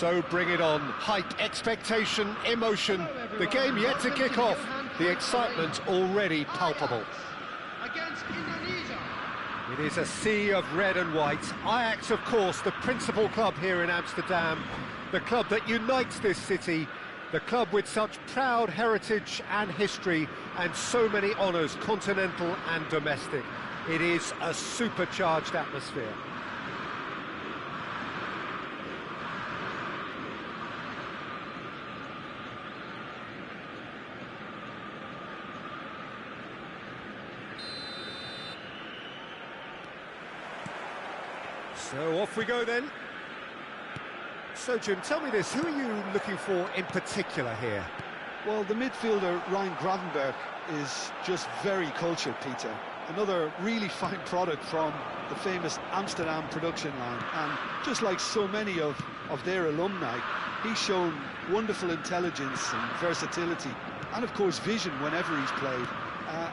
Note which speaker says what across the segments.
Speaker 1: So bring it on. Hype, expectation, emotion. The game yet to kick off. The excitement already palpable.
Speaker 2: Against Indonesia.
Speaker 1: It is a sea of red and white. Ajax, of course, the principal club here in Amsterdam. The club that unites this city. The club with such proud heritage and history and so many honours, continental and domestic. It is a supercharged atmosphere. So off we go then. So Jim, tell me this, who are you looking for in particular here?
Speaker 3: Well, the midfielder Ryan Gravenberch is just very cultured, Peter. Another really fine product from the famous Amsterdam production line. And just like so many of their alumni, he's shown wonderful intelligence and versatility. And of course, vision whenever he's played.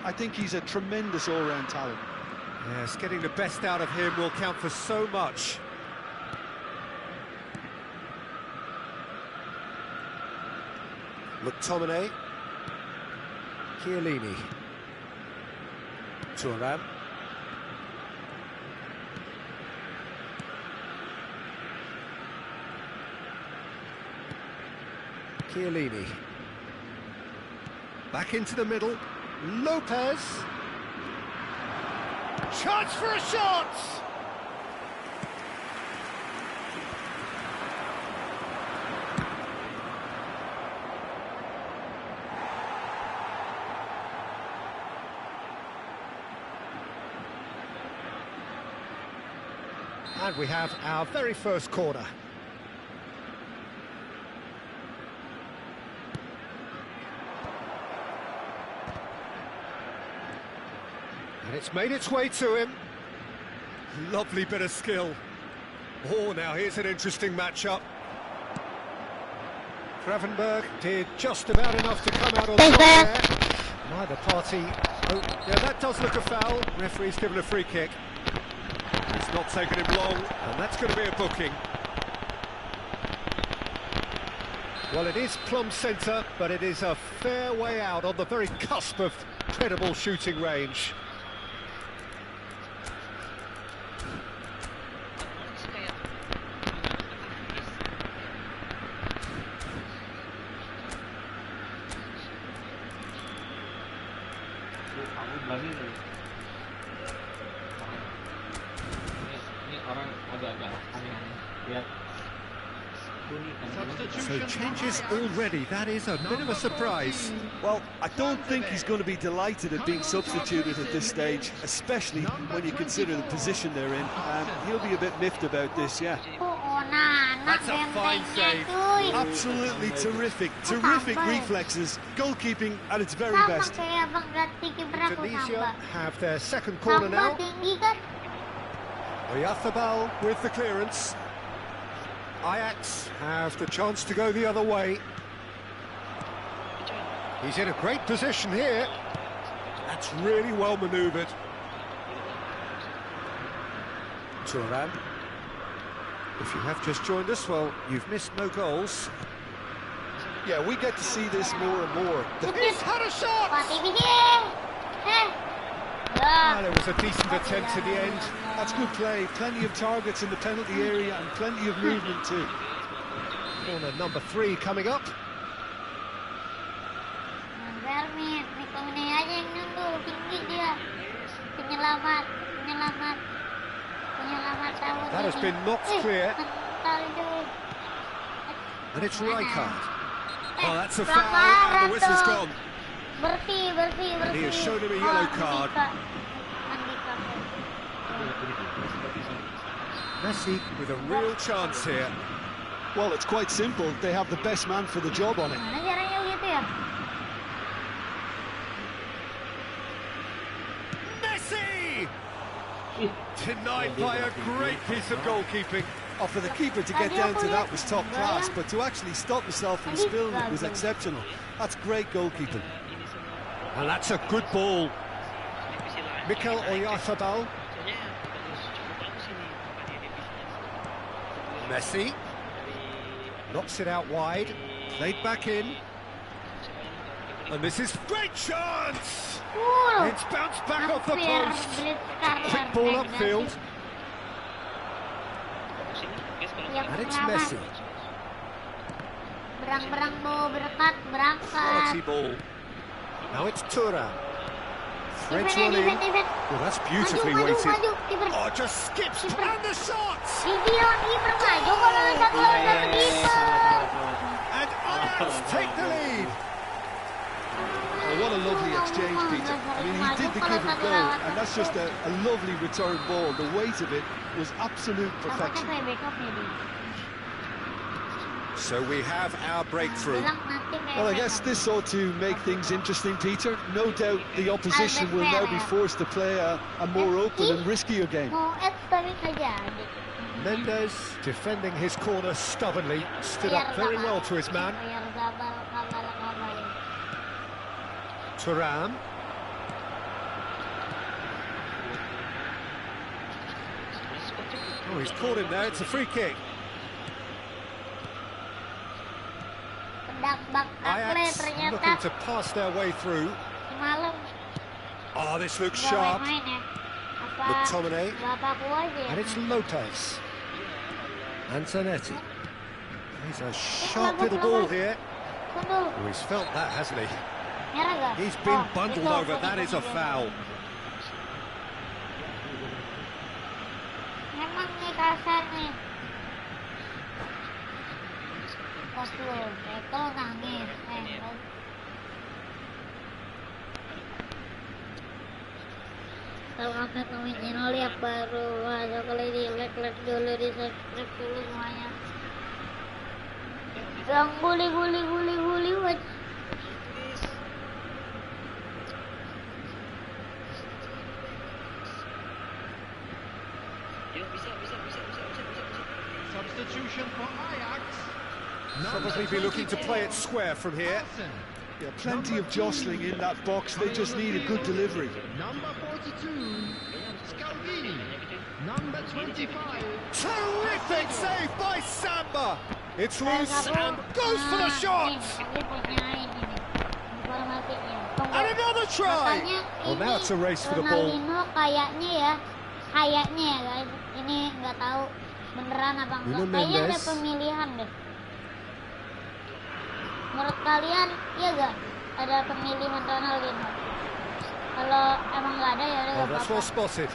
Speaker 3: I think he's a tremendous all-round talent.
Speaker 1: Yes, getting the best out of him will count for so much. McTominay, Chiellini, Thuram, Chiellini, back into the middle, Lopez, chance for a shot! And we have our very first corner. And it's made its way to him. Lovely bit of skill. Oh, now here's an interesting matchup. Gravenberch did just about enough to come out on top there. Neither party... Oh, yeah, that does look a foul. Referee's given a free kick. It's not taken him long, and that's going to be a booking. Well, it is plumb centre, but it is a fair way out on the very cusp of credible shooting range. So changes already, that is a bit of a surprise.
Speaker 3: Well, I don't think he's going to be delighted at being substituted at this stage, especially when you consider the position they're in. He'll be a bit miffed about this, yeah.
Speaker 1: That's a fine save.
Speaker 3: Absolutely terrific reflexes, goalkeeping at its very best.
Speaker 1: Indonesia have their second corner now. Oyarthabal with the clearance. Ajax have the chance to go the other way. He's in a great position here. That's really well manoeuvred. Thuram. If you have just joined us, well, you've missed no goals.
Speaker 3: Yeah, we get to see this more and more.
Speaker 1: He's had a shot! There was a decent attempt in the end.
Speaker 3: That's good play. Plenty of targets in the penalty area and plenty of movement too.
Speaker 1: Corner number 3 coming up. That has been knocked clear. And it's Racikan. Oh, that's a foul, and the whistle's gone. And he has shown him a yellow card. Messi with a real chance here.
Speaker 3: Well, it's quite simple. They have the best man for the job on it.
Speaker 1: Messi! Denied by a great piece of goalkeeping.
Speaker 3: Oh, for the keeper to get down to that was top class, but to actually stop himself from spilling it was exceptional. That's great goalkeeping.
Speaker 1: And that's a good ball. Mikel Oyarthabal. Messi. Knocks it out wide. Played back in. And this is great chance! It's bounced back off the post. Quick ball upfield. And it's Messi.
Speaker 4: Berang-berang mau berangkat, berangkat.
Speaker 1: Quality ball. Now it's Thuram. Threads one in. Well, that's beautifully weighted. Oh, just skips and the shots!
Speaker 4: And
Speaker 1: Ajax take the lead.
Speaker 3: Oh, what a lovely exchange, Peter. I mean, he did the give and go, and that's just a lovely return ball. The weight of it was absolute perfection.
Speaker 1: So we have our breakthrough.
Speaker 3: Well, I guess this ought to make things interesting, Peter. No doubt the opposition will now be forced to play a more open and riskier game.
Speaker 1: Mendes, defending his corner stubbornly, stood up very well to his man. Thuram. Oh, he's caught him there, it's a free kick. Ajax looking to pass their way through. Oh, this looks sharp. McTominay. And it's Lopez. Antonetti. He's a sharp little ball here. Oh, he's felt that, hasn't he? He's been bundled over. That is a foul.
Speaker 4: Kalau sampai komen channel yang baru, aja kali di like dulu, di subscribe dulu semuanya. Yang guli.
Speaker 2: Substitution for Ajax.
Speaker 1: Probably be looking to play it square from here.
Speaker 3: Yeah, plenty of jostling in that box. They just need a good delivery.
Speaker 2: Number 42, Scalvini. Number 25.
Speaker 1: Terrific save by Samba. It's loose and goes for the shot. And another try. Well, now it's a race for the ball.
Speaker 4: Kayaknya ya guys. Ini nggak tahu beneran apa enggak. Kayaknya ada pemilihan deh. Menurut kalian, iya gak? Ada pemilihan Ronaldinho? Kalau emang nggak ada ya udah
Speaker 1: Oh, that's well spotted.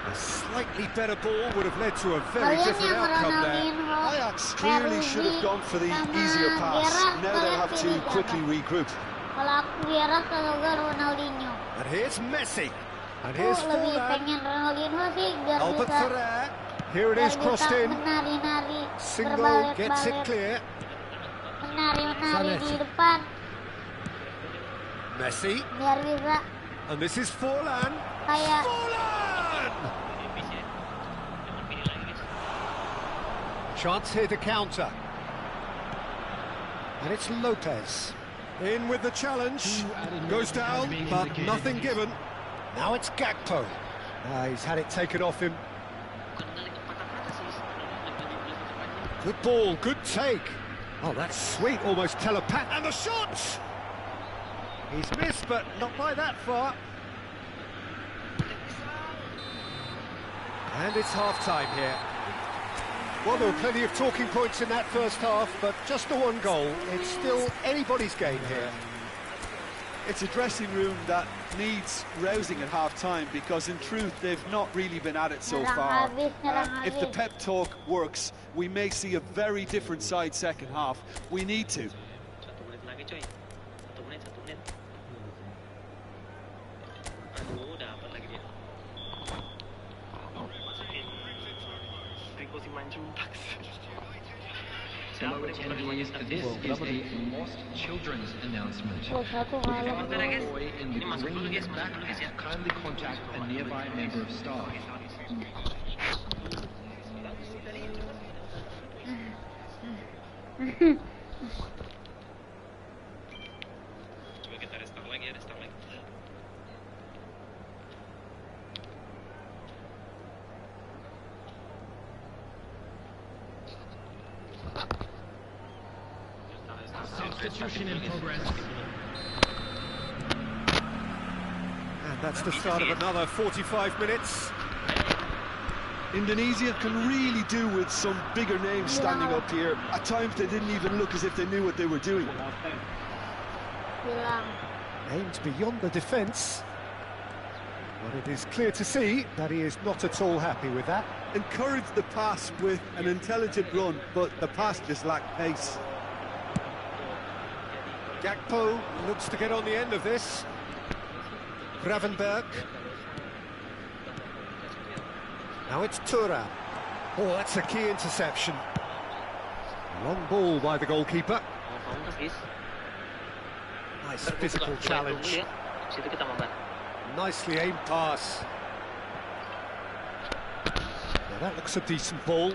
Speaker 1: A slightly better ball would have led to a very different outcome there.
Speaker 3: Ajax clearly should have gone for the easier pass. Now they'll have to quickly regroup.
Speaker 4: Kalau aku Vieira kalau gak Ronaldinho.
Speaker 1: And here's Messi. And
Speaker 4: Aku
Speaker 1: here's
Speaker 4: lebih
Speaker 1: Forlan.
Speaker 4: pengen Ronaldinho sih biar
Speaker 1: Albert
Speaker 4: bisa
Speaker 1: Ferrer. Here it is crossed in.
Speaker 4: menari-nari,
Speaker 1: Single gets it
Speaker 4: berbalet-balet,
Speaker 1: clear.
Speaker 4: menari-menari di depan
Speaker 1: Messi.
Speaker 4: biar bisa
Speaker 1: And this is Forlan.
Speaker 4: kayak
Speaker 1: Forlan! Chance here to counter. And it's Lopez. In with the challenge. Goes down, but nothing given. Now it's Gakpo. He's had it taken off him. Good ball, good take. Oh, that's sweet, almost telepath. And the shot! He's missed, but not by that far. And it's half-time here. Well, there were plenty of talking points in that first half, but just the one goal. It's still anybody's game here.
Speaker 3: It's a dressing room that needs rousing at half-time because, in truth, they've not really been at it so far. If the pep talk works, we may see a very different side second half. We need to.
Speaker 5: This is a lost children's announcement.
Speaker 4: satu
Speaker 5: If
Speaker 4: hal
Speaker 5: you find a boy in the green backpack, kindly contact a nearby member of staff.
Speaker 6: Coba kita restart lagi ya, restart lagi.
Speaker 2: Substitution in progress.
Speaker 1: And that's the start of another 45 minutes.
Speaker 3: Indonesia can really do with some bigger names standing up here. At times they didn't even look as if they knew what they were doing.
Speaker 4: Hilang.
Speaker 1: Aimed beyond the defence. But it is clear to see that he is not at all happy with that.
Speaker 7: Encouraged the pass with an intelligent run, but the pass just lacked pace.
Speaker 1: Gakpo looks to get on the end of this. Gravenberg. Now it's Tura. Oh, that's a key interception. Long ball by the goalkeeper. Nice physical challenge. Nicely aimed pass. Now that looks a decent ball.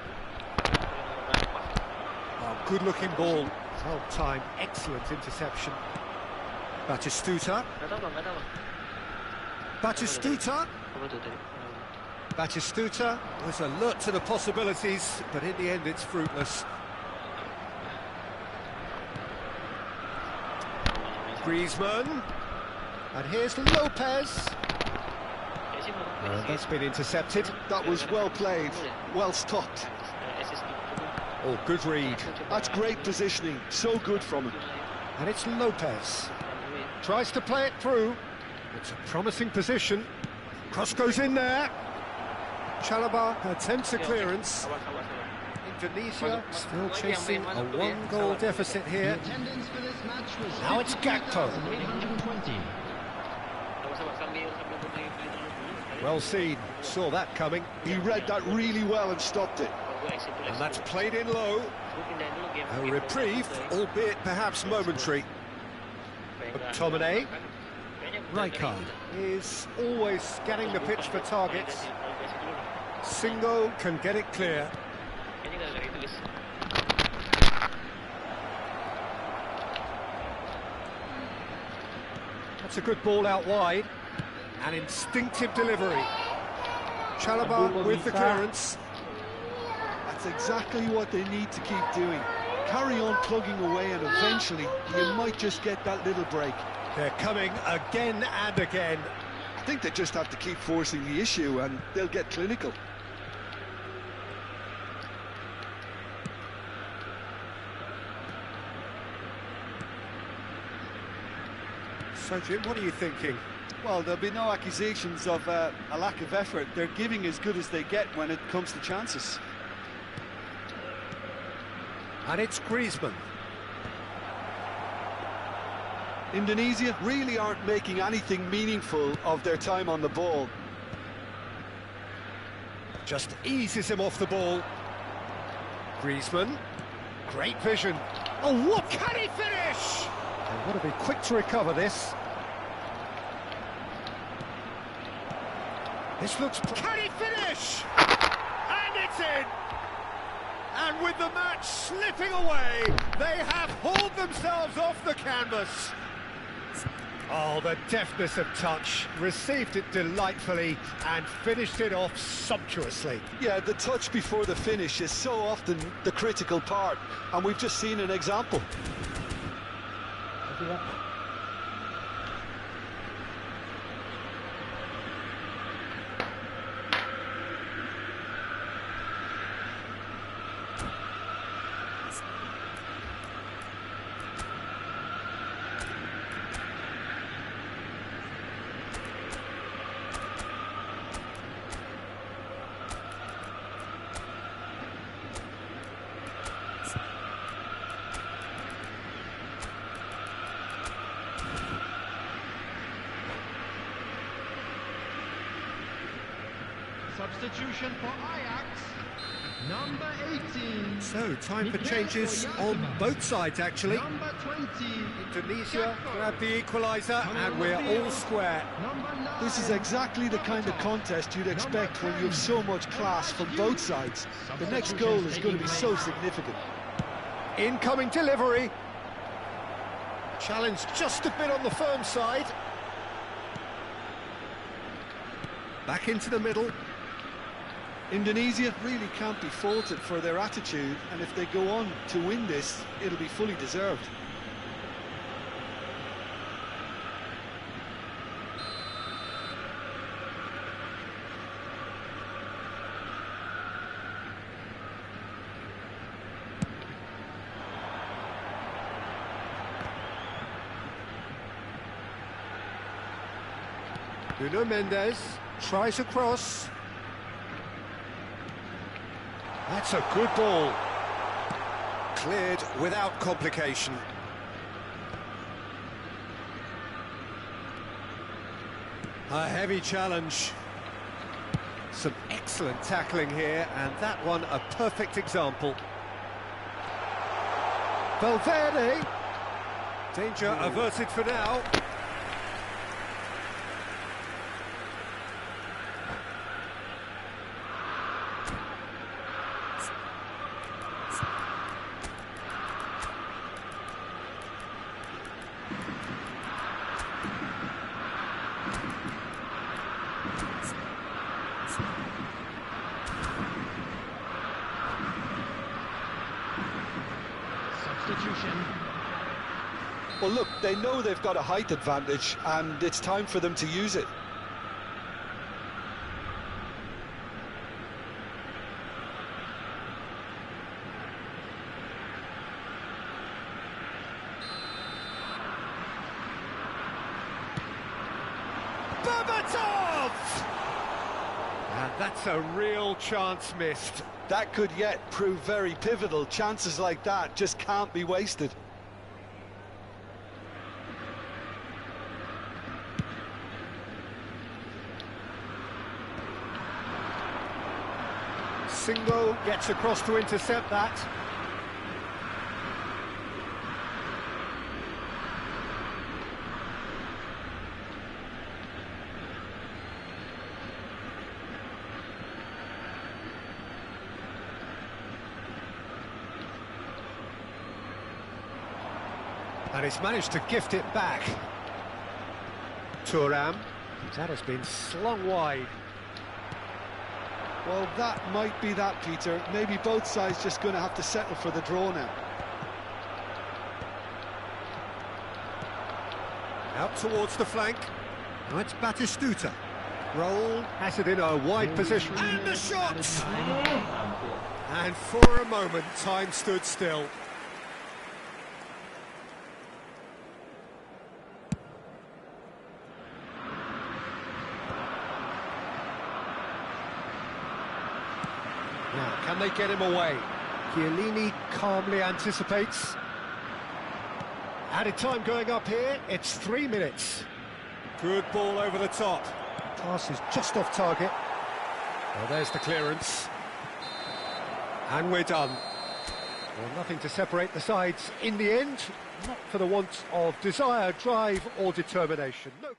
Speaker 1: Oh, good-looking ball. Well timed, excellent interception. Batistuta. Batistuta was alert to the possibilities, but in the end it's fruitless. Griezmann. And here's Lopez. That's been intercepted.
Speaker 3: That was well played, well stopped.
Speaker 1: Oh, good read.
Speaker 3: That's great positioning, so good from him.
Speaker 1: And it's Lopez. Tries to play it through. It's a promising position. Cross goes in there. Chalobah attempts a clearance. Indonesia still chasing a one-goal deficit here.
Speaker 2: Attendance for this match was
Speaker 1: Now it's Gakpo.
Speaker 2: 820.
Speaker 1: Well seen, saw that coming.
Speaker 3: He read that really well and stopped it.
Speaker 1: And that's played in low. A reprieve, albeit perhaps momentary. McTominay. Racikan is always scanning the pitch for targets. Singo can get it clear. That's a good ball out wide. An instinctive delivery. Chalobah with the clearance.
Speaker 3: That's exactly what they need to keep doing. Carry on plugging away and eventually you might just get that little break.
Speaker 1: They're coming again and again.
Speaker 3: I think they just have to keep forcing the issue and they'll get clinical.
Speaker 1: So Jim, what are you thinking?
Speaker 7: Well, there'll be no accusations of a lack of effort. They're giving as good as they get when it comes to chances.
Speaker 1: And it's Griezmann.
Speaker 3: Indonesia really aren't making anything meaningful of their time on the ball.
Speaker 1: Just eases him off the ball. Griezmann. Great vision. Oh, what can he finish? They've got to be quick to recover this. This looks... Can he finish? And it's in! And with the match slipping away, they have hauled themselves off the canvas. Oh, the deftness of touch. Received it delightfully and finished it off sumptuously.
Speaker 3: Yeah, the touch before the finish is so often the critical part, and we've just seen an example.
Speaker 2: Substitution for Ajax, number 18.
Speaker 1: So, time for changes on both sides, actually.
Speaker 2: Number 20.
Speaker 1: Indonesia grabbed the equaliser, and we're all square.
Speaker 2: Number 9.
Speaker 3: This is exactly the kind of contest you'd expect when you have so much class from both sides. The next goal is going to be so significant.
Speaker 1: Incoming delivery. Challenge just a bit on the firm side. Back into the middle.
Speaker 3: Indonesia really can't be faulted for their attitude, and if they go on to win this, it'll be fully deserved.
Speaker 1: Nuno Mendes tries a cross. That's a good ball. Cleared without complication. A heavy challenge. Some excellent tackling here, and that one a perfect example. Valverde. Danger averted for now.
Speaker 2: Substitution.
Speaker 3: Well, look, they know they've got a height advantage, and it's time for them to use it.
Speaker 1: Berbatov! And that's a real chance missed.
Speaker 3: That could yet prove very pivotal. Chances like that just can't be wasted.
Speaker 1: Singo gets across to intercept that. And he's managed to gift it back. Thuram. That has been slung wide.
Speaker 3: Well, that might be that, Peter. Maybe both sides just going to have to settle for the draw now.
Speaker 1: Out towards the flank. Now it's Batistuta. Roll, has it in a wide position. And the shot! And for a moment, time stood still. Now, can they get him away? Chiellini calmly anticipates. Added time going up here, it's 3 minutes. Good ball over the top. Pass is just off target. Well, there's the clearance. And we're done. Well, nothing to separate the sides in the end, not for the want of desire, drive or determination. No.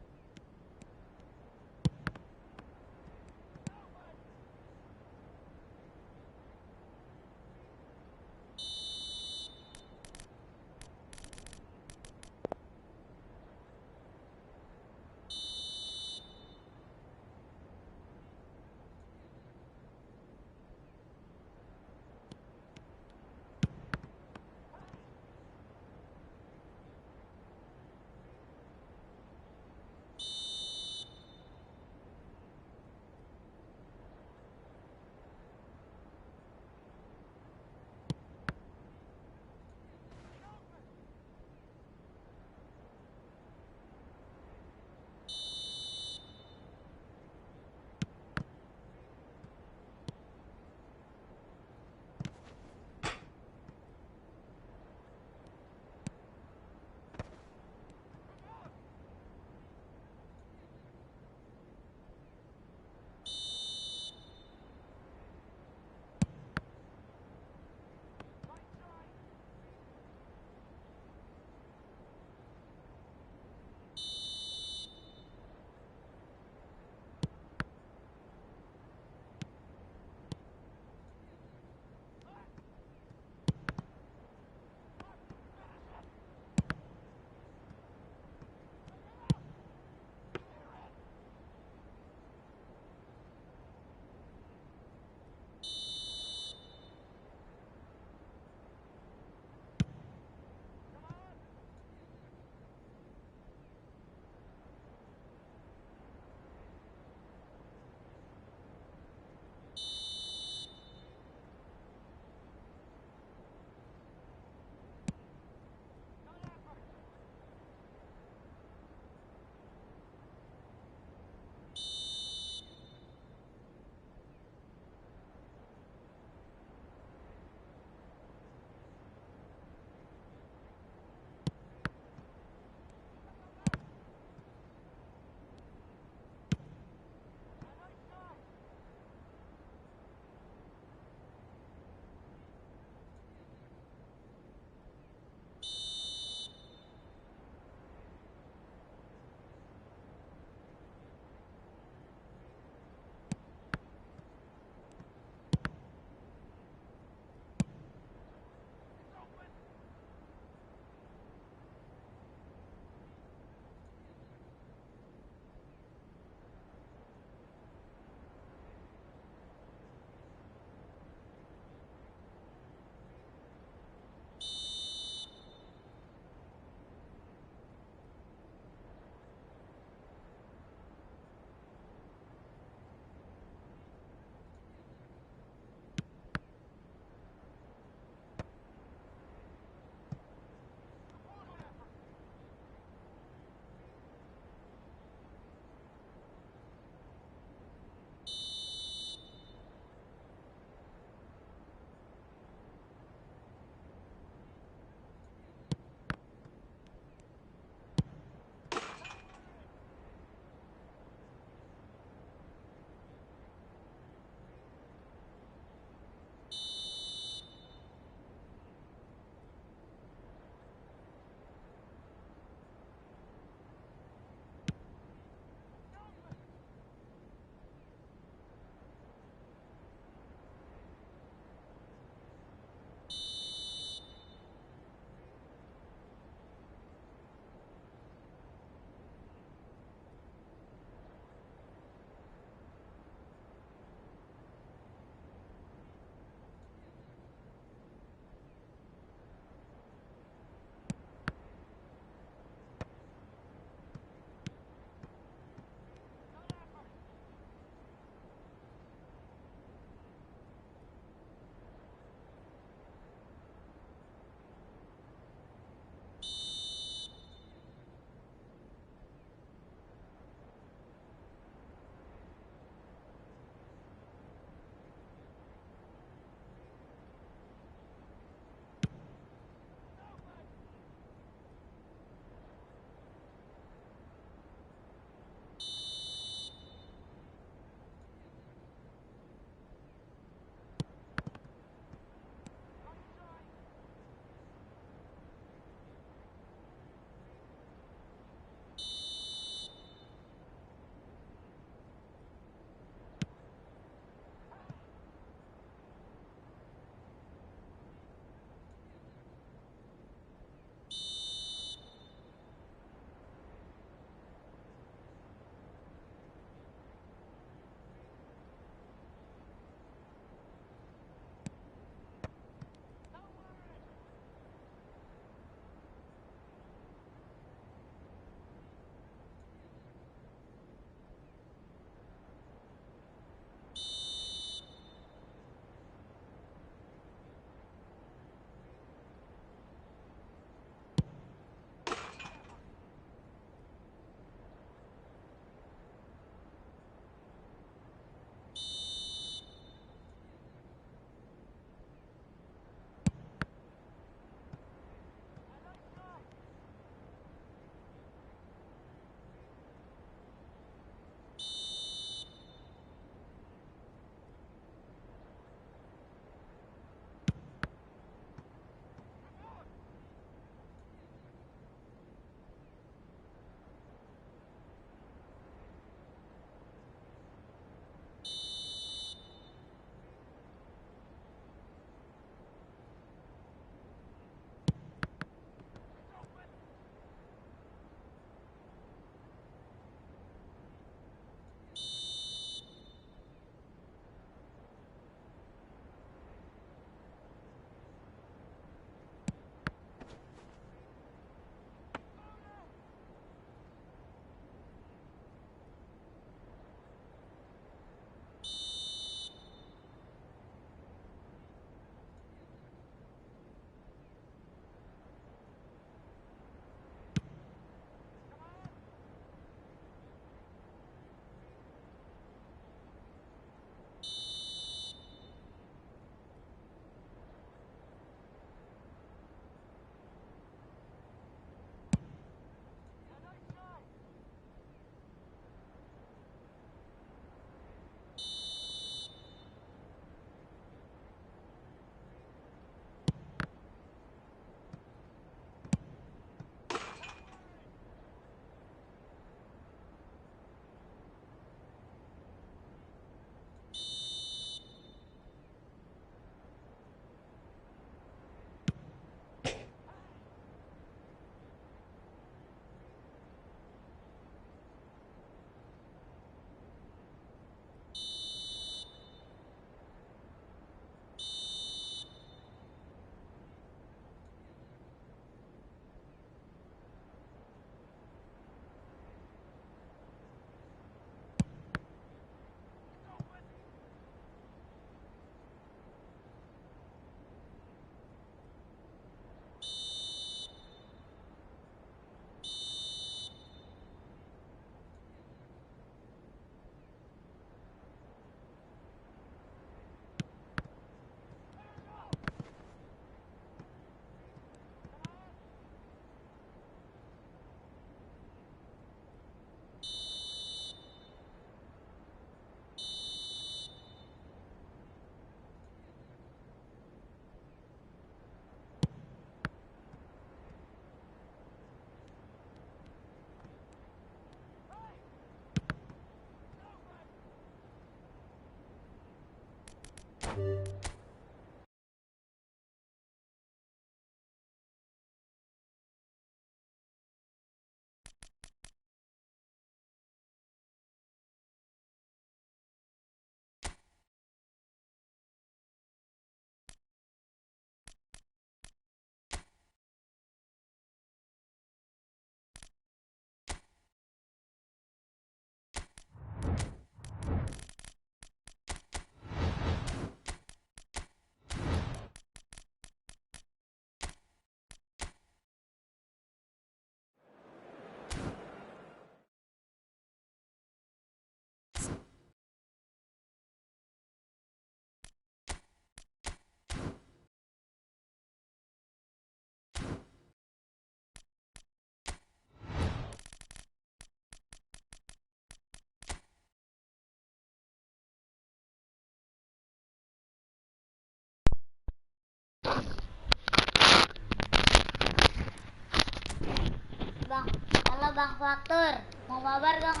Speaker 4: Bang, halo Bang Faktur, mau mabar dong,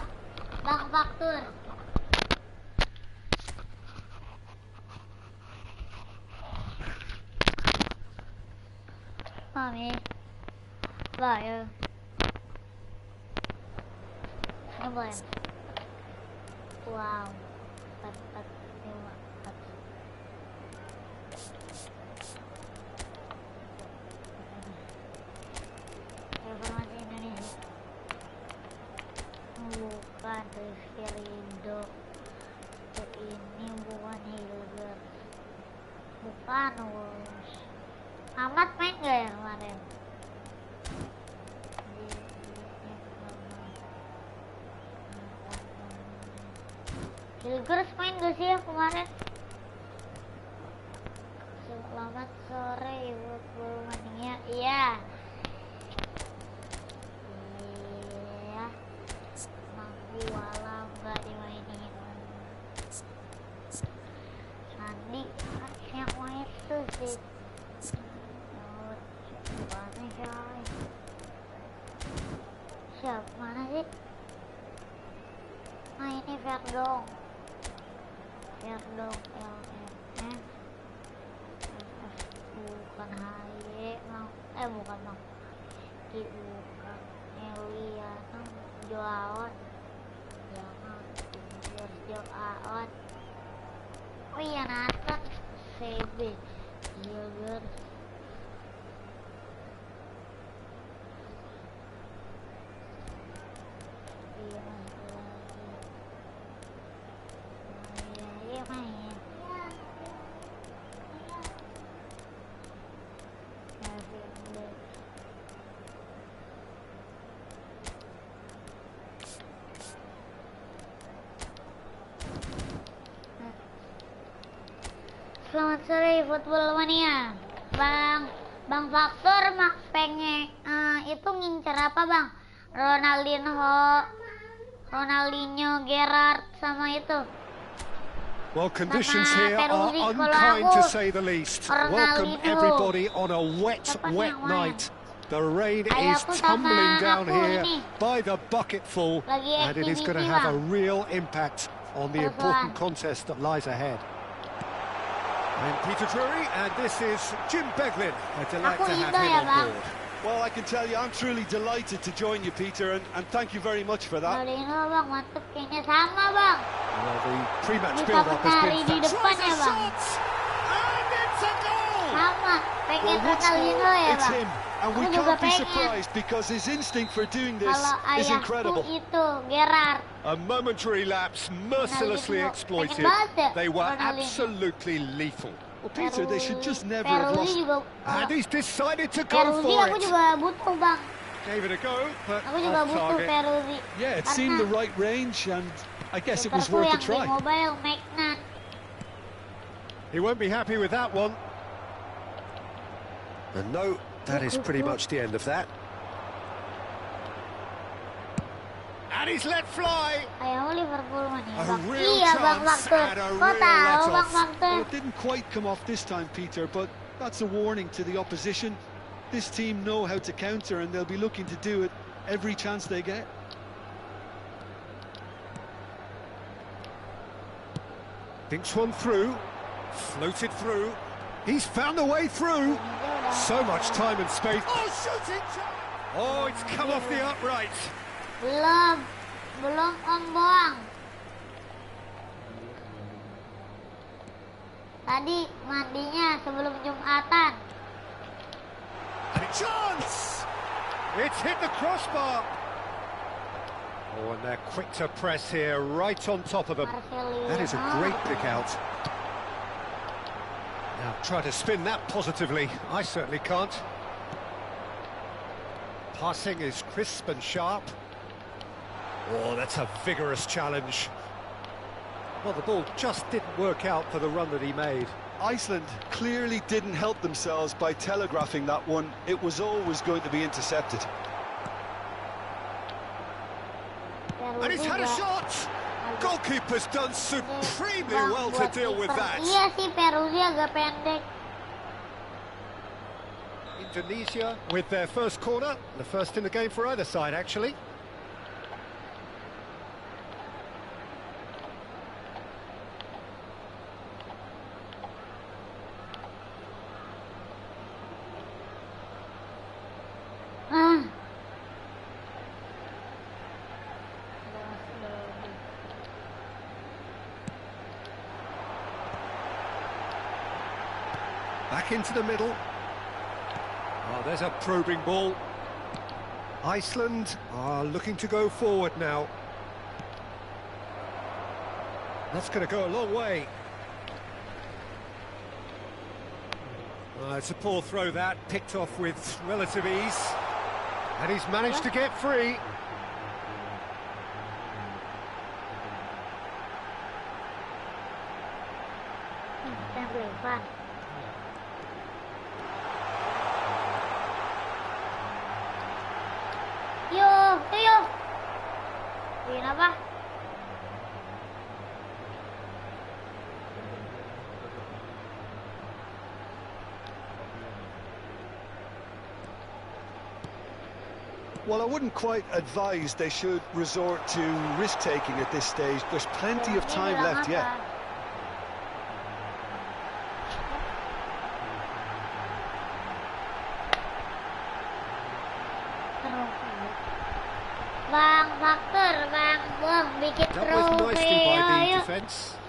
Speaker 4: Bang Faktur. Mami, bayar. Ini boleh. Wow, 4, 5, 4. Informasi Indonesia. Bukan Rizkylindo. Ini bukan Hilbert. Bukan Wolves. Amat main gak ya kemarin? Hilgers main gak sih ya kemarin? Selamat sore Ibu Pulmania. Iya. Iya. Mampu walau gak dimainin. Sandi yang main tuh sih. Mana siapa? Mana sih? Nah ini Verdong LMN bukan HY bukan Bang bukan Eliana Joaon jangan George Aon. Oh iya Nathan CB Gilbert. Selamat sore Efootball Mania. Bang Faktur pengen itu ngincer apa Bang? Ronaldinho, Gerrard sama itu.
Speaker 1: Well, conditions
Speaker 4: Sama
Speaker 1: here are
Speaker 4: Peruzzi. Kalau
Speaker 1: unkind
Speaker 4: aku,
Speaker 1: to say the least. Welcome
Speaker 4: Ronaldinho.
Speaker 1: everybody on a wet
Speaker 4: Siapa nih yang main?
Speaker 1: night. The rain is
Speaker 4: Ayahku
Speaker 1: tumbling
Speaker 4: sama
Speaker 1: down
Speaker 4: aku
Speaker 1: here
Speaker 4: ini.
Speaker 1: by the bucketful,
Speaker 4: Lagi
Speaker 1: and it is going to
Speaker 4: activity,
Speaker 1: have a
Speaker 4: Bang.
Speaker 1: real impact on the
Speaker 4: Persoalan.
Speaker 1: important contest that lies ahead. And Peter Drury, and this is Jim Beglin. A delight
Speaker 4: Aku
Speaker 1: to have
Speaker 4: Indo
Speaker 1: him
Speaker 4: ya,
Speaker 1: on
Speaker 4: Bang.
Speaker 1: board.
Speaker 7: Well, I can tell you, I'm truly delighted to join you, Peter, and thank you very much for that.
Speaker 4: Ronaldinho Bang, mantep kayaknya sama Bang.
Speaker 1: Well, the pre-match
Speaker 4: Bisa
Speaker 1: build-up has
Speaker 4: menari
Speaker 1: been
Speaker 4: di depan ya Bang.
Speaker 1: and it's a goal!
Speaker 4: Sama, pengen
Speaker 7: Well, once
Speaker 4: Ronaldinho
Speaker 7: more,
Speaker 4: ya
Speaker 7: it's
Speaker 4: Bang.
Speaker 7: him, and we
Speaker 4: Aku juga
Speaker 7: can't be
Speaker 4: pengen.
Speaker 7: surprised because his instinct for doing this
Speaker 4: Kalau
Speaker 7: is
Speaker 4: ayahku
Speaker 7: incredible.
Speaker 4: itu Gerrard.
Speaker 1: A momentary lapse mercilessly
Speaker 4: Ronaldinho.
Speaker 1: exploited.
Speaker 4: Pengen banget ya,
Speaker 1: They were
Speaker 4: Ronaldinho.
Speaker 1: absolutely lethal.
Speaker 7: Well, Peter, they should just never have
Speaker 4: Peruzzi
Speaker 7: lost.
Speaker 4: juga.
Speaker 1: And he's decided to go
Speaker 4: Peruzzi
Speaker 1: for
Speaker 4: aku
Speaker 1: it.
Speaker 4: juga butuh Bang.
Speaker 1: Gave it a go, but
Speaker 4: Aku juga
Speaker 1: off
Speaker 4: butuh
Speaker 1: target.
Speaker 4: Peruzzi.
Speaker 7: Yeah, it seemed the right range, and I guess it was
Speaker 4: Keeperku
Speaker 7: worth a
Speaker 4: yang di
Speaker 7: try.
Speaker 4: mobile Magnan.
Speaker 1: He won't be happy with that one. And no, that is pretty much the end of that. And he's let fly.
Speaker 4: Ayahku Liverpool nih
Speaker 1: A
Speaker 4: Bang.
Speaker 1: real
Speaker 4: Iya Bang
Speaker 1: chance
Speaker 4: Faktur.
Speaker 1: and a
Speaker 4: Kok
Speaker 1: real
Speaker 4: tahu
Speaker 1: let-off.
Speaker 4: Bang Faktur?
Speaker 7: Well, it didn't quite come off this time, Peter, but that's a warning to the opposition. This team know how to counter, and they'll be looking to do it every chance they get.
Speaker 1: Thinks one through. Floated through. He's found the way through. So much time and space. Oh, shooting! Oh, it's come off the upright.
Speaker 4: Belum Om Boang. Tadi mandinya sebelum Jumatan.
Speaker 1: And a chance! It's hit the crossbar. Oh, and they're quick to press here, right on top of them. That is a great pick out. Now try to spin that positively. I certainly can't. Passing is crisp and sharp. Oh, that's a vigorous challenge. Well, the ball just didn't work out for the run that he made.
Speaker 3: Iceland clearly didn't help themselves by telegraphing that one. It was always going to be intercepted.
Speaker 1: And he's had a shot! Goalkeeper's done supremely well to deal with that.
Speaker 4: Iya sih, Perusia agak pendek.
Speaker 1: Indonesia with their first corner, the first in the game for either side, actually. Back into the middle. Oh, there's a probing ball. Iceland are looking to go forward now. That's going to go a long way. It's a poor throw that, picked off with relative ease. And he's managed to get free.
Speaker 4: Yuk. Bikin apa?
Speaker 3: Well, I wouldn't quite advise they should resort to risk-taking at this stage. There's plenty of time left yet.
Speaker 4: Bang Faktor, Bang bikin
Speaker 1: Dealt with nicely by the
Speaker 4: ayo.
Speaker 1: defence.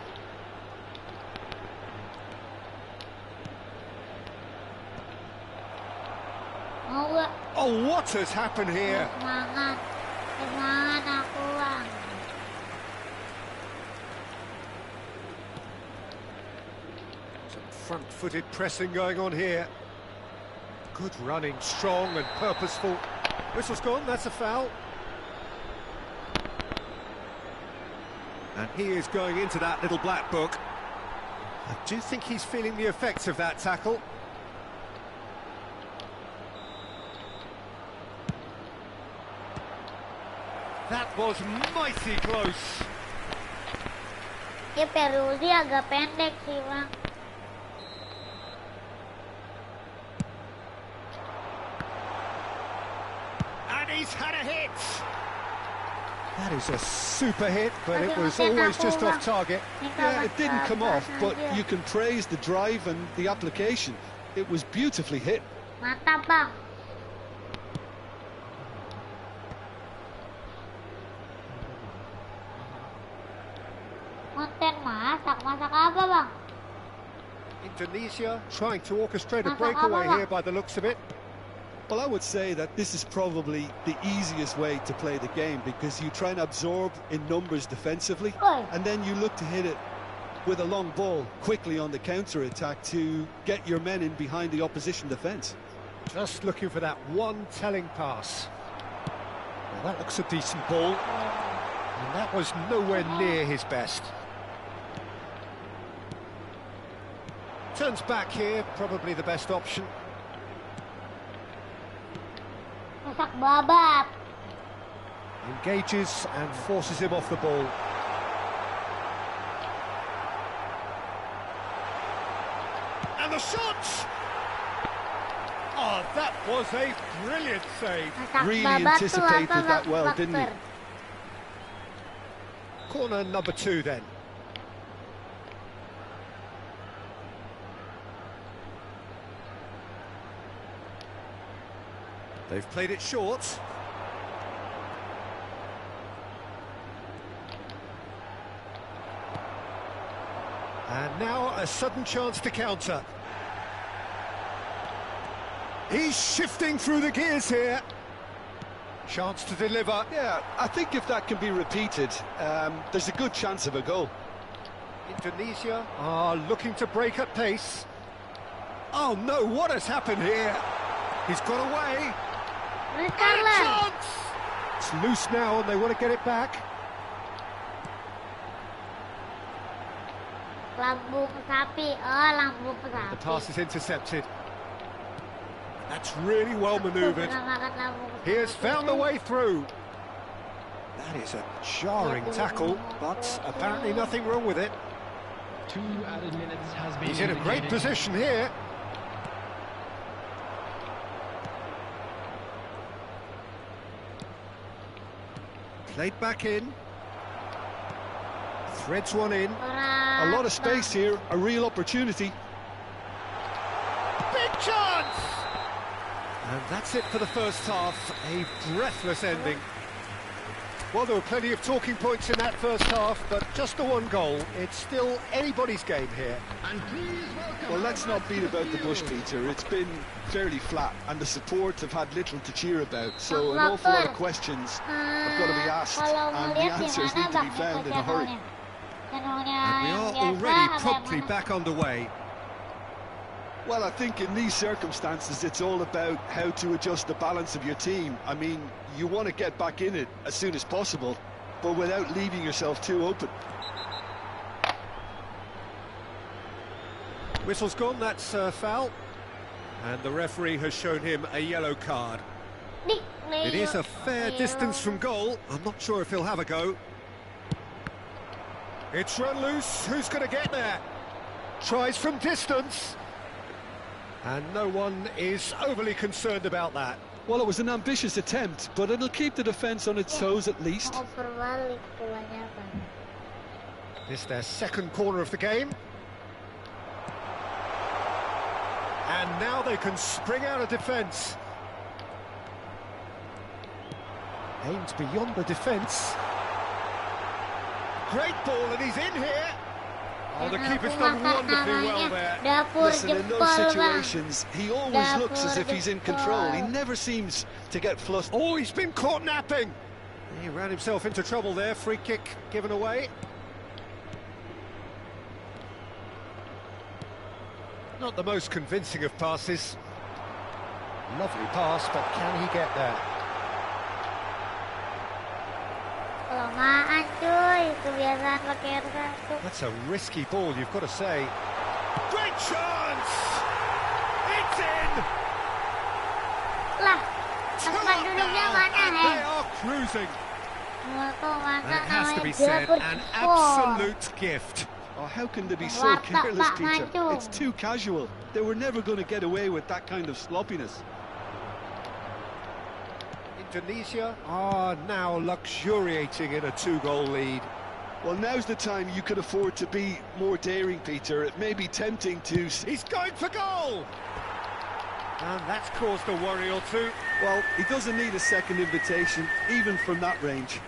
Speaker 4: Mau gak?
Speaker 1: Oh, what has happened here?
Speaker 4: Semangat aku Bang.
Speaker 1: Some front-footed pressing going on here. Good running, strong and purposeful. Whistle's gone, that's a foul. And he is going into that little black book. I do think he's feeling the effects of that tackle. That was mighty close.
Speaker 4: Ya Perusia agak pendek sih Bang.
Speaker 1: And he's had a hit. That is a super hit, but it was always just off target.
Speaker 3: Yeah, it didn't come off, but you can praise the drive and the application. It was beautifully hit.
Speaker 4: Mantap Bang. Konten masak apa Bang?
Speaker 1: Indonesia trying to orchestrate a
Speaker 4: Masak
Speaker 1: breakaway
Speaker 4: apa,
Speaker 1: here
Speaker 4: Bang?
Speaker 1: by the looks of it.
Speaker 3: Well, I would say that this is probably the easiest way to play the game because you try and absorb in numbers defensively,
Speaker 4: Oi.
Speaker 3: and then you look to hit it with a long ball quickly on the counter-attack to get your men in behind the opposition defence.
Speaker 1: Just looking for that one telling pass. Well, that looks a decent ball. And that was nowhere near his best. Turns back here, probably the best option.
Speaker 4: Masak babat.
Speaker 1: Engages and forces him off the ball. And the shot! Oh, that was a brilliant save.
Speaker 4: Masak
Speaker 3: Really
Speaker 4: babat tuh
Speaker 3: anticipated
Speaker 4: apa
Speaker 3: that
Speaker 4: Bang
Speaker 3: well, didn't he?
Speaker 4: Faktor?
Speaker 1: Corner number 2 then. They've played it short. And now a sudden chance to counter. He's shifting through the gears here. Chance to deliver.
Speaker 3: Yeah, I think if that can be repeated, there's a good chance of a goal.
Speaker 1: Indonesia are looking to break at pace. Oh no, what has happened here? He's got away. And a chance! It's loose now and they want to get it back.
Speaker 4: Lambung sapi. Oh, lambung sapi.
Speaker 1: The pass is intercepted. That's really well manoeuvred. He has found a way through. That is a jarring tackle, but apparently nothing wrong with it.
Speaker 2: 2 added minutes has been
Speaker 1: He's in a great
Speaker 2: indicated.
Speaker 1: position here. Played back in. Threads one in.
Speaker 3: A lot of space here, a real opportunity.
Speaker 1: Big chance! And that's it for the first half. A breathless ending. Well, there were plenty of talking points in that first half, but just the one goal. It's still anybody's game here.
Speaker 2: And please welcome
Speaker 3: Well, let's not beat about the bush, Peter. It's been fairly flat, and the support have had little to cheer about. So an awful lot of questions have got to be asked, and the answers need to be found in a hurry.
Speaker 1: And we are already promptly back underway.
Speaker 3: Well, I think in these circumstances, it's all about how to adjust the balance of your team. I mean, you want to get back in it as soon as possible, but without leaving yourself too open.
Speaker 1: Whistle's gone, that's a foul. And the referee has shown him a yellow card. It is a fair distance from goal. I'm not sure if he'll have a go. It's run loose. Who's going to get there? Tries from distance. And no one is overly concerned about that.
Speaker 3: Well, it was an ambitious attempt, but it'll keep the defence on its toes at least.
Speaker 1: This is their second corner of the game. And now they can spring out of defence. Aims beyond the defence. Great ball, and he's in here. Oh, the keeper's done wonderfully well there.
Speaker 3: Listen, in those situations, he always looks as if he's in control. He never seems to get flustered.
Speaker 1: Oh, he's been caught napping. He ran himself into trouble there. Free kick given away. Not the most convincing of passes. Lovely pass, but can he get there?
Speaker 4: Kelamaan cuy, kebiasaan pakai kartu.
Speaker 1: That's a risky ball, you've got to say. Great chance! It's in!
Speaker 4: Lah, tempat duduknya mana,
Speaker 1: They are cruising.
Speaker 4: Mana
Speaker 1: And it has to be
Speaker 4: namanya
Speaker 1: said,
Speaker 4: dapur
Speaker 1: an
Speaker 4: gol.
Speaker 1: absolute gift.
Speaker 3: Oh, how can they be so
Speaker 4: Watak
Speaker 3: careless,
Speaker 4: Pak
Speaker 3: Peter?
Speaker 4: Mancung.
Speaker 3: It's too casual. They were never going to get away with that kind of sloppiness.
Speaker 1: Indonesia are now luxuriating in a 2-goal lead.
Speaker 3: Well, now's the time you can afford to be more daring, Peter. It may be tempting to...
Speaker 1: He's going for goal! And that's caused a worry or two.
Speaker 3: Well, he doesn't need a second invitation, even from that range.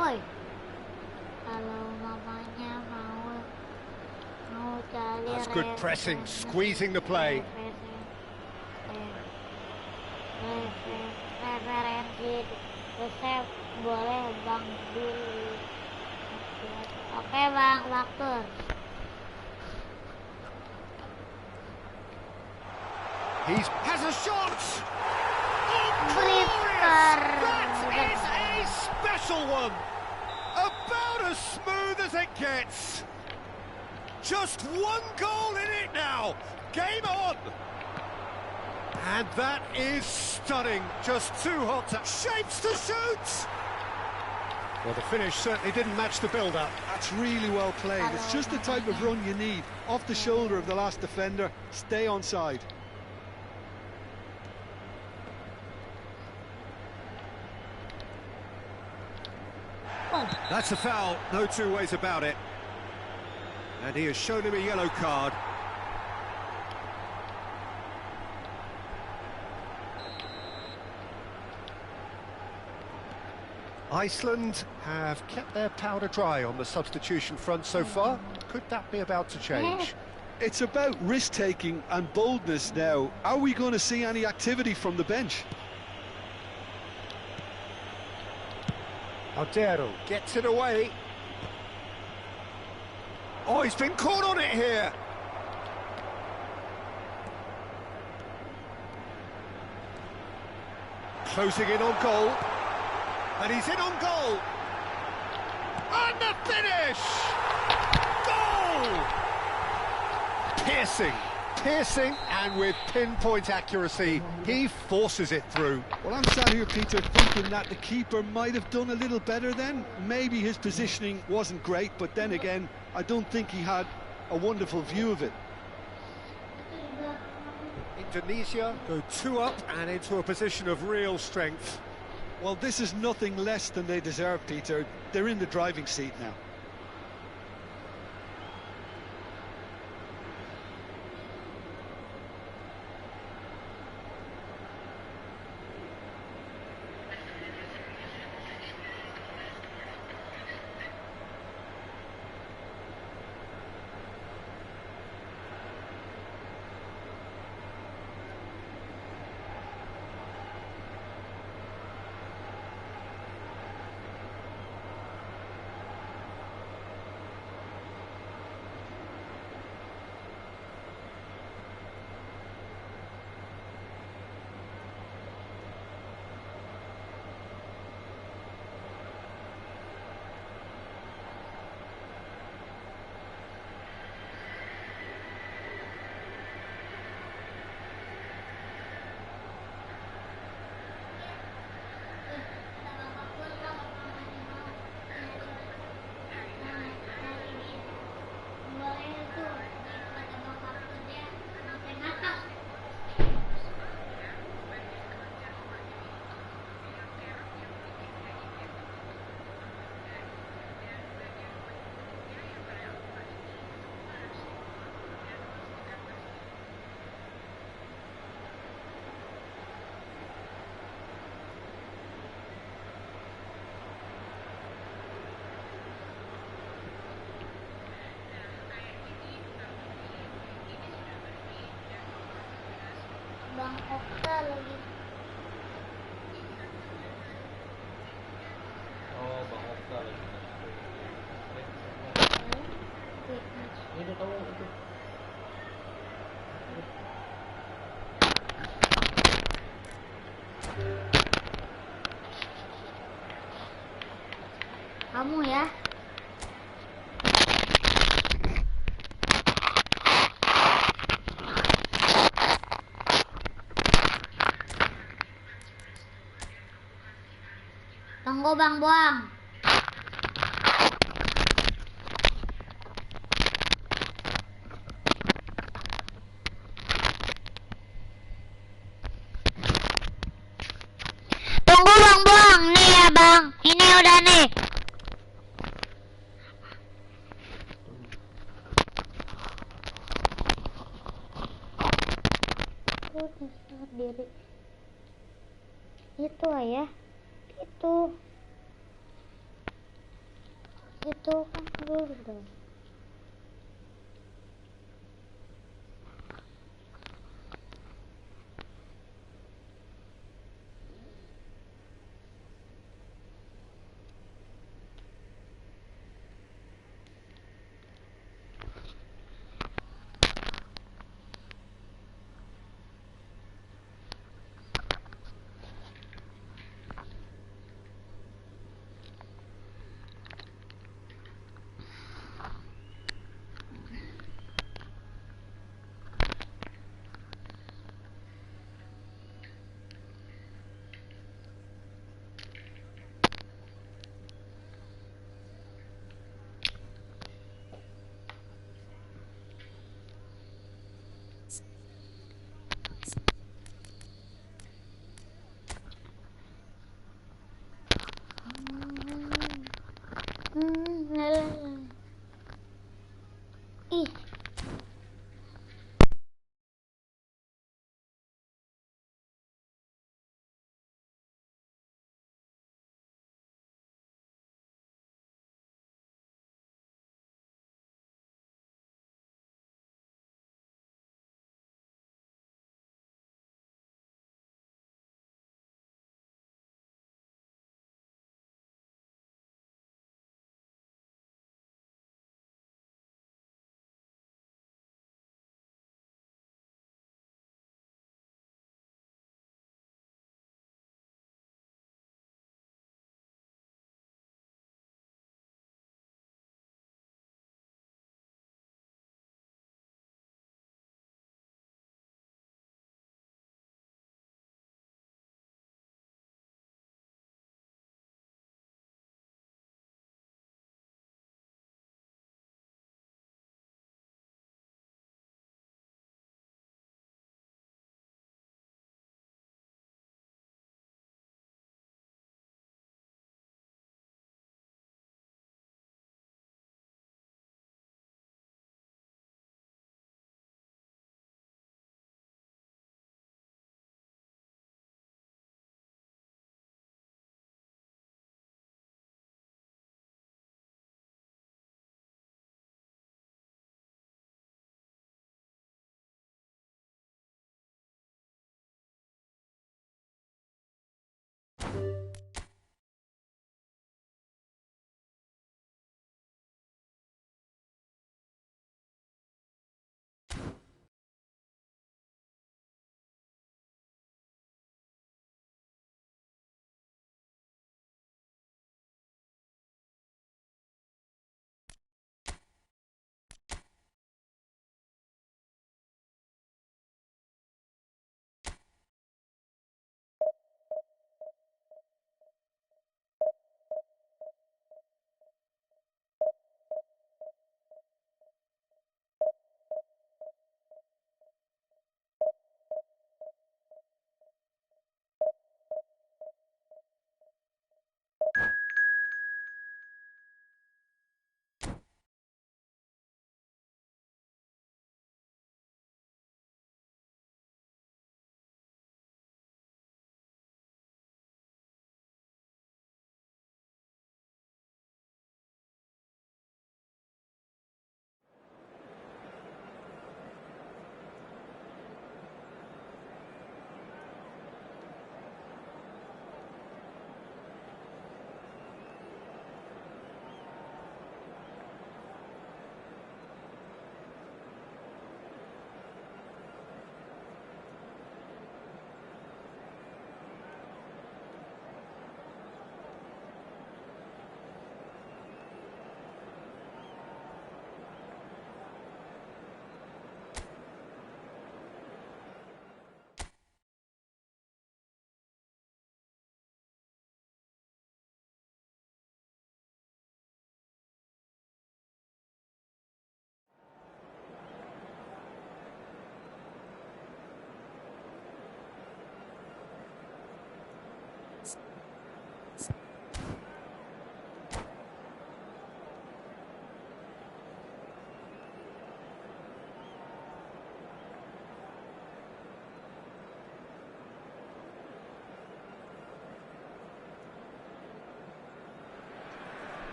Speaker 4: Oi, kalau mamanya mau cari
Speaker 1: That's good pressing, squeezing the play.
Speaker 4: referensi resep boleh bang dulu. Oke bang, waktu.
Speaker 1: He has a shot! Oh,
Speaker 4: Britter.
Speaker 1: that is a special one! About as smooth as it gets. Just one goal in it now. Game on. And that is stunning. Just too hot to... Shapes to shoot! Well, the finish certainly didn't match the build-up.
Speaker 3: That's really well played. It's just the type of run you need. Off the shoulder of the last defender, stay onside.
Speaker 1: That's a foul, no two ways about it. And he has shown him a yellow card. Iceland have kept their powder dry on the substitution front so far. Could that be about to change?
Speaker 3: It's about risk-taking and boldness now. Are we going to see any activity from the bench?
Speaker 1: Aldero gets it away. Oh, he's been caught on it here. Closing in on goal. And he's in on goal. And the finish! Goal! Piercing, and with pinpoint accuracy, he forces it through.
Speaker 3: Well, I'm sat here, Peter, thinking that the keeper might have done a little better then. Maybe his positioning wasn't great, but then again, I don't think he had a wonderful view of it.
Speaker 1: Indonesia go 2 up and into a position of real strength.
Speaker 3: Well, this is nothing less than they deserve, Peter. They're in the driving seat now.
Speaker 4: Bang Okta lagi.
Speaker 5: Oh, Bang Okta lagi. Ini tahu itu.
Speaker 4: Kamu ya. Tunggu Bang Buang. Tunggu Bang Buang. Nih ya Bang. Ini udah nih. Diri. Itu ayah. Itu kan dulu dong.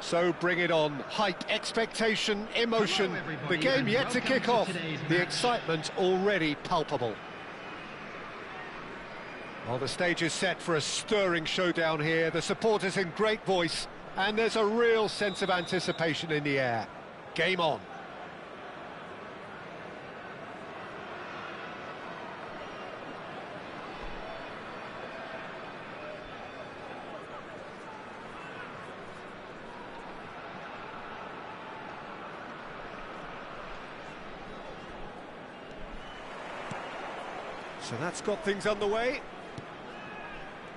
Speaker 1: So bring it on. Hype, expectation, emotion. The game yet to kick off. The excitement already palpable. Well, the stage is set for a stirring showdown here. The supporters in great voice, and there's a real sense of anticipation in the air. Game on. So that's got things underway.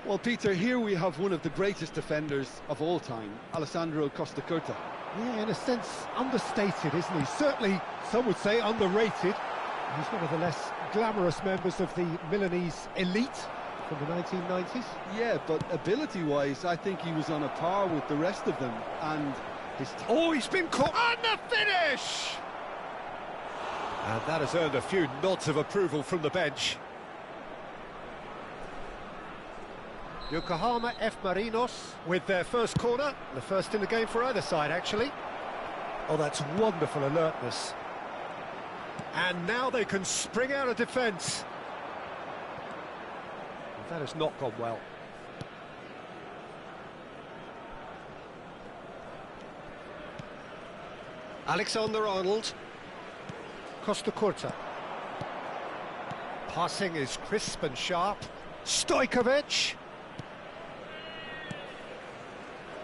Speaker 3: Well, Peter, here we have one of the greatest defenders of all time, Alessandro Costa Curta.
Speaker 1: Yeah, in a sense, understated, isn't he? Certainly, some would say underrated. He's one of the less glamorous members of the Milanese elite from the 1990s.
Speaker 3: Yeah, but ability-wise, I think he was on a par with the rest of them, and his...
Speaker 1: Oh, he's been caught on the finish! And that has earned a few nods of approval from the bench. Yokohama F. Marinos with their first corner, the first in the game for either side, actually. Oh, that's wonderful alertness. And now they can spring out of defence. That has not gone well. Alexander-Arnold. Costa Curta. Passing is crisp and sharp. Stojkovic.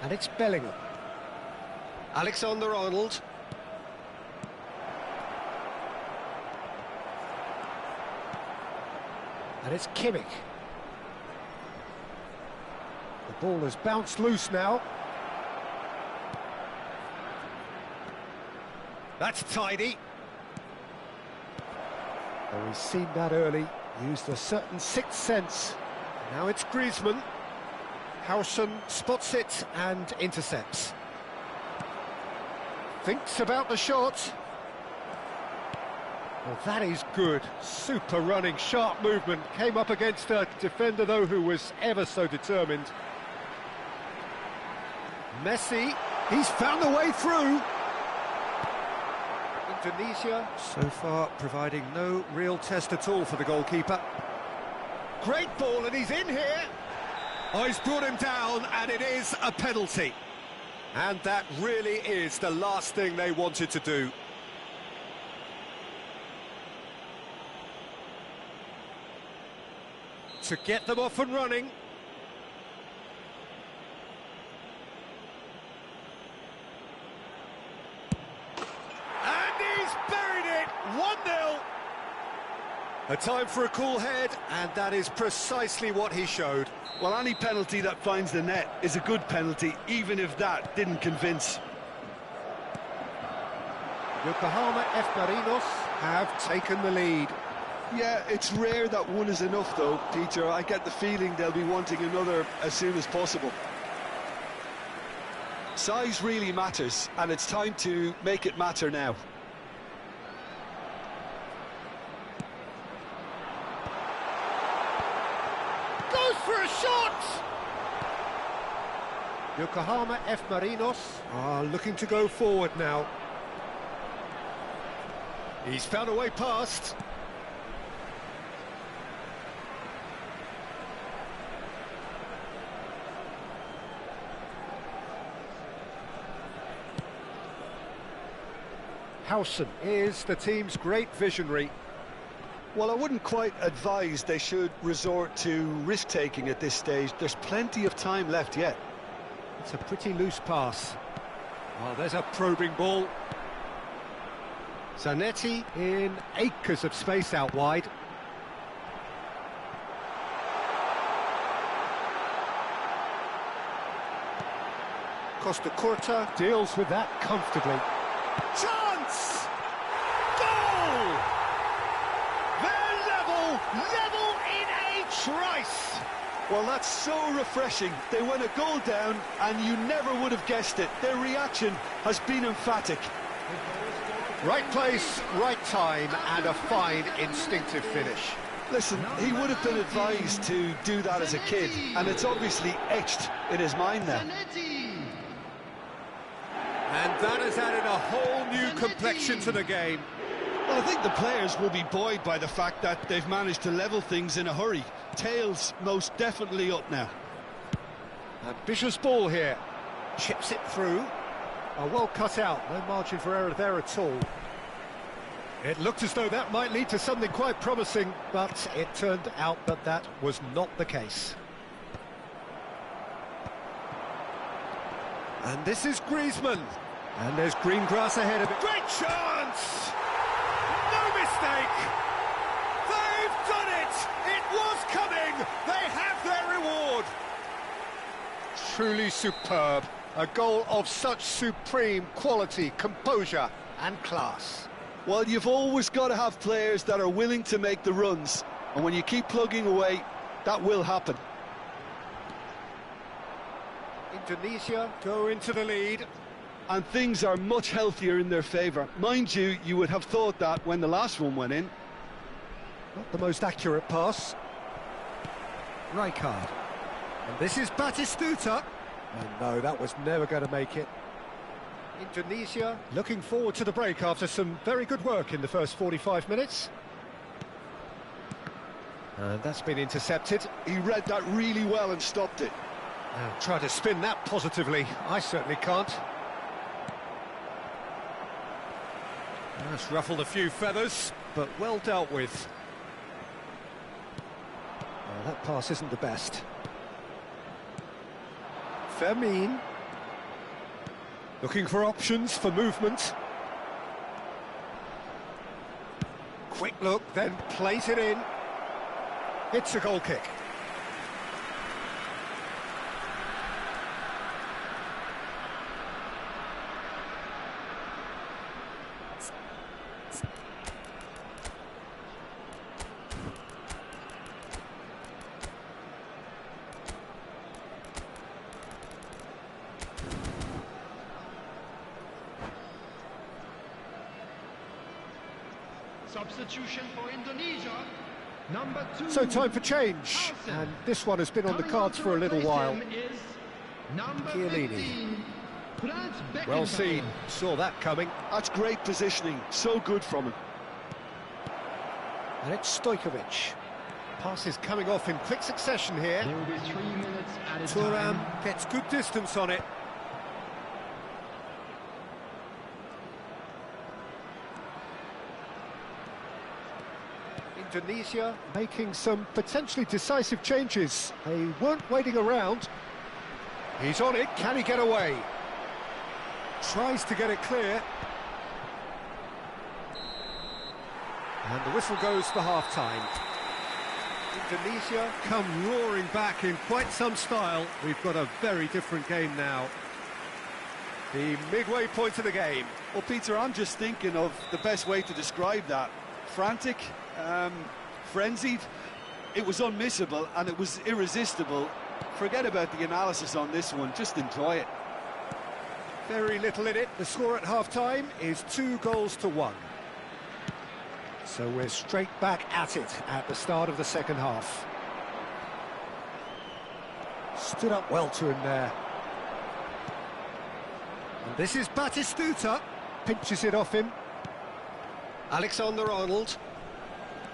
Speaker 1: And it's Bellingham. Alexander-Arnold. And it's Kimmich. The ball has bounced loose now. That's tidy. Oh, he's seen that early, used a certain sixth sense. Now it's Griezmann. Howson spots it and intercepts. Thinks about the shot. Well, that is good. Super running, sharp movement. Came up against a defender, though, who was ever so determined. Messi, he's found a way through. Indonesia, so far, providing no real test at all for the goalkeeper. Great ball, and he's in here. Oh, he's brought him down, and it is a penalty. And that really is the last thing they wanted to do. To get them off and running. And he's buried it! 1-0. A time for a cool head, and that is precisely what he showed.
Speaker 3: Well, any penalty that finds the net is a good penalty, even if that didn't convince.
Speaker 1: Yokohama F. Marinos have taken the lead.
Speaker 3: Yeah, it's rare that one is enough, though, Peter. I get the feeling they'll be wanting another as soon as possible. Size really matters, and it's time to make it matter now.
Speaker 1: Goes for a shot! Yokohama F. Marinos are looking to go forward now. He's found a way past. Howson is the team's great visionary.
Speaker 3: Well, I wouldn't quite advise they should resort to risk-taking at this stage. There's plenty of time left yet.
Speaker 1: It's a pretty loose pass. Oh, there's a probing ball. Zanetti in acres of space out wide. Costa Curta deals with that comfortably. Chance! Goal! They're level in a trice!
Speaker 3: Well, that's so refreshing. They went a goal down, and you never would have guessed it. Their reaction has been emphatic.
Speaker 1: Right place, right time, and a fine instinctive finish.
Speaker 3: Listen, he would have been advised to do that as a kid, and it's obviously etched in his mind now.
Speaker 1: And that has added a whole new complexion to the game.
Speaker 7: Well, I think the players will be buoyed by the fact that they've managed to level things in a hurry. Tails most definitely up now.
Speaker 1: Ambitious ball here. Chips it through. Oh, well cut out. No margin for error there at all. It looked as though that might lead to something quite promising, but it turned out that that was not the case. And this is Griezmann. And there's green grass ahead of it. Great chance! No mistake! They've done it! It was coming! They have their reward! Truly superb. A goal of such supreme quality, composure and class.
Speaker 7: Well, you've always got to have players that are willing to make the runs. And when you keep plugging away, that will happen.
Speaker 1: Indonesia go into the lead.
Speaker 7: And things are much healthier in their favour. Mind you, you would have thought that when the last one went in.
Speaker 1: Not the most accurate pass. Racikan. And this is Batistuta. And no, that was never going to make it. Indonesia looking forward to the break after some very good work in the first 45 minutes. And that's been intercepted.
Speaker 7: He read that really well and stopped it.
Speaker 1: Try to spin that positively. I certainly can't. That's ruffled a few feathers, but well dealt with. That pass isn't the best. Fermin. Looking for options for movement. Quick look, then plays it in. It's a goal kick.
Speaker 2: Substitution for Indonesia. Number 2.
Speaker 1: So time for change. And this one has been on the cards for a little while. Chiellini. Well seen. Saw that coming.
Speaker 7: That's great positioning. So good from him.
Speaker 1: And it's Stojkovic. Passes coming off in quick succession here.
Speaker 2: There will be 3 minutes at a
Speaker 1: Thuram
Speaker 2: time.
Speaker 1: gets good distance on it. Indonesia making some potentially decisive changes. They weren't waiting around. He's on it. Can he get away? Tries to get it clear. And the whistle goes for half-time. Indonesia come roaring back in quite some style. We've got a very different game now. The midway point of the game.
Speaker 7: Well, Peter, I'm just thinking of the best way to describe that. Frantic, frenzied. It was unmissable and it was irresistible. Forget about the analysis on this one, just enjoy it.
Speaker 1: Very little in it. The score at half-time is 2-1. So we're straight back at it at the start of the second half. Stood up well to him there. And this is Batistuta. Pinches it off him. Alexander-Arnold.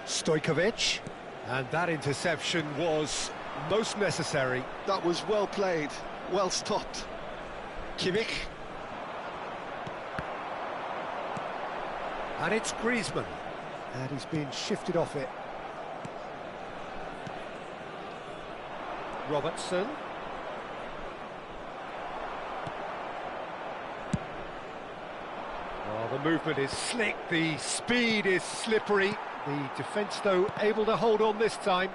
Speaker 1: Stojkovic. And that interception was most necessary.
Speaker 7: That was well played, well stopped.
Speaker 1: Kimmich. And it's Griezmann. And he's been shifted off it. Robertson. Well, the movement is slick, the speed is slippery. The defence, though, able to hold on this time.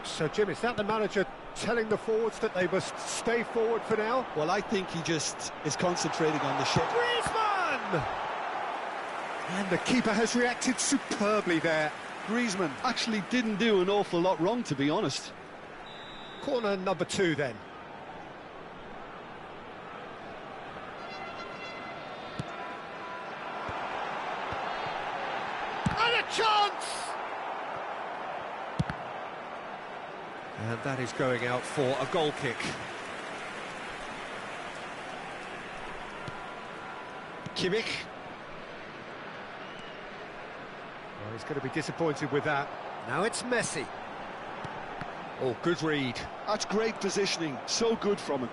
Speaker 1: So, Jim, is that the manager telling the forwards that they must stay forward for now?
Speaker 7: Well, I think he just is concentrating on the shot.
Speaker 1: Griezmann! And the keeper has reacted superbly there.
Speaker 7: Griezmann actually didn't do an awful lot wrong, to be honest.
Speaker 1: Corner number 2, then. And a chance! And that is going out for a goal kick. Kimmich. Well, he's going to be disappointed with that. Now it's Messi. Oh, good read.
Speaker 7: That's great positioning, so good from him.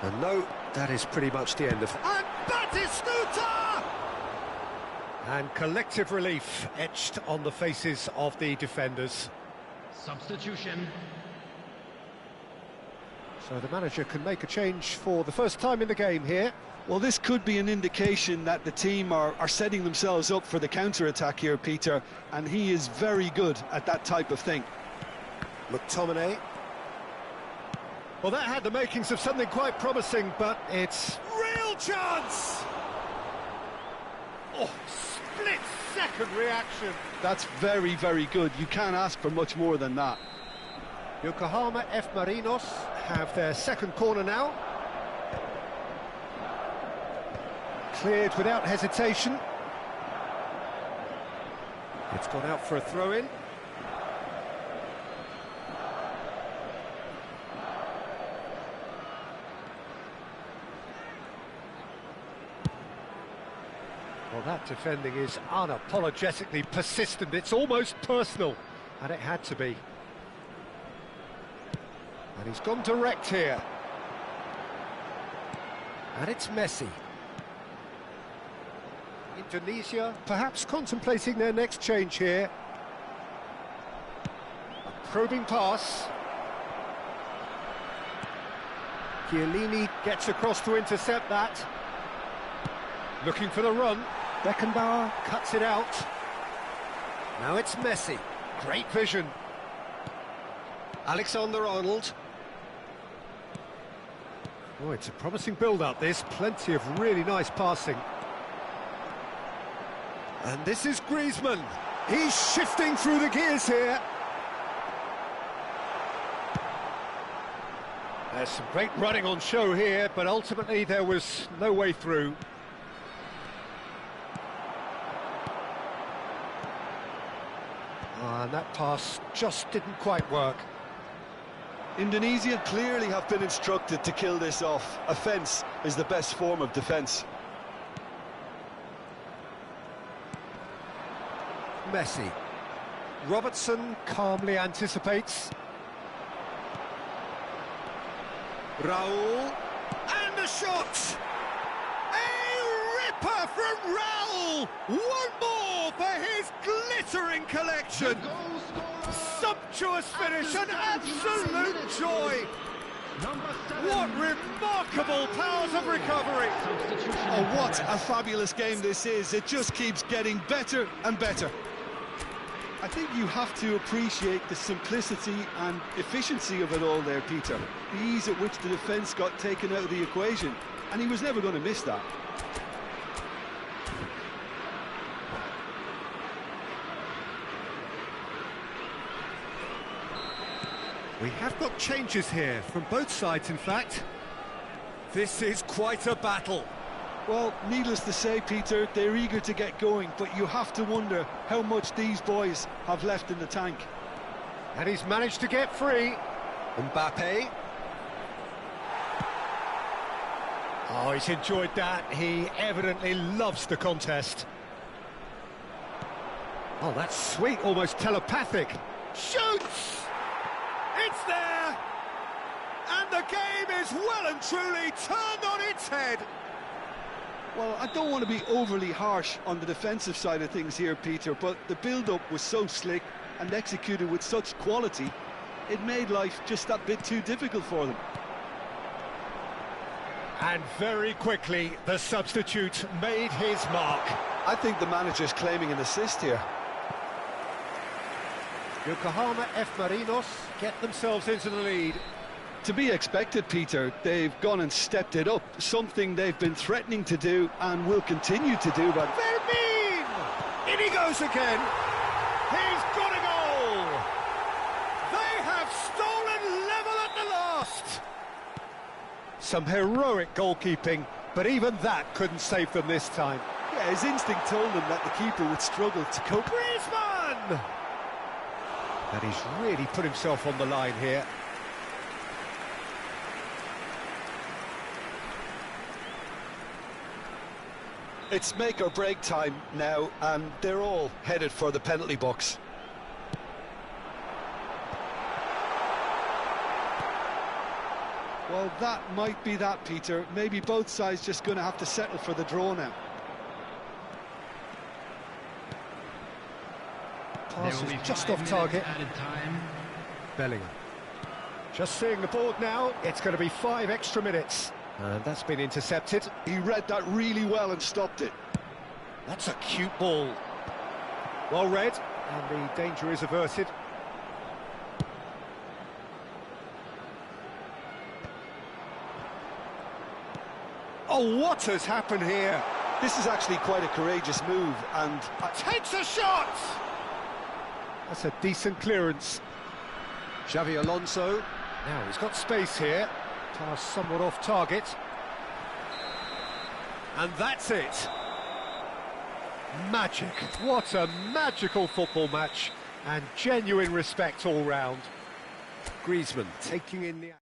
Speaker 1: And no, that is pretty much the end of... And Batistuta! And collective relief etched on the faces of the defenders.
Speaker 2: Substitution.
Speaker 1: So the manager can make a change for the first time in the game here.
Speaker 7: Well, this could be an indication that the team are setting themselves up for the counter-attack here, Peter, and he is very good at that type of thing.
Speaker 1: McTominay. Well, that had the makings of something quite promising, but it's... Real chance! Oh, split-second reaction.
Speaker 7: That's very, very good. You can't ask for much more than that.
Speaker 1: Yokohama F. Marinos have their second corner now. Cleared without hesitation. It's gone out for a throw-in. Well, that defending is unapologetically persistent. It's almost personal, and it had to be. And he's gone direct here. And it's Messi. Indonesia perhaps contemplating their next change here. A probing pass. Chiellini gets across to intercept that. Looking for the run. Beckenbauer cuts it out. Now it's Messi. Great vision. Alexander-Arnold. Oh, it's a promising build-up, this. Plenty of really nice passing. And this is Griezmann. He's shifting through the gears here. There's some great running on show here, but ultimately there was no way through. And that pass just didn't quite work.
Speaker 7: Indonesia clearly have been instructed to kill this off. Offence is the best form of defence.
Speaker 1: Messi. Robertson calmly anticipates. Raul. And a shot! A ripper from Raul! One more for his glittering collection! Sumptuous finish, an absolute joy! What remarkable powers of recovery!
Speaker 7: Oh, what a fabulous game this is. It just keeps getting better and better. I think you have to appreciate the simplicity and efficiency of it all there, Peter. The ease at which the defence got taken out of the equation, and he was never going to miss that.
Speaker 1: We have got changes here, from both sides in fact. This is quite a battle.
Speaker 7: Well, needless to say, Peter, they're eager to get going, but you have to wonder how much these boys have left in the tank.
Speaker 1: And he's managed to get free. Mbappe. Oh, he's enjoyed that. He evidently loves the contest. Oh, that's sweet, almost telepathic. Shoots! It's there! And the game is well and truly turned on its head.
Speaker 7: Well, I don't want to be overly harsh on the defensive side of things here, Peter, but the build-up was so slick and executed with such quality, it made life just that bit too difficult for them.
Speaker 1: And very quickly, the substitute made his mark.
Speaker 7: I think the manager's claiming an assist here.
Speaker 1: Yokohama F. Marinos get themselves into the lead.
Speaker 7: To be expected, Peter. They've gone and stepped it up, something they've been threatening to do and will continue to do. But
Speaker 1: Vermeer! In he goes again. He's got a goal. They have stolen level at the last. Some heroic goalkeeping, but even that couldn't save them this time.
Speaker 7: yeah, his instinct told him that the keeper would struggle to cope.
Speaker 1: Griezmann! And he's really put himself on the line here.
Speaker 7: It's make or break time now, and they're all headed for the penalty box.
Speaker 3: Well, that might be that, Peter. Maybe both sides just going to have to settle for the draw now.
Speaker 1: Pass is just
Speaker 2: 5
Speaker 1: off target.
Speaker 2: minutes added time.
Speaker 1: Bellingham. Just seeing the board now, it's going to be 5 extra minutes. And that's been intercepted.
Speaker 7: He read that really well and stopped it.
Speaker 1: That's a cute ball. Well read, and the danger is averted. Oh, what has happened here?
Speaker 7: This is actually quite a courageous move, and
Speaker 1: Takes a shot! That's a decent clearance. Xavi Alonso. Now he's got space here. Pass somewhat off target. And that's it. Magic. What a magical football match. And genuine respect all round. Griezmann taking in the...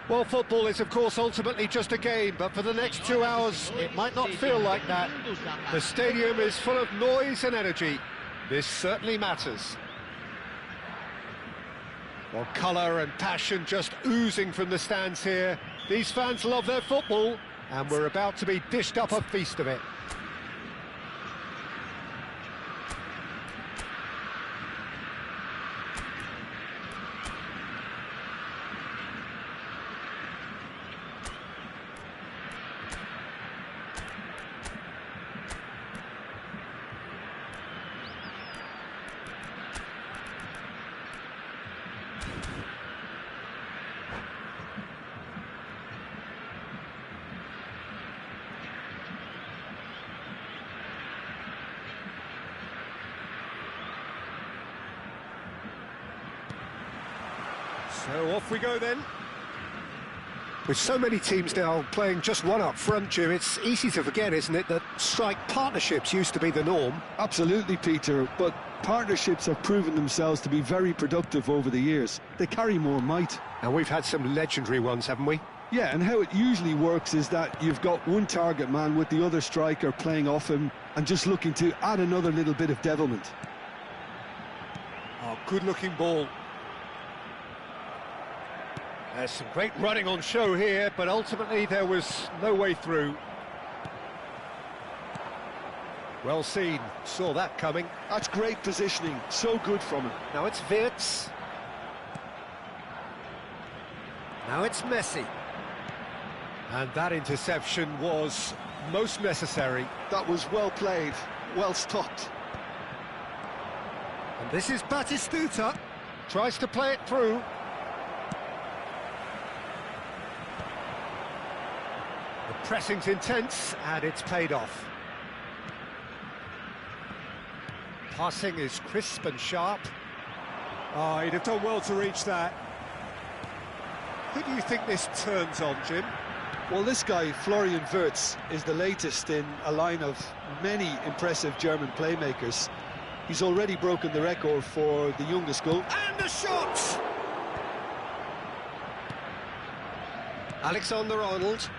Speaker 1: Well, football is, of course, ultimately just a game, but for the next 2 hours, it might not feel like that. The stadium is full of noise and energy. This certainly matters. Well, colour and passion just oozing from the stands here. These fans love their football, and we're about to be dished up a feast of it. So off we go then. With so many teams now playing just one up front, Jim, it's easy to forget, isn't it, that strike partnerships used to be the norm?
Speaker 3: Absolutely, Peter, but partnerships have proven themselves to be very productive over the years. They carry more might.
Speaker 1: And we've had some legendary ones, haven't we?
Speaker 3: Yeah, and how it usually works is that you've got one target man with the other striker playing off him and just looking to add another little bit of devilment.
Speaker 1: Oh, good-looking ball. There's some great running on show here, but ultimately there was no way through. Well seen, saw that coming.
Speaker 3: That's great positioning, so good from him.
Speaker 1: Now it's Wirtz. Now it's Messi. And that interception was most necessary.
Speaker 3: That was well played, well stopped.
Speaker 1: And this is Batistuta. Tries to play it through. The pressing's intense, and it's paid off. Passing is crisp and sharp. Oh, he'd have done well to reach that. Who do you think this turns on, Jim?
Speaker 3: Well, this guy, Florian Wirtz, is the latest in a line of many impressive German playmakers. He's already broken the record for the youngest goal.
Speaker 1: And the shot! Alexander-Arnold.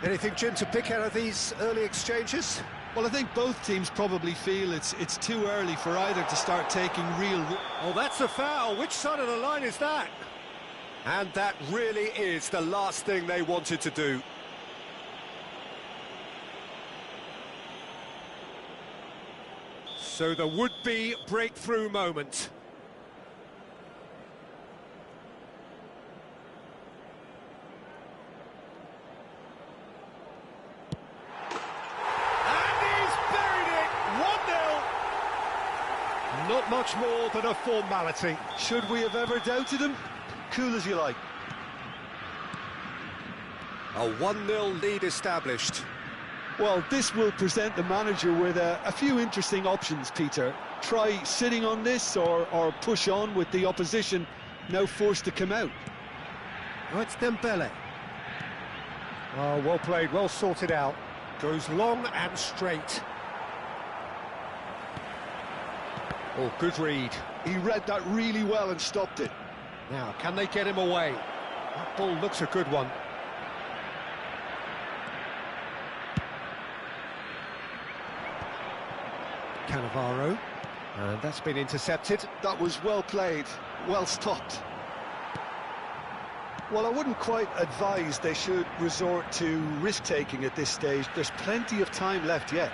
Speaker 1: Anything, Jim, to pick out of these early exchanges?
Speaker 3: Well, I think both teams probably feel it's too early for either to start taking real...
Speaker 1: Oh, that's a foul. Which side of the line is that? And that really is the last thing they wanted to do. So the would-be breakthrough moment. Not much more than a formality.
Speaker 3: Should we have ever doubted him? Cool as you like.
Speaker 1: A 1-0 lead established.
Speaker 3: Well, this will present the manager with a few interesting options, Peter. Try sitting on this or push on with the opposition now forced to come out.
Speaker 1: Oh, it's Dembele. Oh, well played, well sorted out. Goes long and straight. Oh, good read.
Speaker 3: He read that really well and stopped it.
Speaker 1: Now, can they get him away? That ball looks a good one. Cannavaro. And that's been intercepted.
Speaker 3: That was well played, well stopped. Well, I wouldn't quite advise they should resort to risk-taking at this stage. There's plenty of time left yet.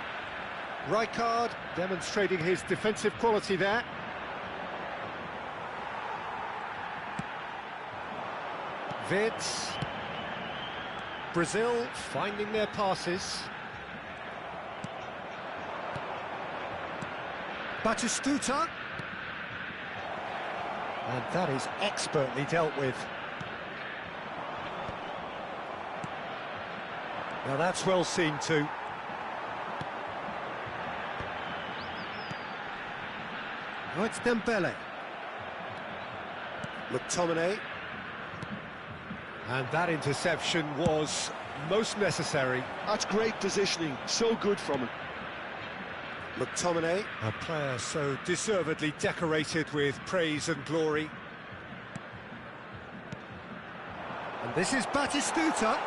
Speaker 1: Rijkaard demonstrating his defensive quality there. Wirtz. Brazil finding their passes. Batistuta. And that is expertly dealt with. Now that's well seen too. Oh, it's Dembele. McTominay. And that interception was most necessary.
Speaker 3: That's great positioning, so good from him.
Speaker 1: McTominay, a player so deservedly decorated with praise and glory. And This is Batistuta.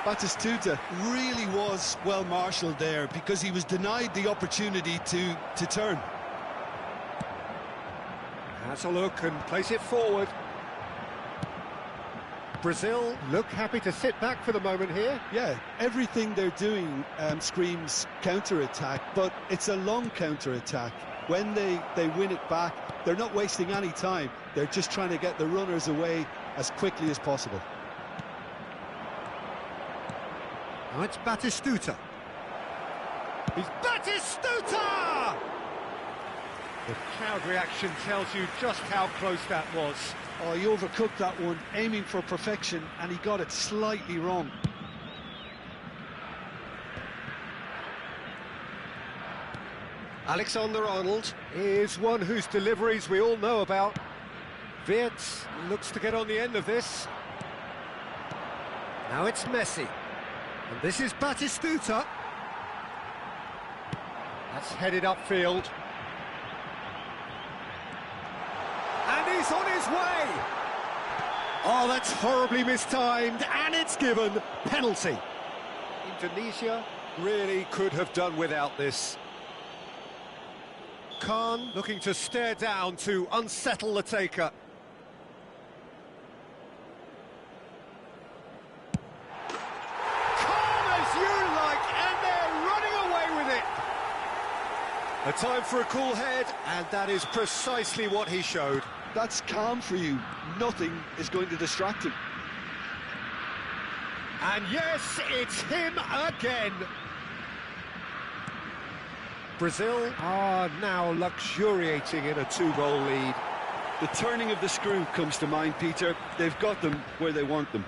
Speaker 7: Batistuta really was well marshalled there because he was denied the opportunity to turn.
Speaker 1: Has a look and plays it forward. Brazil look happy to sit back for the moment here.
Speaker 7: Yeah, everything they're doing screams counter-attack, but it's a long counter-attack. When they win it back, they're not wasting any time. They're just trying to get the runners away as quickly as possible.
Speaker 1: Now it's Batistuta. He's Batistuta! The crowd reaction tells you just how close that was.
Speaker 7: Oh, he overcooked that one, aiming for perfection, and he got it slightly wrong.
Speaker 1: Alexander-Arnold is one whose deliveries we all know about. Wirtz looks to get on the end of this. Now it's Messi. And this is Batistuta. That's headed upfield. And he's on his way! Oh, that's horribly mistimed, and it's given penalty. Indonesia really could have done without this. Khan looking to stare down to unsettle the taker. Calm as you like, and they're running away with it. A time for a cool head, and that is precisely what he showed.
Speaker 7: That's calm for you. Nothing is going to distract him.
Speaker 1: And yes, it's him again. Brazil are now luxuriating in a 2-goal lead.
Speaker 7: The turning of the screw comes to mind, Peter. They've got them where they want them.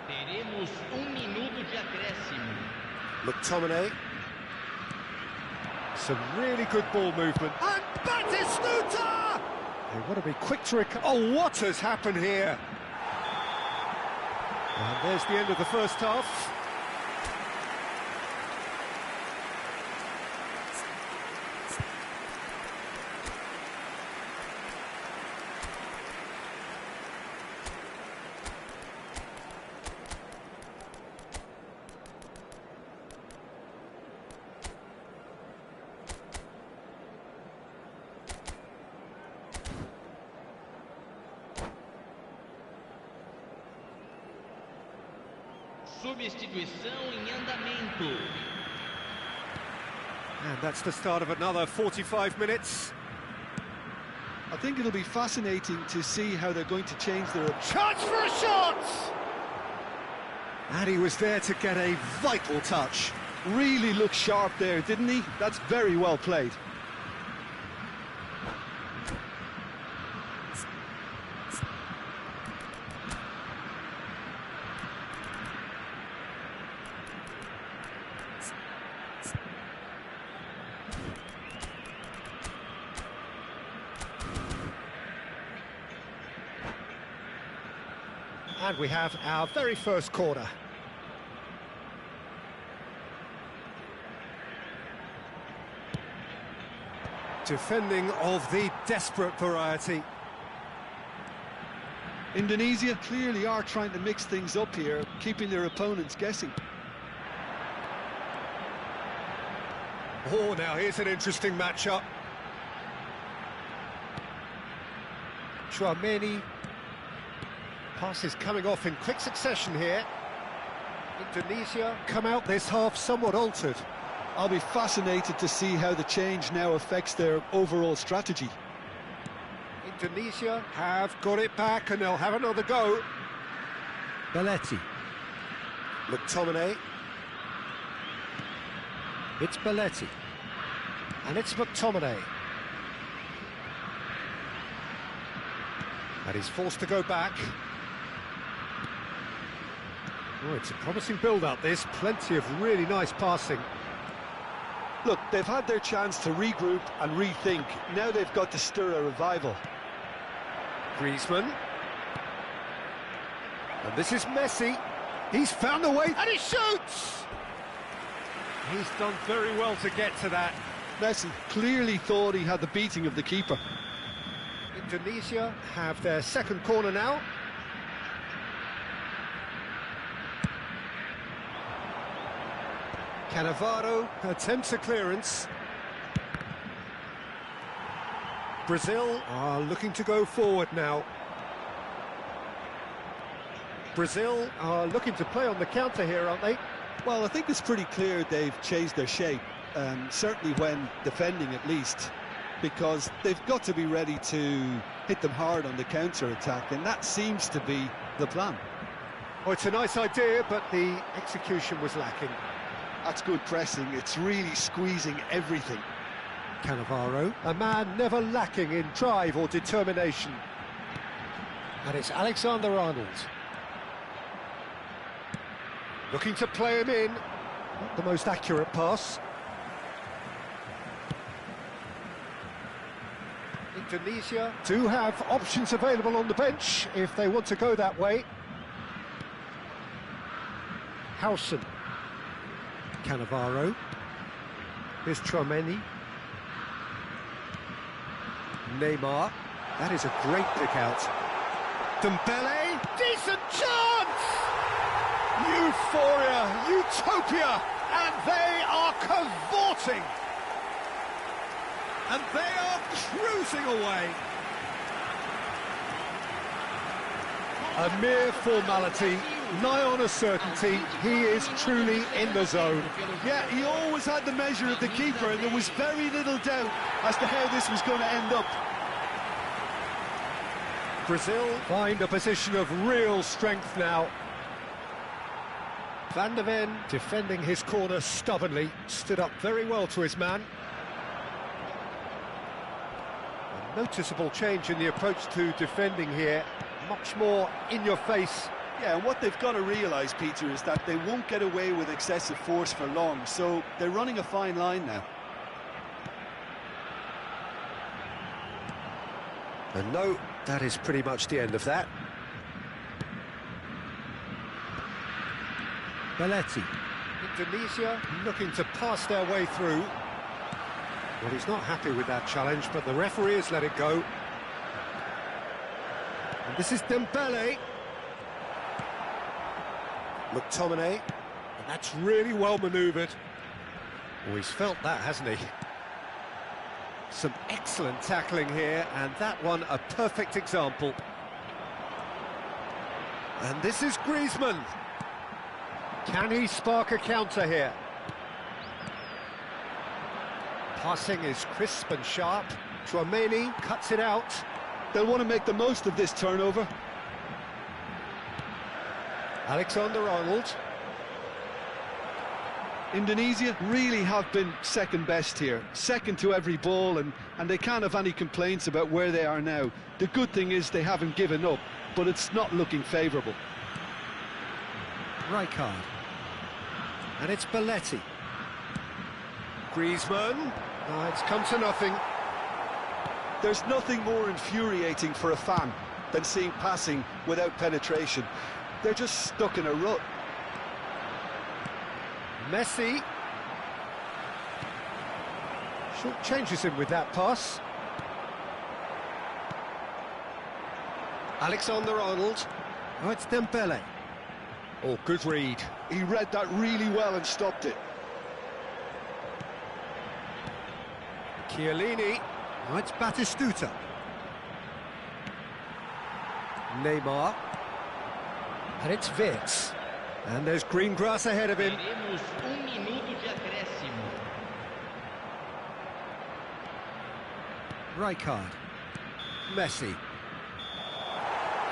Speaker 2: Teremos minuto de acréscimo.
Speaker 1: McTominay. Some really good ball movement. And Batistuta! They want to be quick to recover. Oh, what has happened here? And there's the end of the first half.
Speaker 2: Substituição em andamento.
Speaker 1: And that's the start of another 45 minutes.
Speaker 7: I think it'll be fascinating to see how they're going to change their...
Speaker 1: Chance for a shot! And he was there to get a vital touch.
Speaker 7: Really looked sharp there, didn't he? That's very well played.
Speaker 1: And we have our very first corner. Defending of the desperate variety.
Speaker 7: Indonesia clearly are trying to mix things up here, keeping their opponents guessing.
Speaker 1: Oh, now here's an interesting matchup. Chouameni. Passes coming off in quick succession here. Indonesia come out this half somewhat altered.
Speaker 7: I'll be fascinated to see how the change now affects their overall strategy.
Speaker 1: Indonesia have got it back and they'll have another go. Belletti. McTominay. It's Belletti. And it's McTominay. And he's forced to go back. Oh, it's a promising build-up, this. Plenty of really nice passing.
Speaker 7: Look, they've had their chance to regroup and rethink. Now they've got to stir a revival.
Speaker 1: Griezmann. And this is Messi. He's found a way, and he shoots! He's done very well to get to that.
Speaker 7: Messi clearly thought he had the beating of the keeper.
Speaker 1: Indonesia have their second corner now. Cannavaro attempts a clearance. Brazil are looking to go forward now. Brazil are looking to play on the counter here, aren't they?
Speaker 7: Well, I think it's pretty clear they've changed their shape, certainly when defending at least, because they've got to be ready to hit them hard on the counter-attack, and that seems to be the plan.
Speaker 1: Oh, it's a nice idea, but the execution was lacking.
Speaker 7: That's good pressing, it's really squeezing everything.
Speaker 1: Cannavaro, a man never lacking in drive or determination. And it's Alexander-Arnold. Looking to play him in. Not the most accurate pass. Indonesia do have options available on the bench if they want to go that way. Howson. Cannavaro. Here's Trameni. Neymar. That is a great pick out. Dembele. Decent chance! Euphoria, utopia, and they are cavorting. And they are cruising away. A mere formality, nigh on a certainty. He is truly in the zone.
Speaker 7: Yeah, he always had the measure of the keeper, and there was very little doubt as to how this was going to end up.
Speaker 1: Brazil find a position of real strength now. Van der Ven, defending his corner stubbornly, stood up very well to his man. A noticeable change in the approach to defending here, much more in your face.
Speaker 7: Yeah, and what they've got to realise, Peter, is that they won't get away with excessive force for long, so they're running a fine line now.
Speaker 1: And no, that is pretty much the end of that. Belletti. Indonesia looking to pass their way through. Well, he's not happy with that challenge, but the referee has let it go. And this is Dembele. McTominay. And that's really well manoeuvred. Oh, he's felt that, hasn't he? Some excellent tackling here, and that one a perfect example. And this is Griezmann. Can he spark a counter here? Passing is crisp and sharp. Trameni cuts it out.
Speaker 7: They'll want to make the most of this turnover.
Speaker 1: Alexander-Arnold.
Speaker 7: Indonesia really have been second best here, second to every ball, and they can't have any complaints about where they are now. The good thing is they haven't given up, but it's not looking favourable.
Speaker 1: Racikan. And it's Belletti. Griezmann. Oh, it's come to nothing.
Speaker 7: There's nothing more infuriating for a fan than seeing passing without penetration. They're just stuck in a rut.
Speaker 1: Messi. Short changes him with that pass. Alexander-Arnold. Oh, it's Dembele. Oh, good read.
Speaker 7: He read that really well and stopped it.
Speaker 1: Chiellini. Oh, it's Batistuta. Neymar. And it's Wirtz. And there's green grass ahead of him.
Speaker 2: Teremos minuto de acréscimo.
Speaker 1: Racikan. Messi.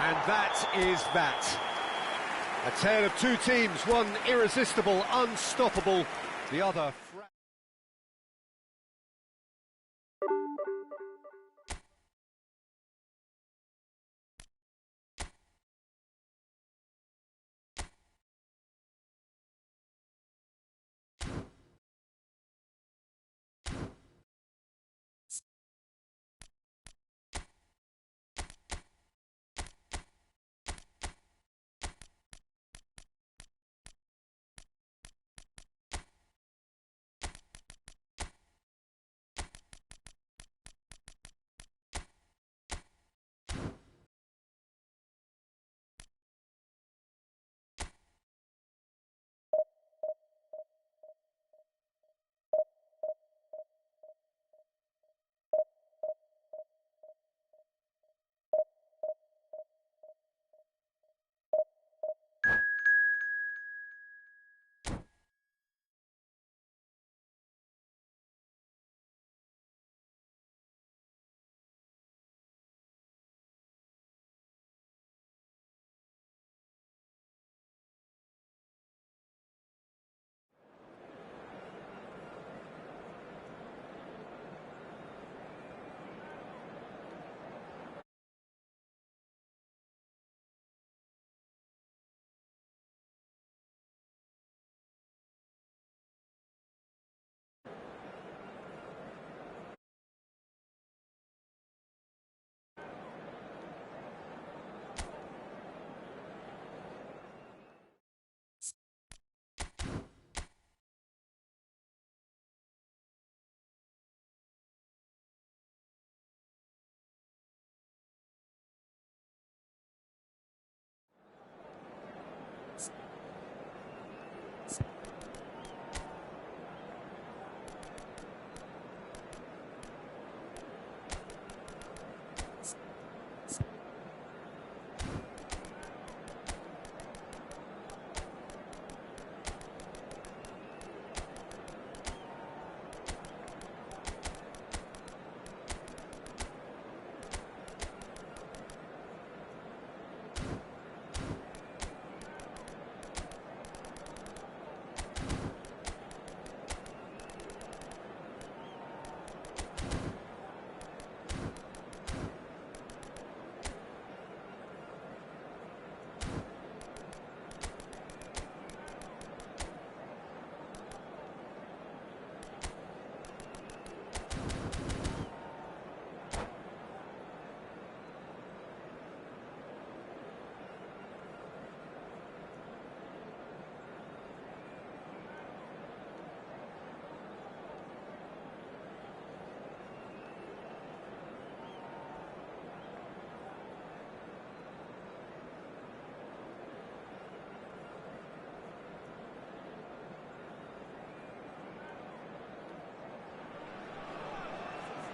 Speaker 1: And that is that. A tale of two teams, one irresistible, unstoppable, the other...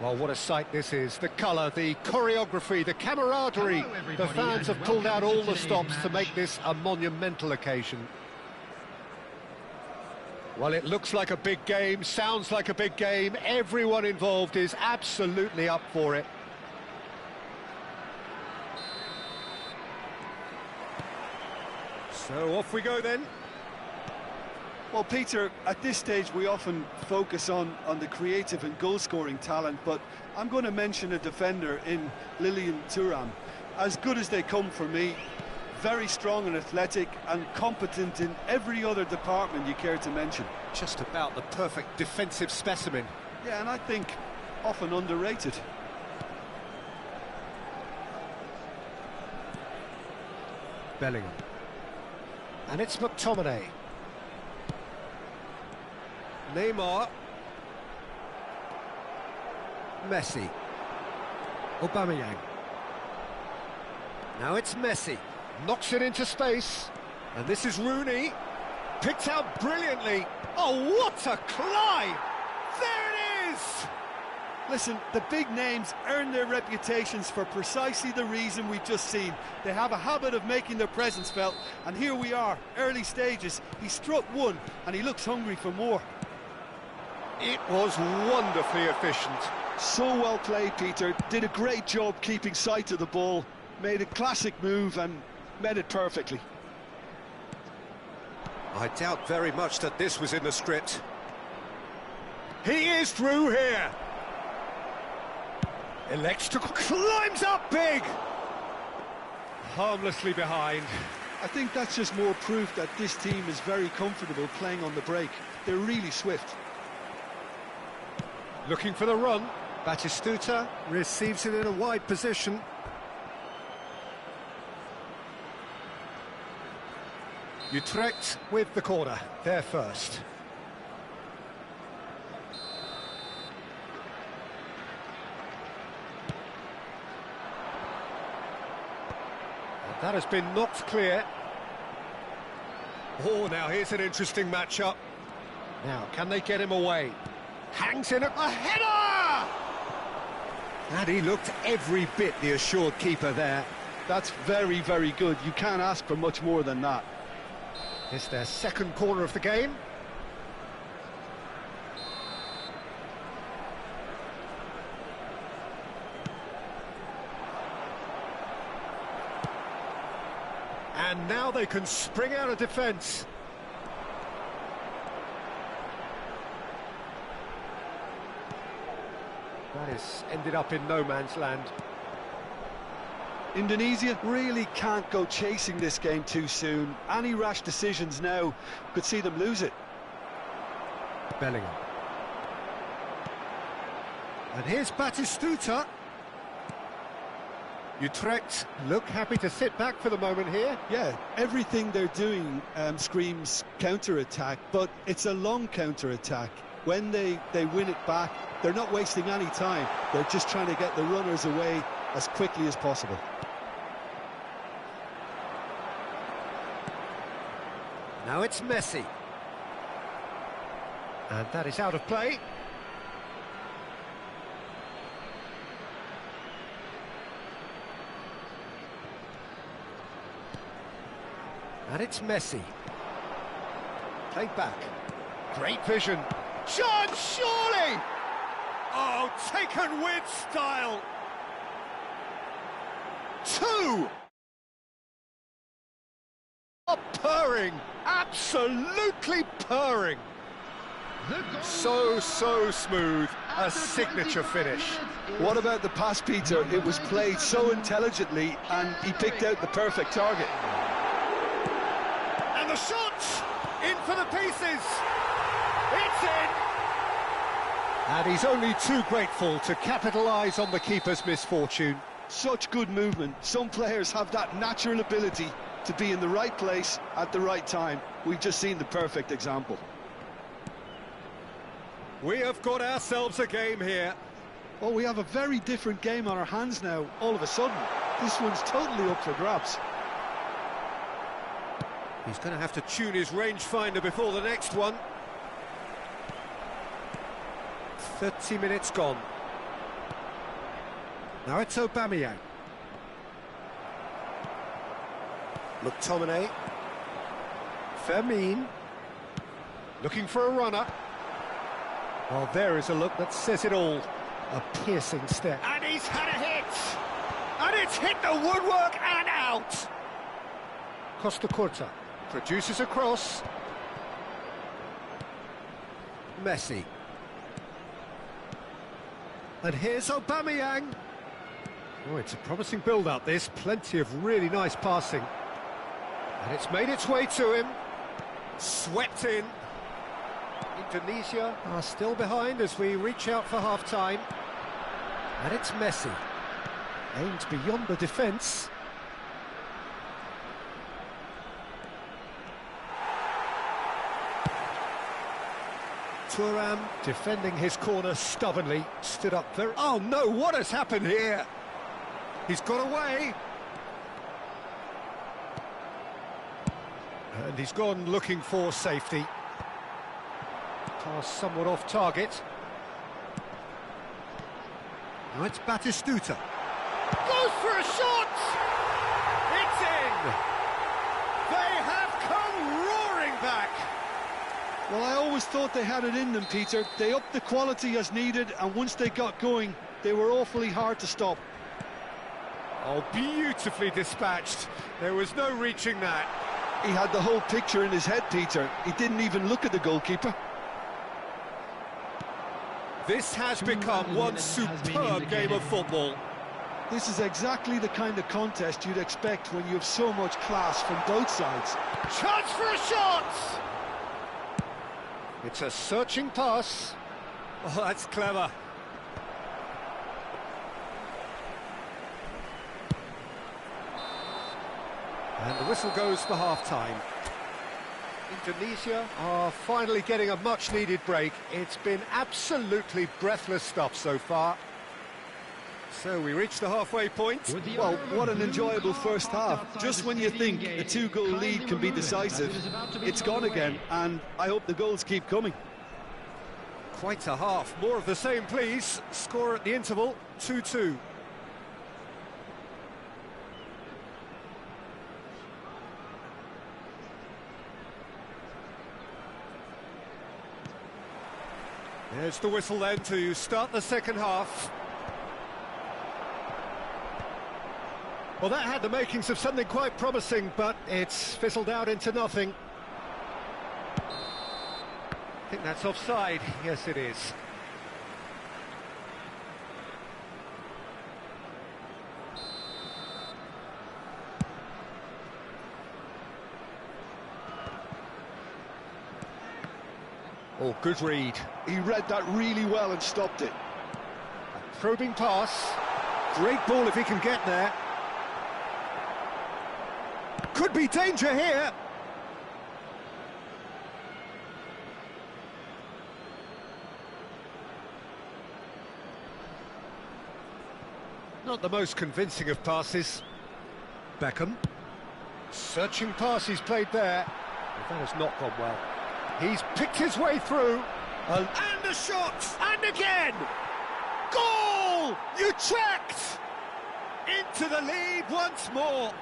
Speaker 1: Well, what a sight this is. The colour, the choreography, the camaraderie. The fans have pulled out all the stops to make this a monumental occasion. Well, it looks like a big game, sounds like a big game. Everyone involved is absolutely up for it. So off we go then.
Speaker 7: Well, Peter, at this stage we often focus on the creative and goal-scoring talent, but I'm going to mention a defender in Lilian Thuram. As good as they come for me, very strong and athletic and competent in every other department you care to mention.
Speaker 1: Just about the perfect defensive specimen.
Speaker 7: Yeah, and I think often underrated.
Speaker 1: Bellingham. And it's McTominay. Neymar. Messi. Aubameyang. Now it's Messi. Knocks it into space. And this is Rooney. Picked out brilliantly. Oh, what a climb! There it is!
Speaker 7: Listen, the big names earn their reputations for precisely the reason we've just seen. They have a habit of making their presence felt, and here we are, early stages. He struck one, and he looks hungry for more.
Speaker 1: It was wonderfully efficient.
Speaker 3: So well played, Peter. Did a great job keeping sight of the ball. Made a classic move and met it perfectly.
Speaker 1: I doubt very much that this was in the script. He is through here. Elects to climbs up big. Harmlessly behind.
Speaker 3: I think that's just more proof that this team is very comfortable playing on the break. They're really swift.
Speaker 1: Looking for the run. Batistuta receives it in a wide position. Utrecht with the corner, there first. And that has been knocked clear. Oh, now here's an interesting matchup. Now, can they get him away? Hangs in a header! And he looked every bit the assured keeper there.
Speaker 3: That's very, very good. You can't ask for much more than that.
Speaker 1: It's their second corner of the game. And now they can spring out of defence. That has ended up in no man's land.
Speaker 3: Indonesia really can't go chasing this game too soon. Any rash decisions now could see them lose it.
Speaker 1: Bellingham. And here's Batistuta. Utrecht look happy to sit back for the moment here.
Speaker 3: Yeah, everything they're doing screams counter-attack, but it's a long counter-attack. When they win it back, they're not wasting any time. They're just trying to get the runners away as quickly as possible.
Speaker 1: Now it's Messi. And that is out of play. And it's Messi. Played back. Great vision. Chance, surely! Oh, taken with style. 2! Purring, absolutely purring. So smooth, a signature finish.
Speaker 3: What about the pass, Peter? It was played so intelligently and he picked out the perfect target.
Speaker 1: And the shot, in for the pieces. It's in. And he's only too grateful to capitalise on the keeper's misfortune.
Speaker 3: Such good movement. Some players have that natural ability to be in the right place at the right time. We've just seen the perfect example.
Speaker 1: We have got ourselves a game here.
Speaker 3: Well, we have a very different game on our hands now, all of a sudden. This one's totally up for grabs.
Speaker 1: He's going to have to tune his rangefinder before the next one. 30 minutes gone. Now it's Aubameyang. McTominay. Fermin. Looking for a runner. Well, there is a look that says it all. A piercing step. And he's had a hit! And it's hit the woodwork and out! Costa Curta produces a cross. Messi. And here's Aubameyang. Oh, it's a promising build-up, this. Plenty of really nice passing. And it's made its way to him. Swept in. Indonesia are still behind as we reach out for half-time. And it's Messi. Aimed beyond the defence. Thuram defending his corner stubbornly, stood up very... Oh no, what has happened here? He's got away. And he's gone looking for safety. Pass somewhat off target. Now it's Batistuta. Goes for a shot! It's in! They have come roaring back!
Speaker 3: Well, I always thought they had it in them, Peter. They upped the quality as needed, and once they got going, they were awfully hard to stop.
Speaker 1: Oh, beautifully dispatched. There was no reaching that.
Speaker 3: He had the whole picture in his head, Peter. He didn't even look at the goalkeeper.
Speaker 1: This has become one superb game of football.
Speaker 3: This is exactly the kind of contest you'd expect when you have so much class from both sides.
Speaker 1: Chance for a shot! It's a searching pass. Oh, that's clever. And the whistle goes for half-time. Indonesia are finally getting a much-needed break. It's been absolutely breathless stuff so far. So we reach the halfway point.
Speaker 3: Well, what an enjoyable first half. Just when you think a two-goal lead can be decisive, it's gone again, and I hope the goals keep coming.
Speaker 1: Quite a half. More of the same, please. Score at the interval, 2-2. There's the whistle then to start the second half. Well, that had the makings of something quite promising, but it's fizzled out into nothing. I think that's offside. Yes, it is. Oh, good read.
Speaker 3: He read that really well and stopped it.
Speaker 1: A probing pass. Great ball if he can get there. Could be danger here. Not the most convincing of passes. Beckham. Searching pass he's played there. Well, that has not gone well. He's picked his way through. And a shot! And again! Goal! Utrecht! Into the lead once more.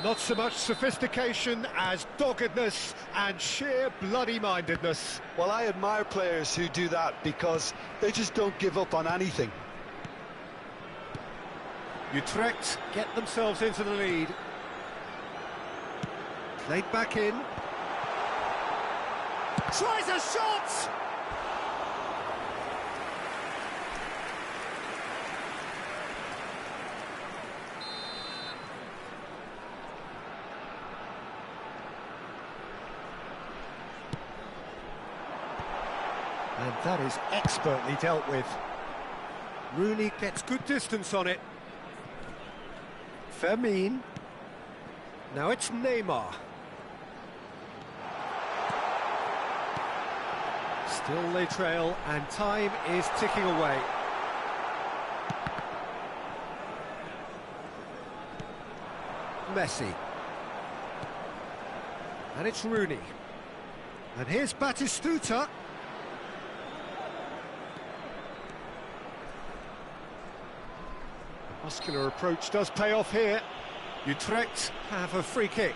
Speaker 1: Not so much sophistication as doggedness and sheer bloody-mindedness.
Speaker 3: Well, I admire players who do that because they just don't give up on anything.
Speaker 1: Utrecht get themselves into the lead. Played back in. Tries a shot! And that is expertly dealt with. Rooney gets good distance on it. Fermin. Now it's Neymar. Still they trail, and time is ticking away. Messi. And it's Rooney. And here's Batistuta. Muscular approach does pay off here. Utrecht have a free kick.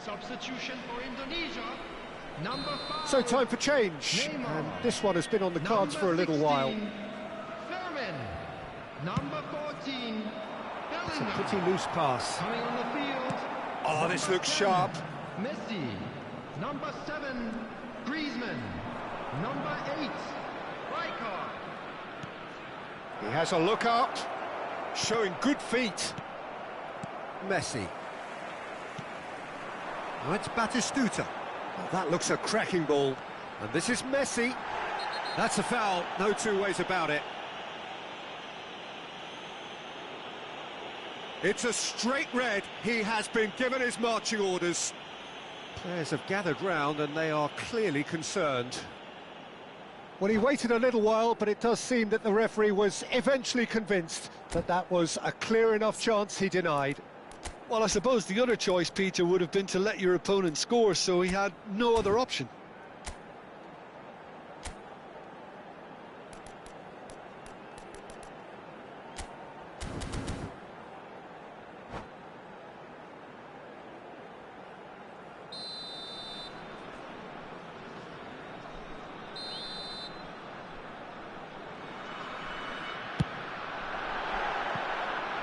Speaker 2: Substitution for Indonesia. Number 5.
Speaker 1: So time for change.
Speaker 2: Neymar.
Speaker 1: And this one has been on the cards for a little while.
Speaker 2: Thurman. Number 14.
Speaker 1: It's a
Speaker 2: Bellingham.
Speaker 1: pretty loose pass.
Speaker 2: Coming on the field.
Speaker 1: Oh, this looks sharp.
Speaker 2: Messi. Number 7. Griezmann. Number 8. Rijkaard.
Speaker 1: He has a look up, showing good feet. Messi. Now it's Batistuta. Oh, that looks a cracking ball. And this is Messi. That's a foul, no two ways about it. It's a straight red. He has been given his marching orders. Players have gathered round and they are clearly concerned. Well, he waited a little while, but it does seem that the referee was eventually convinced that that was a clear enough chance he denied.
Speaker 3: Well, I suppose the other choice, Peter, would have been to let your opponent score, so he had no other option.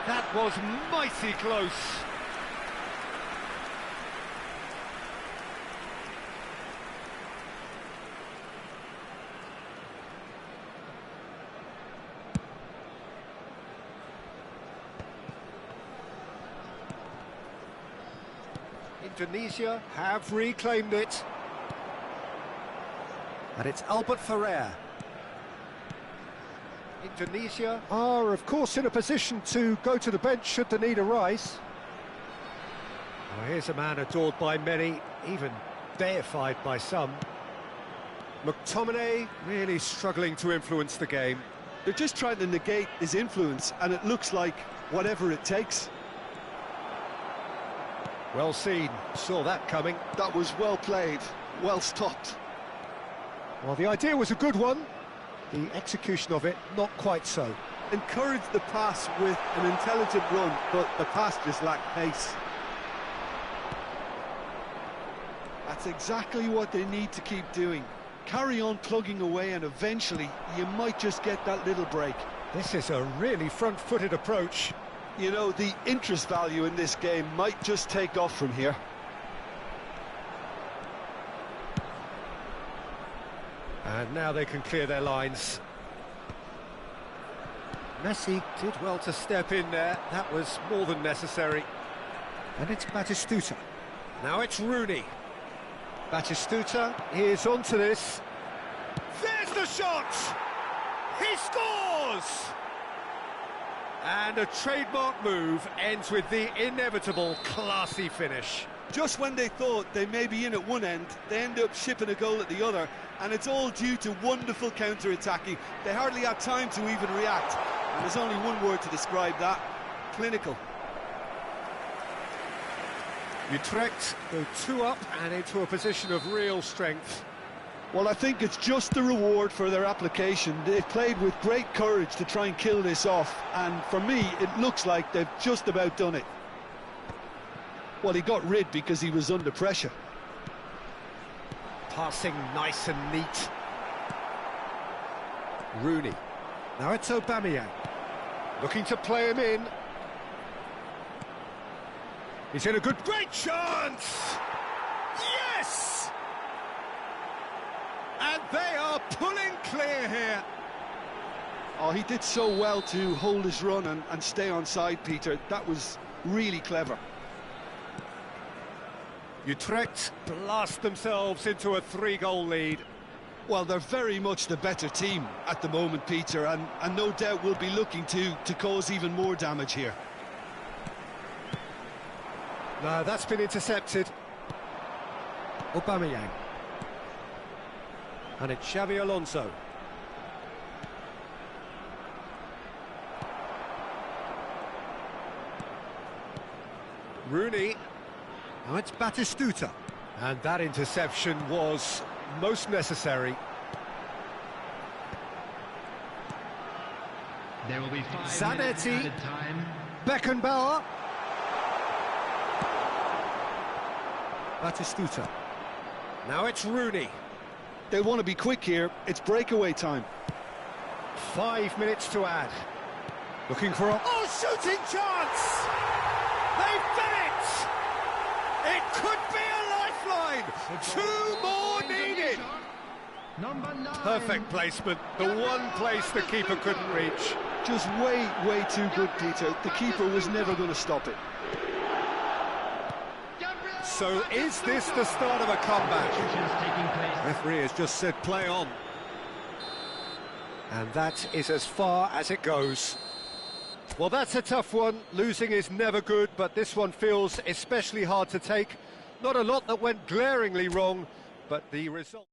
Speaker 1: That was mighty close. Indonesia have reclaimed it. And it's Albert Ferrer. Indonesia are, of course, in a position to go to the bench should the need arise. Oh, here's a man adored by many, even deified by some. McTominay really struggling to influence the game.
Speaker 3: They're just trying to negate his influence, and it looks like whatever it takes.
Speaker 1: Well seen, saw that coming.
Speaker 3: That was well played, well stopped.
Speaker 1: Well, the idea was a good one. The execution of it, not quite so.
Speaker 7: Encouraged the pass with an intelligent run, but the pass just lacked pace.
Speaker 3: That's exactly what they need to keep doing. Carry on plugging away, and eventually you might just get that little break.
Speaker 1: This is a really front-footed approach.
Speaker 3: You know, the interest value in this game might just take off from here.
Speaker 1: And now they can clear their lines. Messi did well to step in there. That was more than necessary. And it's Batistuta. Now it's Rooney. Batistuta is onto this. There's the shot! He scores! And a trademark move ends with the inevitable classy finish.
Speaker 7: Just when they thought they may be in at one end, they end up shipping a goal at the other, and it's all due to wonderful counter-attacking. They hardly had time to even react, and there's only one word to describe that: clinical.
Speaker 1: Utrecht go 2 up and into a position of real strength.
Speaker 3: Well, I think it's just the reward for their application. They've played with great courage to try and kill this off, and for me, it looks like they've just about done it. Well, he got rid because he was under pressure.
Speaker 1: Passing nice and neat. Rooney. Now it's Aubameyang. Looking to play him in. He's in a great chance! Yes! And they are pulling clear here.
Speaker 3: Oh, he did so well to hold his run and stay on side, Peter. That was really clever.
Speaker 1: Utrecht blast themselves into a 3-goal lead.
Speaker 3: Well, they're very much the better team at the moment, Peter, and no doubt will be looking to cause even more damage here.
Speaker 1: No, that's been intercepted. Aubameyang. And it's Xabi Alonso. Rooney. Now it's Batistuta. And that interception was most necessary.
Speaker 2: There will be 5 minutes
Speaker 1: Zanetti.
Speaker 2: added time.
Speaker 1: Beckenbauer. Batistuta. Now it's Rooney.
Speaker 3: They want to be quick here. It's breakaway time.
Speaker 1: 5 minutes to add. Looking for a... Oh, shooting chance! They've done it! It could be a lifeline! 2 more needed!
Speaker 2: Number 9.
Speaker 1: Perfect placement. The one place the keeper couldn't reach.
Speaker 3: Just way too good, Peter. The keeper was never going to stop it.
Speaker 1: So is this the start of a comeback?
Speaker 2: Taking place.
Speaker 1: Referee has just said play on. And that is as far as it goes. Well, that's a tough one. Losing is never good, but this one feels especially hard to take. Not a lot that went glaringly wrong, but the result...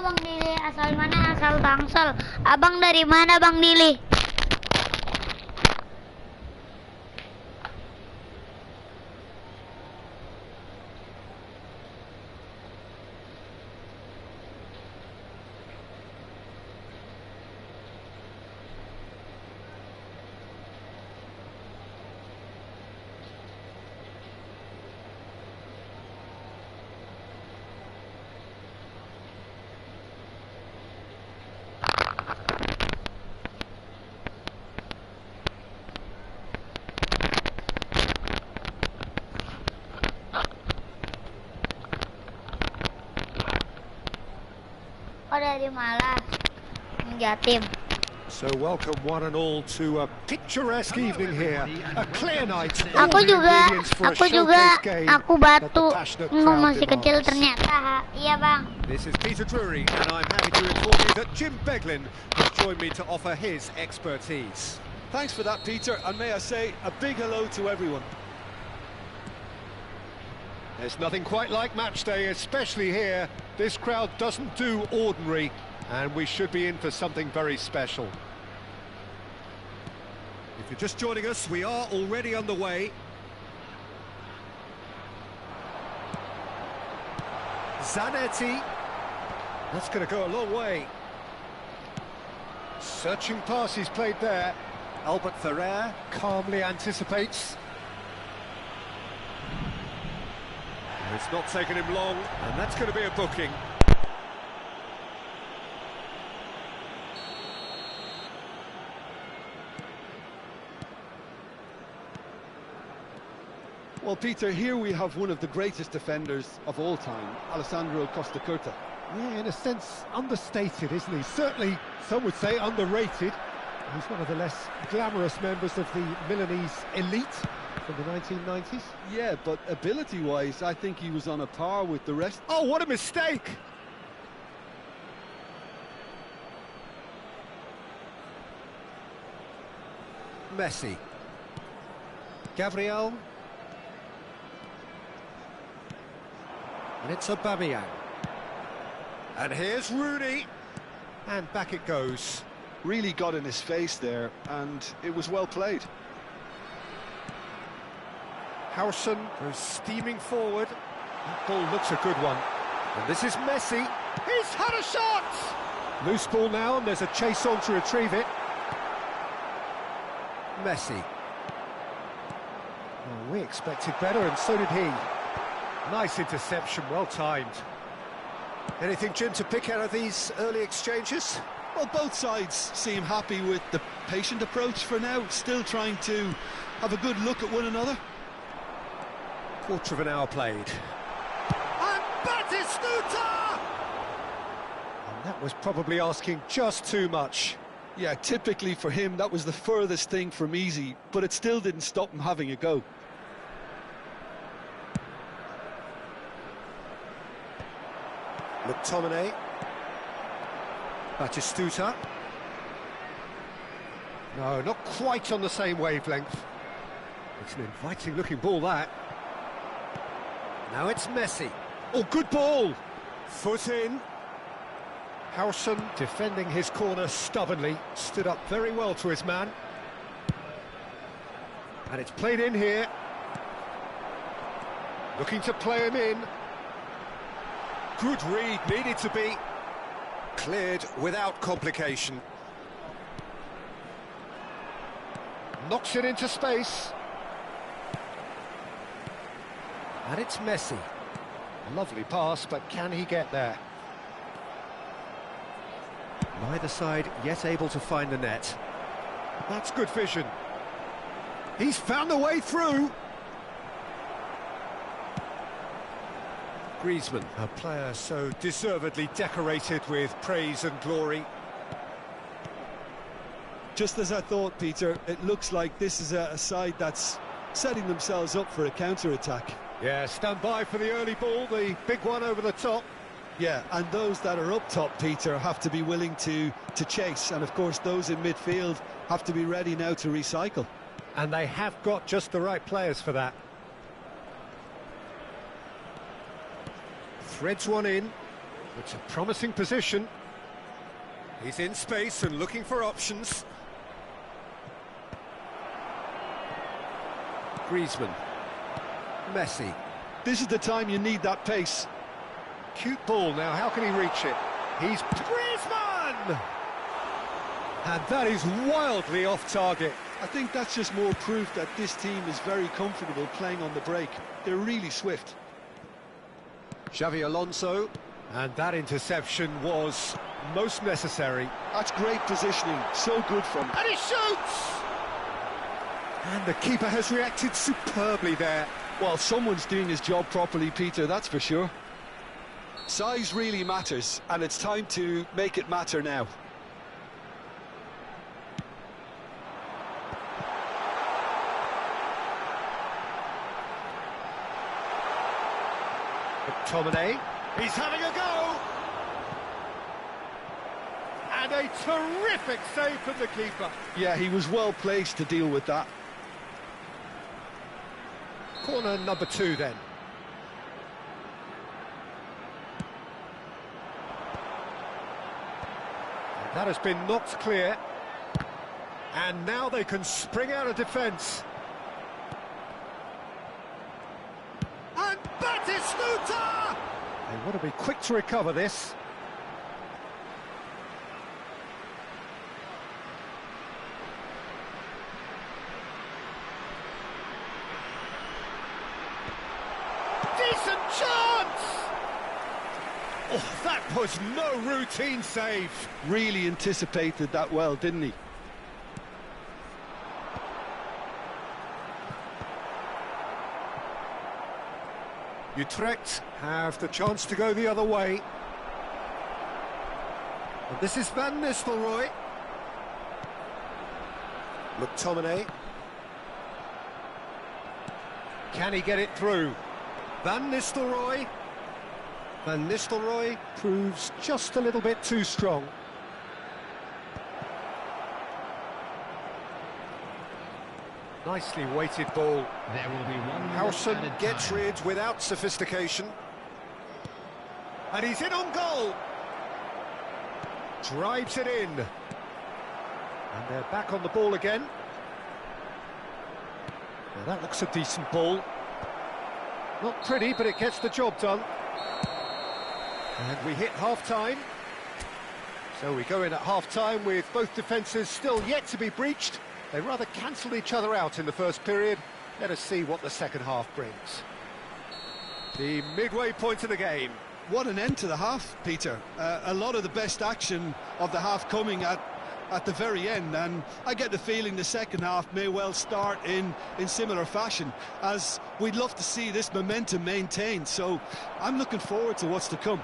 Speaker 4: Bang Dili, asal mana? Asal Tangsel. Abang dari mana Bang Dili? Oh, dari Malang, Jatim.
Speaker 1: So welcome one and all to a picturesque evening here, a clear night.
Speaker 4: Aku juga aku batu. Masih kecil ternyata. Iya bang.
Speaker 1: This is Peter Drury, and I'm happy to inform you that Jim Beglin has joined me to offer his expertise.
Speaker 7: Thanks for that, Peter, and may I say a big hello to everyone.
Speaker 1: There's nothing quite like match day, especially here. This crowd doesn't do ordinary, and we should be in for something very special. If you're just joining us, we are already underway. Zanetti. That's going to go a long way. Searching pass he's played there. Albert Ferrer calmly anticipates. It's not taken him long, and that's going to be a booking.
Speaker 7: Well, Peter, here we have one of the greatest defenders of all time, Alessandro Costa Curta.
Speaker 1: Yeah, in a sense, understated, isn't he? Certainly, some would say underrated. He's one of the less glamorous members of the Milanese elite from the 1990s.
Speaker 7: Yeah, but ability-wise, I think he was on a par with the rest.
Speaker 1: Oh, what a mistake! Messi. Gabriel. And it's Aubameyang. And here's Rooney. And back it goes.
Speaker 7: Really got in his face there, and it was well played.
Speaker 1: Howson goes steaming forward. That ball looks a good one. And this is Messi. He's had a shot! Loose ball now, and there's a chase on to retrieve it. Messi. Oh, we expected better, and so did he. Nice interception, well timed. Anything, Jim, to pick out of these early exchanges?
Speaker 7: Well, both sides seem happy with the patient approach for now, still trying to have a good look at one another.
Speaker 1: Quarter of an hour played. And Batistuta! And that was probably asking just too much.
Speaker 7: Yeah, typically for him, that was the furthest thing from easy, but it still didn't stop him having a go.
Speaker 1: McTominay. Batistuta. No, not quite on the same wavelength. It's an inviting looking ball, that. Now it's Messi. Oh, good ball! Foot in. Howson defending his corner stubbornly, stood up very well to his man. And it's played in here. Looking to play him in. Good read, needed to be. Cleared without complication. Knocks it into space. And it's Messi. Lovely pass, but can he get there? Neither side yet able to find the net. That's good vision. He's found the way through. Griezmann, a player so deservedly decorated with praise and glory.
Speaker 7: Just as I thought, Peter, it looks like this is a side that's setting themselves up for a counter-attack.
Speaker 1: Yeah, stand by for the early ball, the big one over the top.
Speaker 7: Yeah, and those that are up top, Peter, have to be willing to chase. And, of course, those in midfield have to be ready now to recycle.
Speaker 1: And they have got just the right players for that. Threads one in. It's a promising position. He's in space and looking for options. Griezmann. Messi.
Speaker 3: This is the time you need that pace.
Speaker 1: Cute ball now, how can he reach it? He's Griezmann! And that is wildly off target.
Speaker 3: I think that's just more proof that this team is very comfortable playing on the break. They're really swift.
Speaker 1: Xavi Alonso. And that interception was most necessary.
Speaker 3: That's great positioning, so good from him.
Speaker 1: And he shoots! And the keeper has reacted superbly there.
Speaker 3: Well, someone's doing his job properly, Peter, that's for sure. Size really matters, and it's time to make it matter now.
Speaker 1: McTominay, he's having a go! And a terrific save from the keeper.
Speaker 3: Yeah, he was well placed to deal with that.
Speaker 1: Corner number 2 then. And that has been knocked clear. And now they can spring out of defence. And Batistuta! They want to be quick to recover this. Decent chance! Oh, that was no routine save.
Speaker 3: Really anticipated that well, didn't he?
Speaker 1: Utrecht have the chance to go the other way. And this is Van Nistelrooy. McTominay. Can he get it through? Van Nistelrooy. Van Nistelrooy proves just a little bit too strong. Nicely weighted ball.
Speaker 2: There will be 1 minute
Speaker 1: Howson
Speaker 2: added
Speaker 1: gets
Speaker 2: time.
Speaker 1: rid without sophistication. And he's in on goal. Drives it in. And they're back on the ball again. Now that looks a decent ball. Not pretty, but it gets the job done. And we hit half-time. So we go in at half-time with both defences still yet to be breached. They rather cancelled each other out in the first period. Let us see what the second half brings. The midway point of the game.
Speaker 3: What an end to the half, Peter. A lot of the best action of the half coming at the very end, and I get the feeling the second half may well start in similar fashion, as we'd love to see this momentum maintained, so I'm looking forward to what's to come.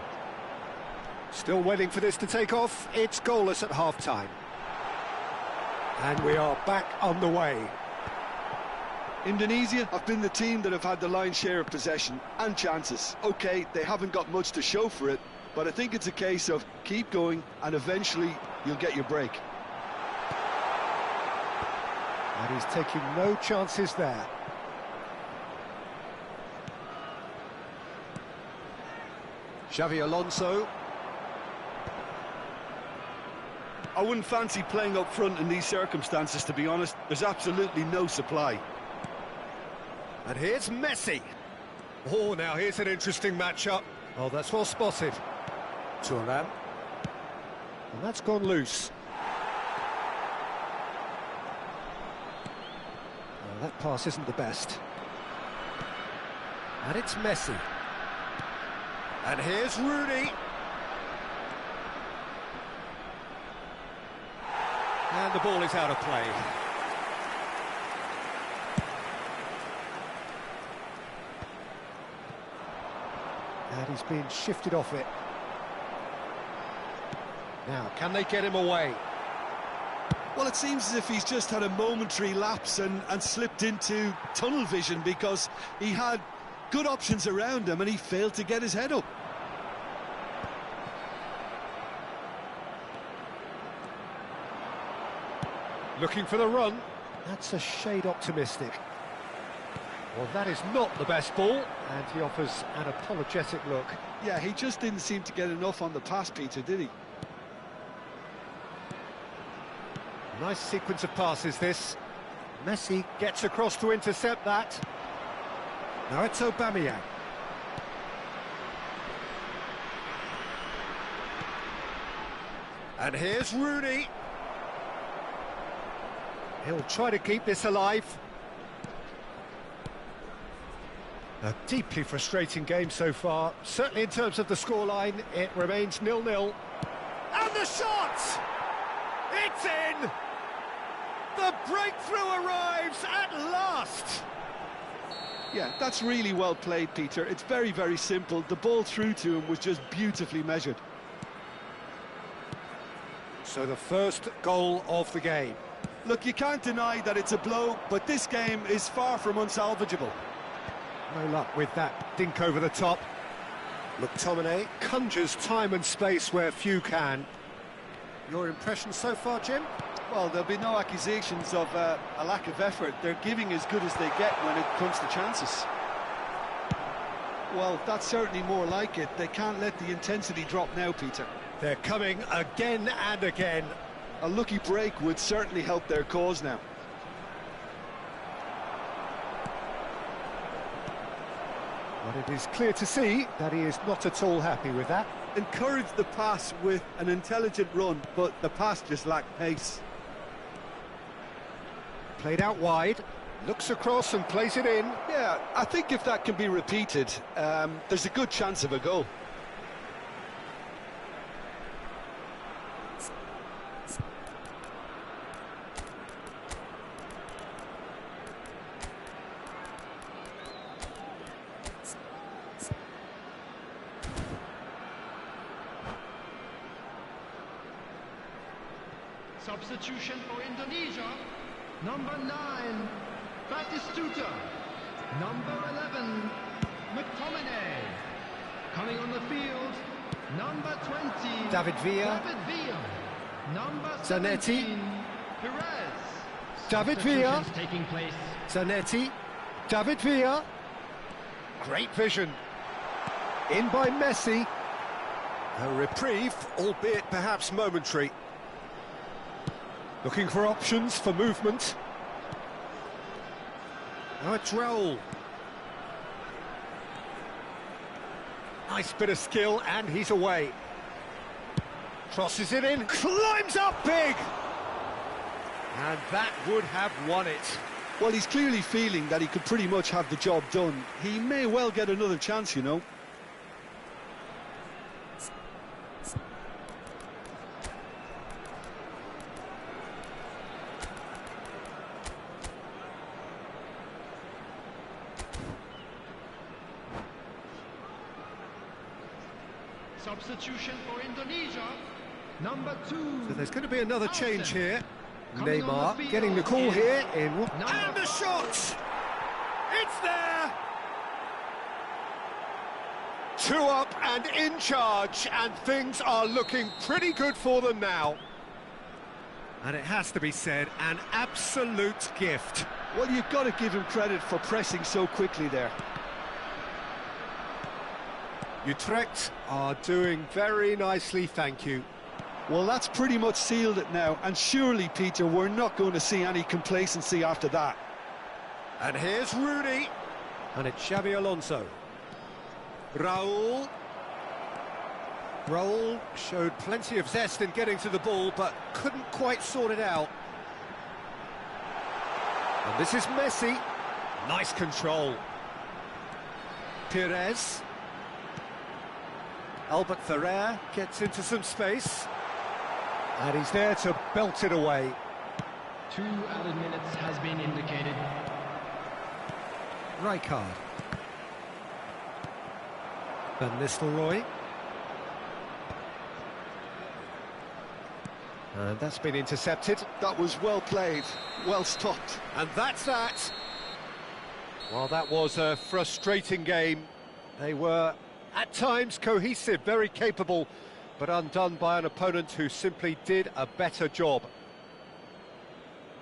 Speaker 1: Still waiting for this to take off. It's goalless at half-time. And we are back on the way.
Speaker 3: Indonesia have been the team that have had the lion's share of possession and chances. OK, they haven't got much to show for it, but I think it's a case of keep going and eventually you'll get your break.
Speaker 1: And he's taking no chances there. Xavi Alonso.
Speaker 3: I wouldn't fancy playing up front in these circumstances, to be honest. There's absolutely no supply.
Speaker 1: And here's Messi. Oh, now here's an interesting matchup. Oh, that's well spotted. Thuram. And that's gone loose. Well, that pass isn't the best. And it's Messi. And here's Rooney. And the ball is out of play. And he's been shifted off it. Now, can they get him away?
Speaker 3: Well, it seems as if he's just had a momentary lapse and slipped into tunnel vision, because he had good options around him and he failed to get his head up.
Speaker 1: Looking for the run. That's a shade optimistic. Well, that is not the best ball, and he offers an apologetic look.
Speaker 3: Yeah, he just didn't seem to get enough on the pass, Peter, did he?
Speaker 1: Nice sequence of passes, this. Messi gets across to intercept that. Now it's Aubameyang. And here's Rooney. He'll try to keep this alive. A deeply frustrating game so far. Certainly in terms of the scoreline, it remains 0-0. And the shot! It's in! The breakthrough arrives at last!
Speaker 3: Yeah, that's really well played, Peter. It's very, very simple. The ball through to him was just beautifully measured.
Speaker 1: So the first goal of the game.
Speaker 7: Look, you can't deny that it's a blow, but this game is far from unsalvageable.
Speaker 1: No luck with that dink over the top. McTominay conjures time and space where few can. Your impression so far, Jim?
Speaker 7: Well, there'll be no accusations of a lack of effort. They're giving as good as they get when it comes to chances.
Speaker 3: Well, that's certainly more like it. They can't let the intensity drop now, Peter.
Speaker 1: They're coming again and again.
Speaker 3: A lucky break would certainly help their cause now.
Speaker 1: But it is clear to see that he is not at all happy with that.
Speaker 7: Encourage the pass with an intelligent run, but the pass just lacked pace.
Speaker 1: Played out wide, looks across and plays it in.
Speaker 3: Yeah, I think if that can be repeated, there's a good chance of a goal.
Speaker 2: Substitution for Indonesia. Number 9, Batistuta. Number 11, McTominay. Coming on the field, number 20,
Speaker 1: David Villa.
Speaker 2: David Villa. Number
Speaker 1: Zanetti.
Speaker 2: 17, Perez.
Speaker 1: David Villa.
Speaker 2: Substitutions taking place.
Speaker 1: Zanetti. David Villa. Great vision. In by Messi. A reprieve, albeit perhaps momentary. Looking for options for movement. Now it's Raul. Nice bit of skill, and he's away. Crosses it in, climbs up big! And that would have won it.
Speaker 3: Well, he's clearly feeling that he could pretty much have the job done. He may well get another chance, you know.
Speaker 2: Substitution for Indonesia. Number 2.
Speaker 1: So there's going to be another change here.
Speaker 2: Coming on the
Speaker 1: Neymar
Speaker 2: field
Speaker 1: getting the call
Speaker 2: is
Speaker 1: here in...
Speaker 2: number
Speaker 1: And the shot! It's there! 2 up and in charge, and things are looking pretty good for them now. And it has to be said, an absolute gift.
Speaker 3: Well, you've got to give him credit for pressing so quickly there.
Speaker 1: Utrecht are doing very nicely, thank you.
Speaker 3: Well, that's pretty much sealed it now, and surely, Peter, we're not going to see any complacency after that.
Speaker 1: And here's Rooney. And it's Xabi Alonso. Raul. Raul showed plenty of zest in getting to the ball, but couldn't quite sort it out. And this is Messi. Nice control. Perez. Albert Ferrer gets into some space. And he's there to belt it away.
Speaker 2: 2 added minutes has been indicated.
Speaker 1: Rijkaard. Van Nistelrooy. And that's been intercepted.
Speaker 3: That was well played, well stopped.
Speaker 1: And that's that. Well, that was a frustrating game. They were, at times, cohesive, very capable, but undone by an opponent who simply did a better job.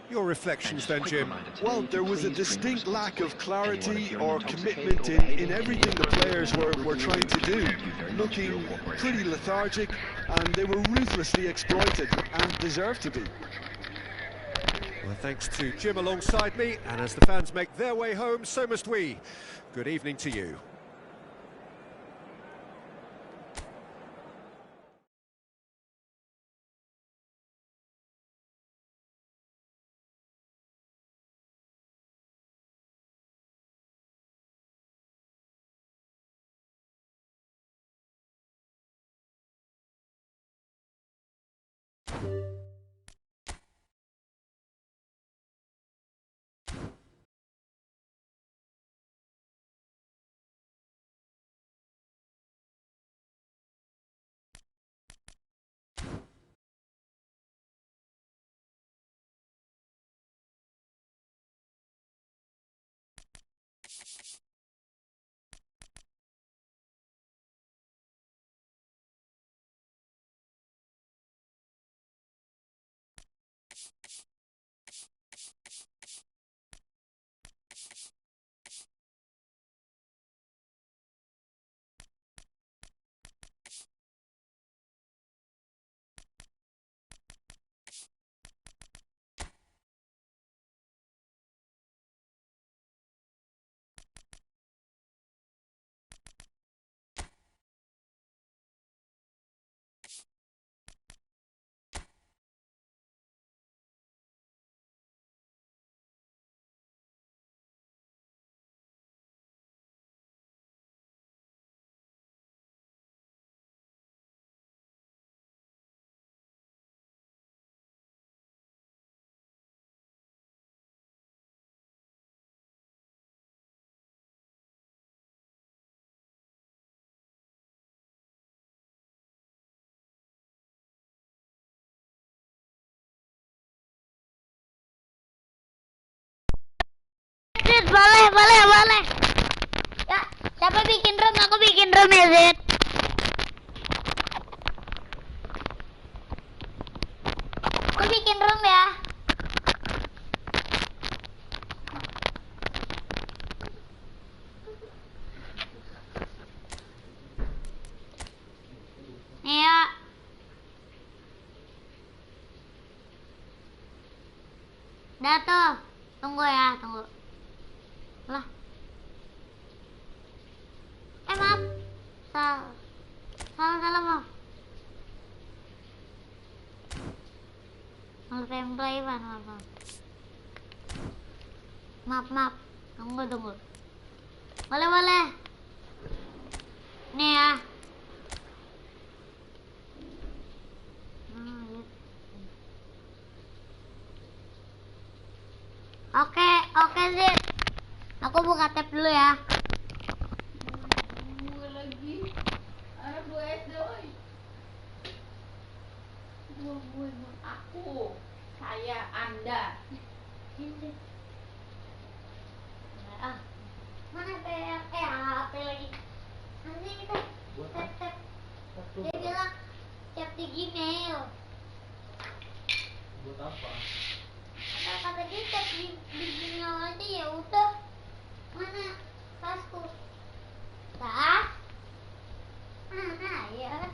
Speaker 1: Your reflections then, Jim?
Speaker 7: Well, there was a distinct lack of clarity or commitment in everything the players were trying to do. Looking pretty lethargic, and they were ruthlessly exploited, and deserved to be.
Speaker 1: Well, thanks to Jim alongside me, and as the fans make their way home, so must we. Good evening to you.
Speaker 4: Boleh. Ya, siapa bikin room? Aku bikin room ya, Zed. Aku bikin room ya. Nih ya. Dah tuh. Tunggu ya, tunggu. Lah. Maaf. Salah mau. Mau template maaf. Maaf. Tunggu. Boleh. Nih ya. Oke Zid. Aku buka tab dulu ya.
Speaker 8: Gue lagi. Anak gue SD, oi. Gue aku. Saya, Anda.
Speaker 4: Mana HP lagi. Nanti kita tab. Dia bilang chat di Gmail.
Speaker 5: Buat apa?
Speaker 4: Kata dia chat di Gmail aja, ya udah. Mana tasku? Tas? Mana ya?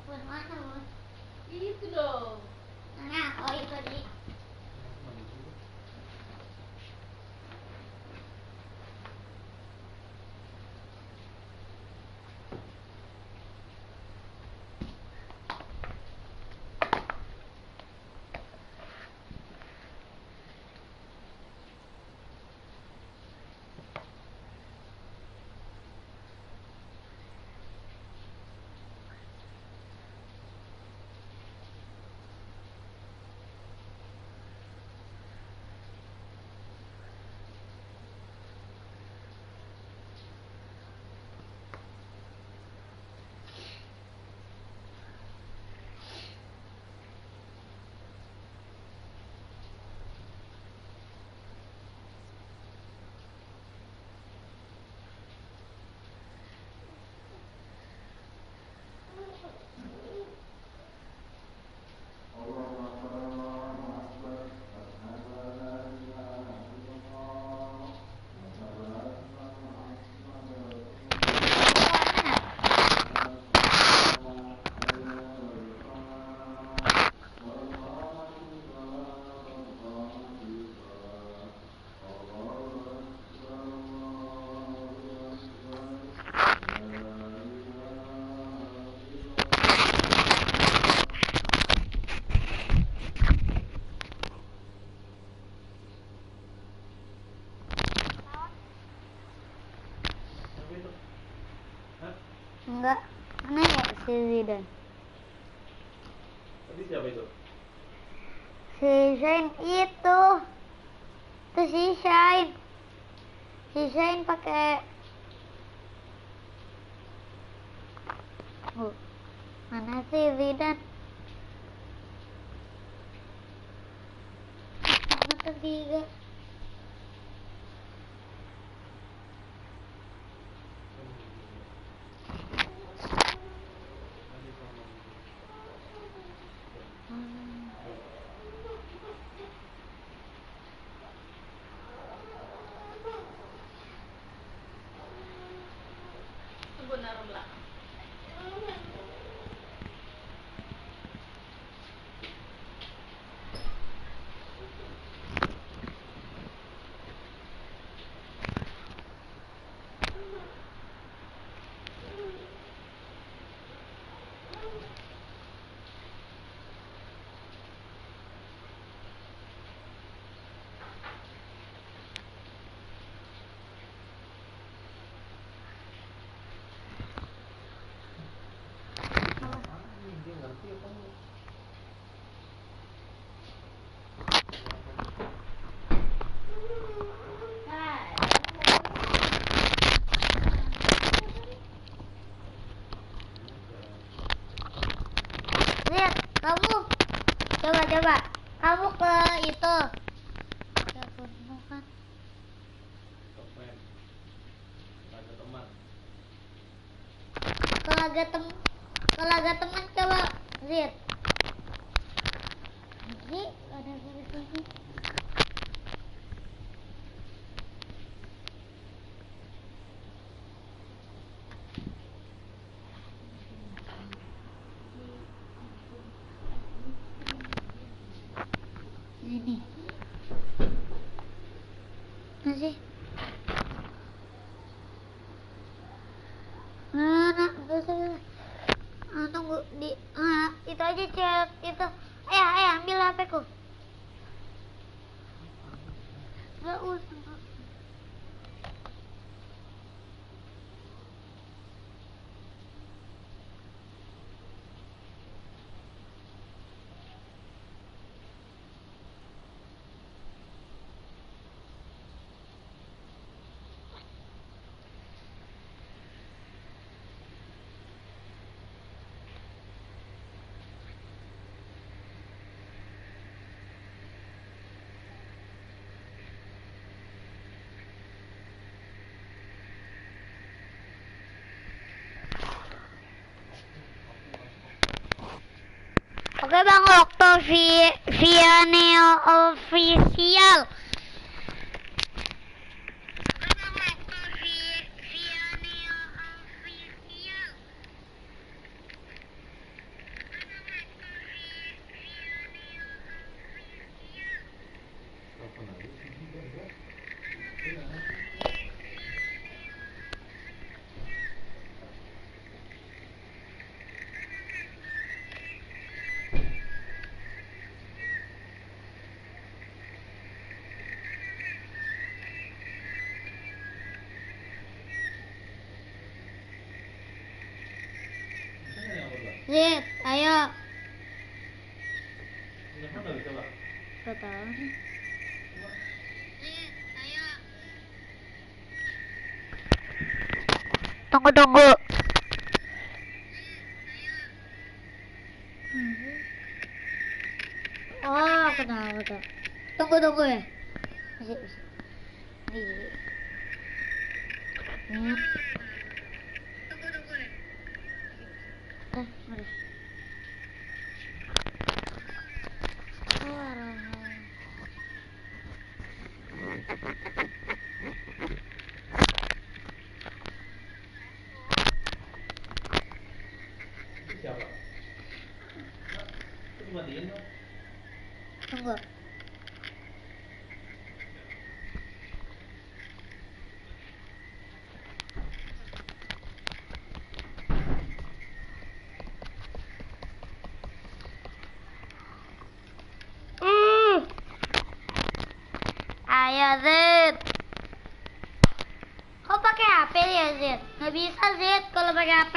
Speaker 4: Mana?
Speaker 8: Itu dong.
Speaker 4: Nah, itu tadi. Zidane.
Speaker 6: Tadi siapa itu?
Speaker 4: Si Shine itu si Shine. Si Shine pakai mana sih Zidane? Nomor 3.
Speaker 8: Tunggu naruh belakang.
Speaker 4: Lihat, kamu coba kamu ke itu ya kamu kan
Speaker 6: Komen. Ada teman.
Speaker 4: ke laga teman coba lihat ada garis lagi. Ini masih tunggu di itu aja cek itu ambil HP-ku nggak usah. Oke Bang Okto via Neo official. Zid, ayo.
Speaker 6: Telepon nggak bisa, Pak?
Speaker 4: Gak tahu nih. Tunggu. Oh, kenapa tuh? Tunggu ya. Masih. Udah.
Speaker 6: Itu siapa? Itu dimatiin, Pak?
Speaker 4: Tunggu. Ayo Zid. Kau pakai HP ya Zid? Nggak bisa Zid kalau pakai HP.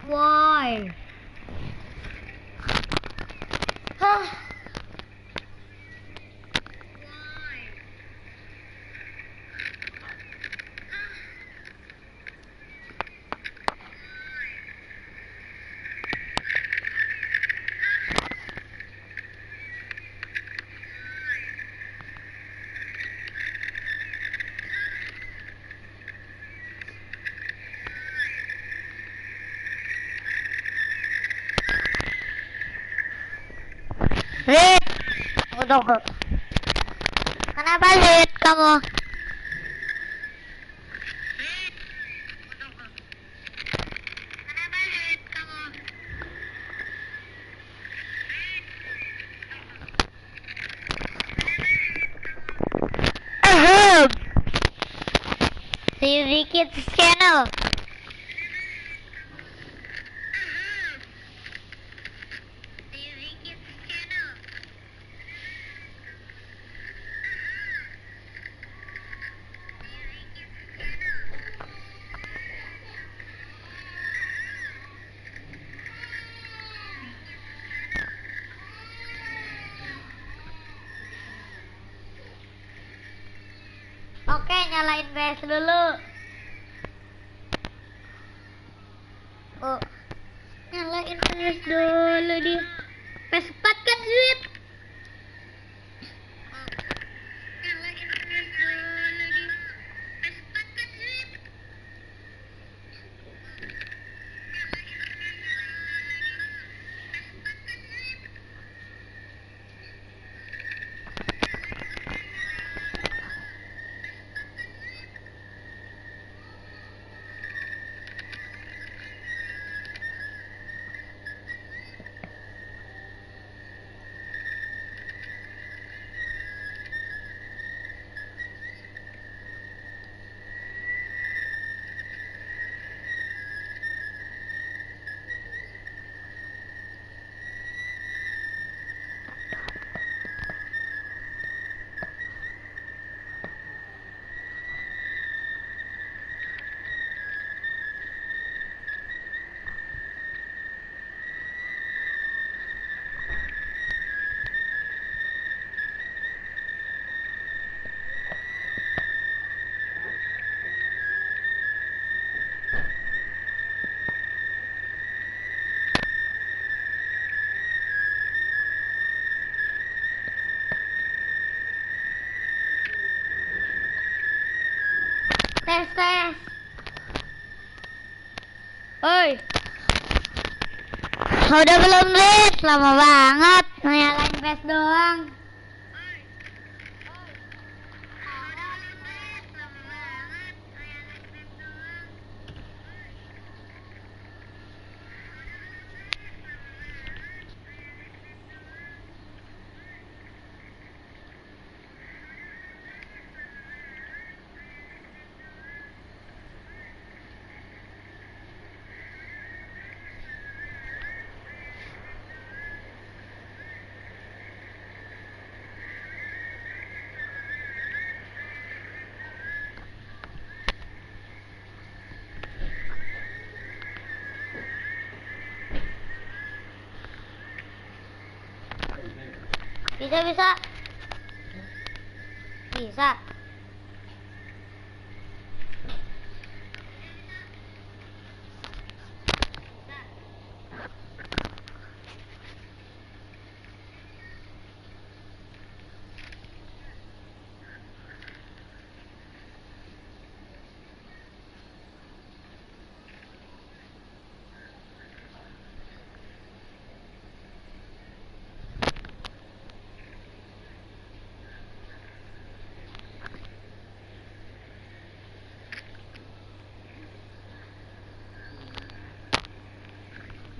Speaker 4: Why? Hah. Lid, tunggu. Kenapa Lid kamu? Ahem. See you bikin channel. Oke, nyalain PS dulu. Oh, nyalain PS dulu dia. PS4 kan Zip. Nyalain PS dulu dia. PS4 kan Zip. Tes. Oi. Udah belum Lid? Lama banget nyalain PS doang. Bisa.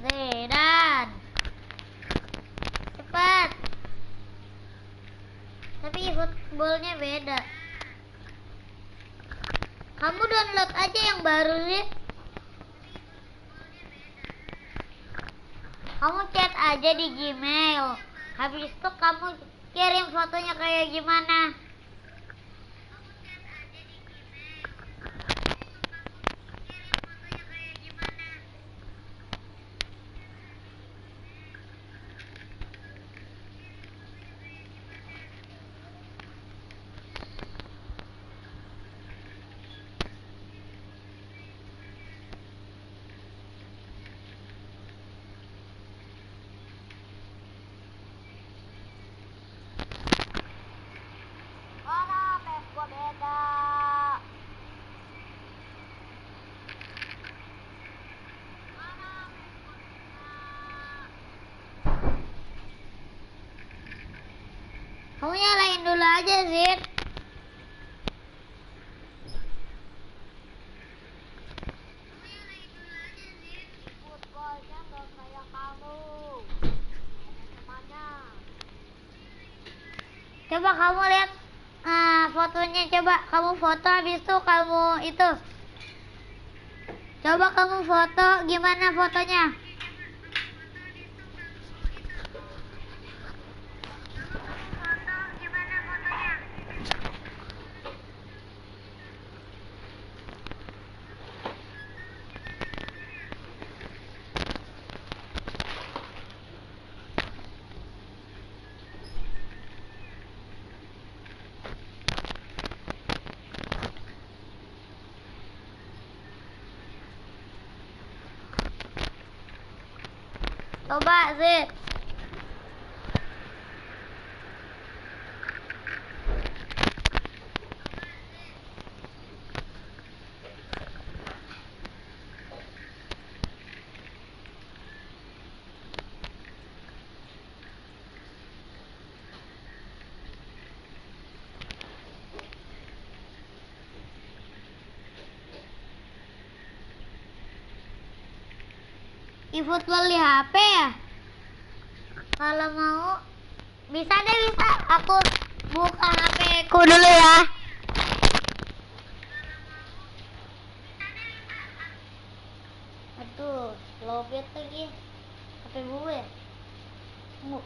Speaker 4: Dan cepat. Tapi footballnya beda. Kamu download aja yang baru sih. Kamu chat aja di Gmail. Habis itu kamu kirim fotonya kayak gimana. Kamu nyalain dulu aja, Zid. Footballnya nggak kayak kamu. Temannya. Coba kamu lihat fotonya, coba kamu foto, habis itu kamu itu. Coba kamu foto, gimana fotonya? Coba, Zid. Efootball di HP ya? Kalau mau bisa deh, bisa. Aku buka HP ku dulu ya. Aduh, lobet lagi. HP gue ya? Tunggu.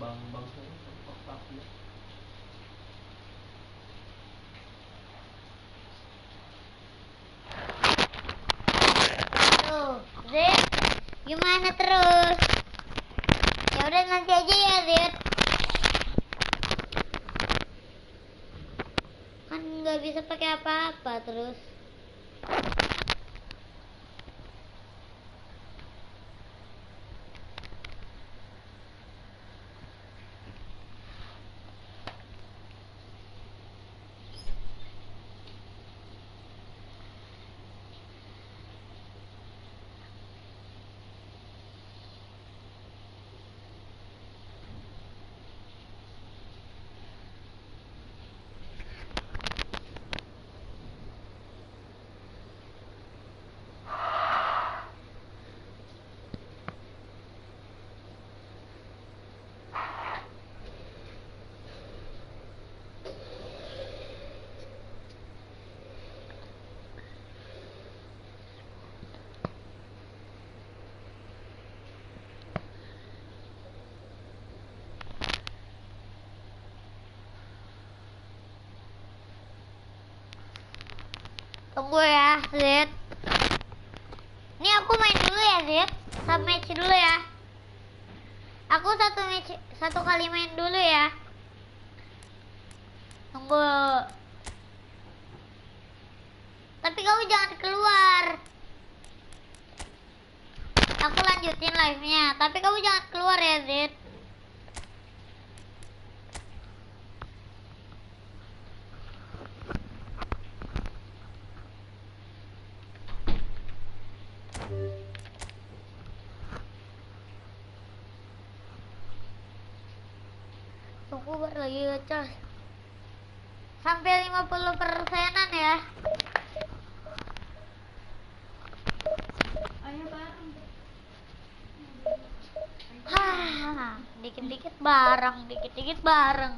Speaker 5: Bang saya
Speaker 4: Tuh, Zid, gimana terus? Ya udah, nanti aja ya, Zid. Kan nggak bisa pakai apa-apa terus. Tunggu ya, Zid. Ini aku main dulu ya, Zid. Satu match dulu ya. Aku satu kali main dulu ya. Tunggu. Tapi kamu jangan keluar. Aku lanjutin live-nya. Tapi kamu jangan keluar ya, Zid. Tunggu, baru lagi ngecas. Sampai 50%-an ya. Dikit-dikit bareng, dikit-dikit bareng.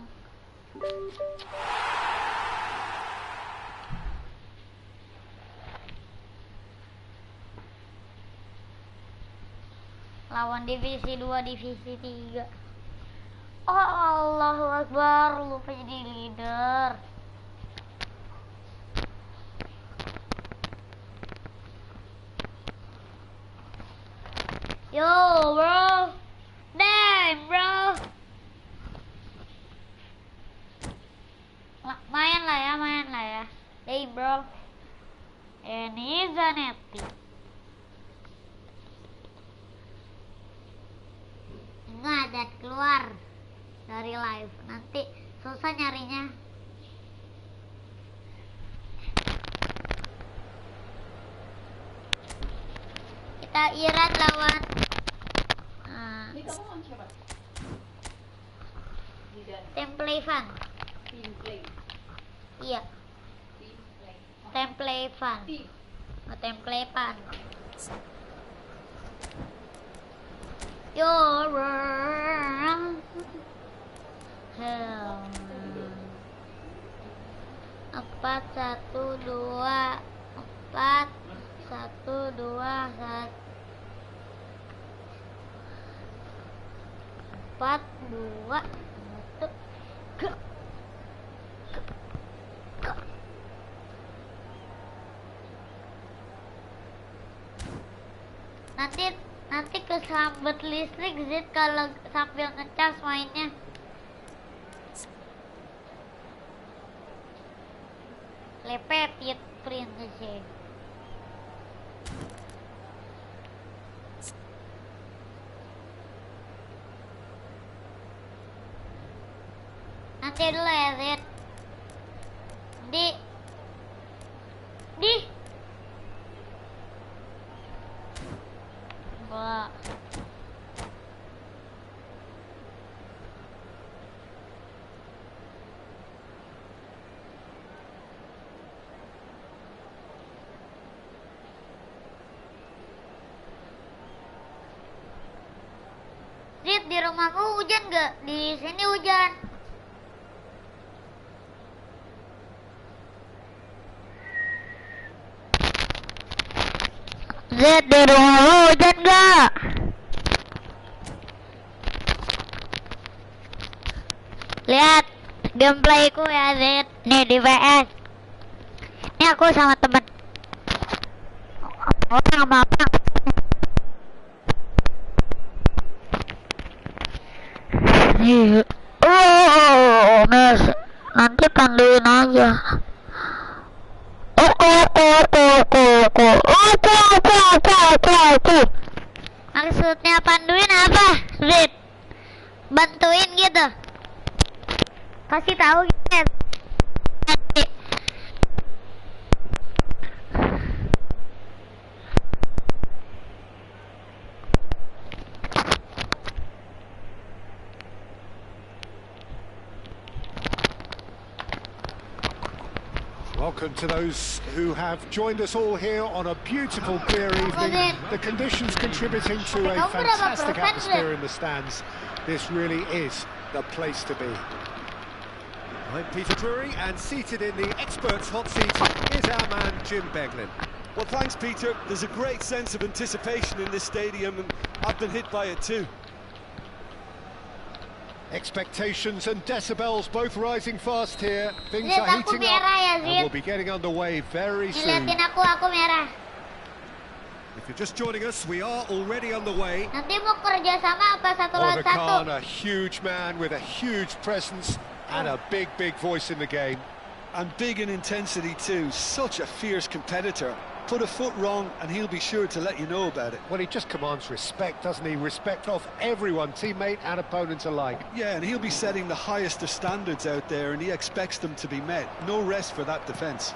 Speaker 4: Lawan divisi 2, divisi 3. Oh, Allahu Akbar, lupa jadi leader. Yo, bro. Damn, bro. Main lah ya. Hey, bro. Ini Zanetti. Enggak, dan keluar dari live. Nanti susah nyarinya. Kita Iran lawan
Speaker 8: Ini kamu lawan siapa?
Speaker 4: Template Fun.
Speaker 8: Team play.
Speaker 4: Iya,
Speaker 8: Team play.
Speaker 4: Template Fun.
Speaker 8: Team.
Speaker 4: Template Fun. Your hell. 4, 1, 2, 4, 1, 2, 1. 4, 2, 1, go. Nanti kesambet listrik Zid kalau sambil ngecas mainnya. Lepet print sih. Nanti dulu ya Zid. Di bola. Zid, di rumahmu hujan gak? Di sini hujan. Zid, di rumahmu hujan gak? Lihat gameplayku ya Zid. Nih di PS. Ini aku sama temen. Oh, sama apa? Oh, Mes, nanti panduin aja. Oke. Maksudnya panduin apa, Zid? Bantuin gitu? Kasih tahu gitu. Nanti.
Speaker 1: Welcome to those who have joined us all here on a beautiful clear evening. The conditions contributing to a fantastic atmosphere in the stands. This really is the place to be. I'm Peter Drury, and seated in the experts' hot seat is our man Jim Beglin.
Speaker 7: Well, thanks, Peter. There's a great sense of anticipation in this stadium, and I've been hit by it too.
Speaker 1: Expectations and decibels both rising fast here. Things
Speaker 4: Zid,
Speaker 1: are
Speaker 4: aku
Speaker 1: heating
Speaker 4: merah
Speaker 1: up,
Speaker 4: ya,
Speaker 1: and
Speaker 4: Zid.
Speaker 1: we'll be getting underway very soon.
Speaker 4: Liatin aku merah.
Speaker 1: If you're just joining us, we are already underway.
Speaker 4: Nanti mau kerja sama apa satu lawan
Speaker 1: Oliver Kahn,
Speaker 4: satu?
Speaker 1: a huge man with a huge presence and a big voice in the game.
Speaker 3: And big in intensity too. Such a fierce competitor. Put a foot wrong and he'll be sure to let you know about it.
Speaker 1: Well, he just commands respect, doesn't he? Respect of everyone, teammate and opponent alike.
Speaker 3: Yeah, and he'll be setting the highest of standards out there, and he expects them to be met. No rest for that defence.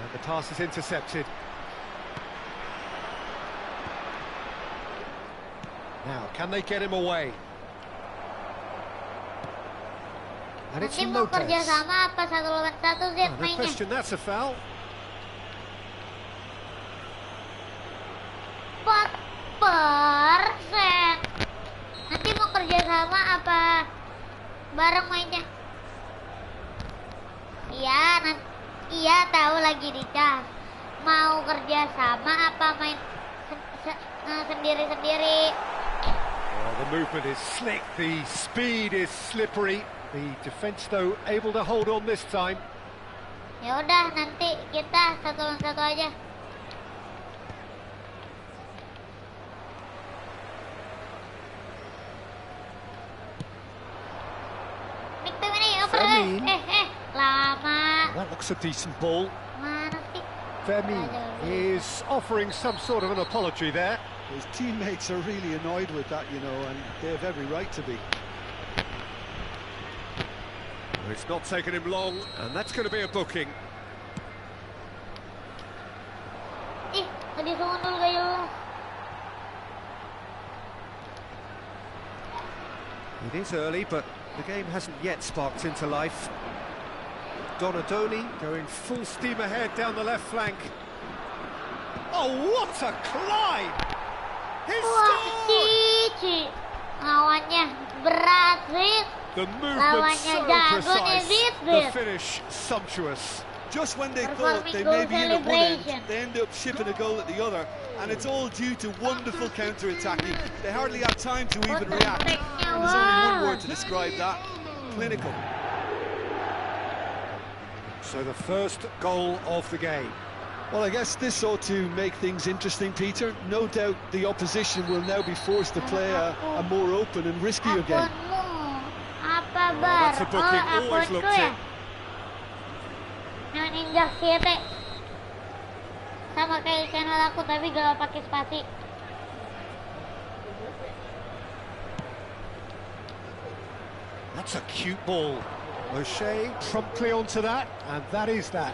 Speaker 1: And the pass is intercepted. Now, can they get him away? And it's
Speaker 4: Nanti mau
Speaker 1: Lopez.
Speaker 4: kerja sama apa 1 lawan 1 Zed
Speaker 1: No
Speaker 4: mainnya?
Speaker 1: question, that's a foul.
Speaker 4: Persen. Nanti mau kerja sama apa bareng mainnya? Iya tahu lagi di cas. Mau kerja sama apa main sendiri-sendiri?
Speaker 1: Oh, the movement is slick, the speed is slippery. The defence, though, able to hold on this time.
Speaker 4: Ya udah, nanti kita 1 lawan 1 aja. Big time ini, oper. Lama.
Speaker 1: That looks a decent ball.
Speaker 4: Mana sih?
Speaker 1: Fermin is offering some sort of an apology there.
Speaker 3: His teammates are really annoyed with that, you know, and they have every right to be.
Speaker 1: It's not taken him long, and that's going to be a booking.
Speaker 4: Ih, tadi sundul gak jelas.
Speaker 1: It is early, but the game hasn't yet sparked into life. Donadoni going full steam ahead down the left flank. Oh, what a climb! He
Speaker 4: Wah,
Speaker 1: scored!
Speaker 4: Cici. Lawannya berat, Zid.
Speaker 1: The movement
Speaker 4: Lawannya
Speaker 1: so
Speaker 4: jago nih,
Speaker 1: precise,
Speaker 4: Zid.
Speaker 1: the finish sumptuous.
Speaker 7: Just when they
Speaker 4: Performing
Speaker 7: thought they
Speaker 4: goal
Speaker 7: may be in at one end,
Speaker 4: celebration.
Speaker 7: they end up shipping a goal at the other, and it's all due to wonderful counter-attacking. They hardly have time to even react. And there's only one word to describe that: clinical.
Speaker 1: So the first goal of the game.
Speaker 3: Well, I guess this ought to make things interesting, Peter. No doubt the opposition will now be forced to play a more open and riskier game.
Speaker 4: Akunmu. Apa
Speaker 1: Oh,
Speaker 4: bar?
Speaker 1: that's a booking, always
Speaker 4: akunku
Speaker 1: looked
Speaker 4: ya?
Speaker 1: it.
Speaker 4: Neoninjax YT. Sama kayak channel aku, tapi gak pakai spasi.
Speaker 1: That's a cute ball. O'Shea promptly onto that, and that is that.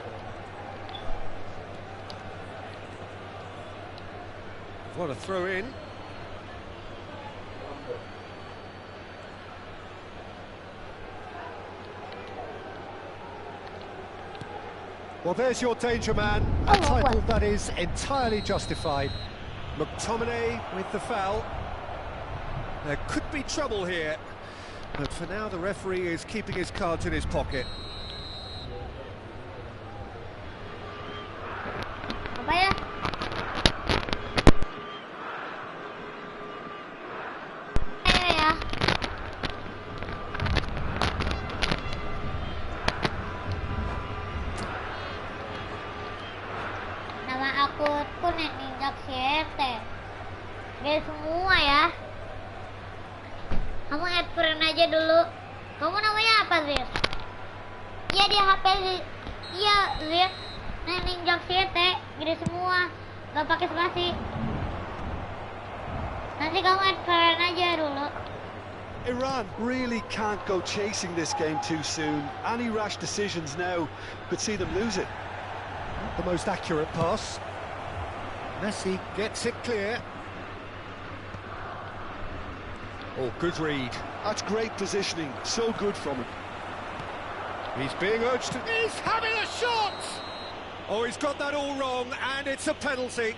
Speaker 1: What a throw in. Well, there's your danger man, a title that is entirely justified. McTominay with the foul. There could be trouble here, but for now the referee is keeping his cards in his pocket.
Speaker 4: Apa ya? Ayo ya. Nama akunku Neoninjax YT. Gak semua ya. Kamu add friend aja dulu. Kamu namanya apa, Zir? Iya, di HP Zir. Iya, Zir. Neoninjax YT, gede semua. Gak pakai spasi. Nanti kamu add friend aja dulu.
Speaker 3: Iran really can't go chasing this game too soon. Any rash decisions now could see them lose it.
Speaker 1: The most accurate pass. Messi gets it clear. Oh, good read.
Speaker 3: That's great positioning. So good from him.
Speaker 1: He's being urged to... He's having a shot! Oh, he's got that all wrong, and it's a penalty.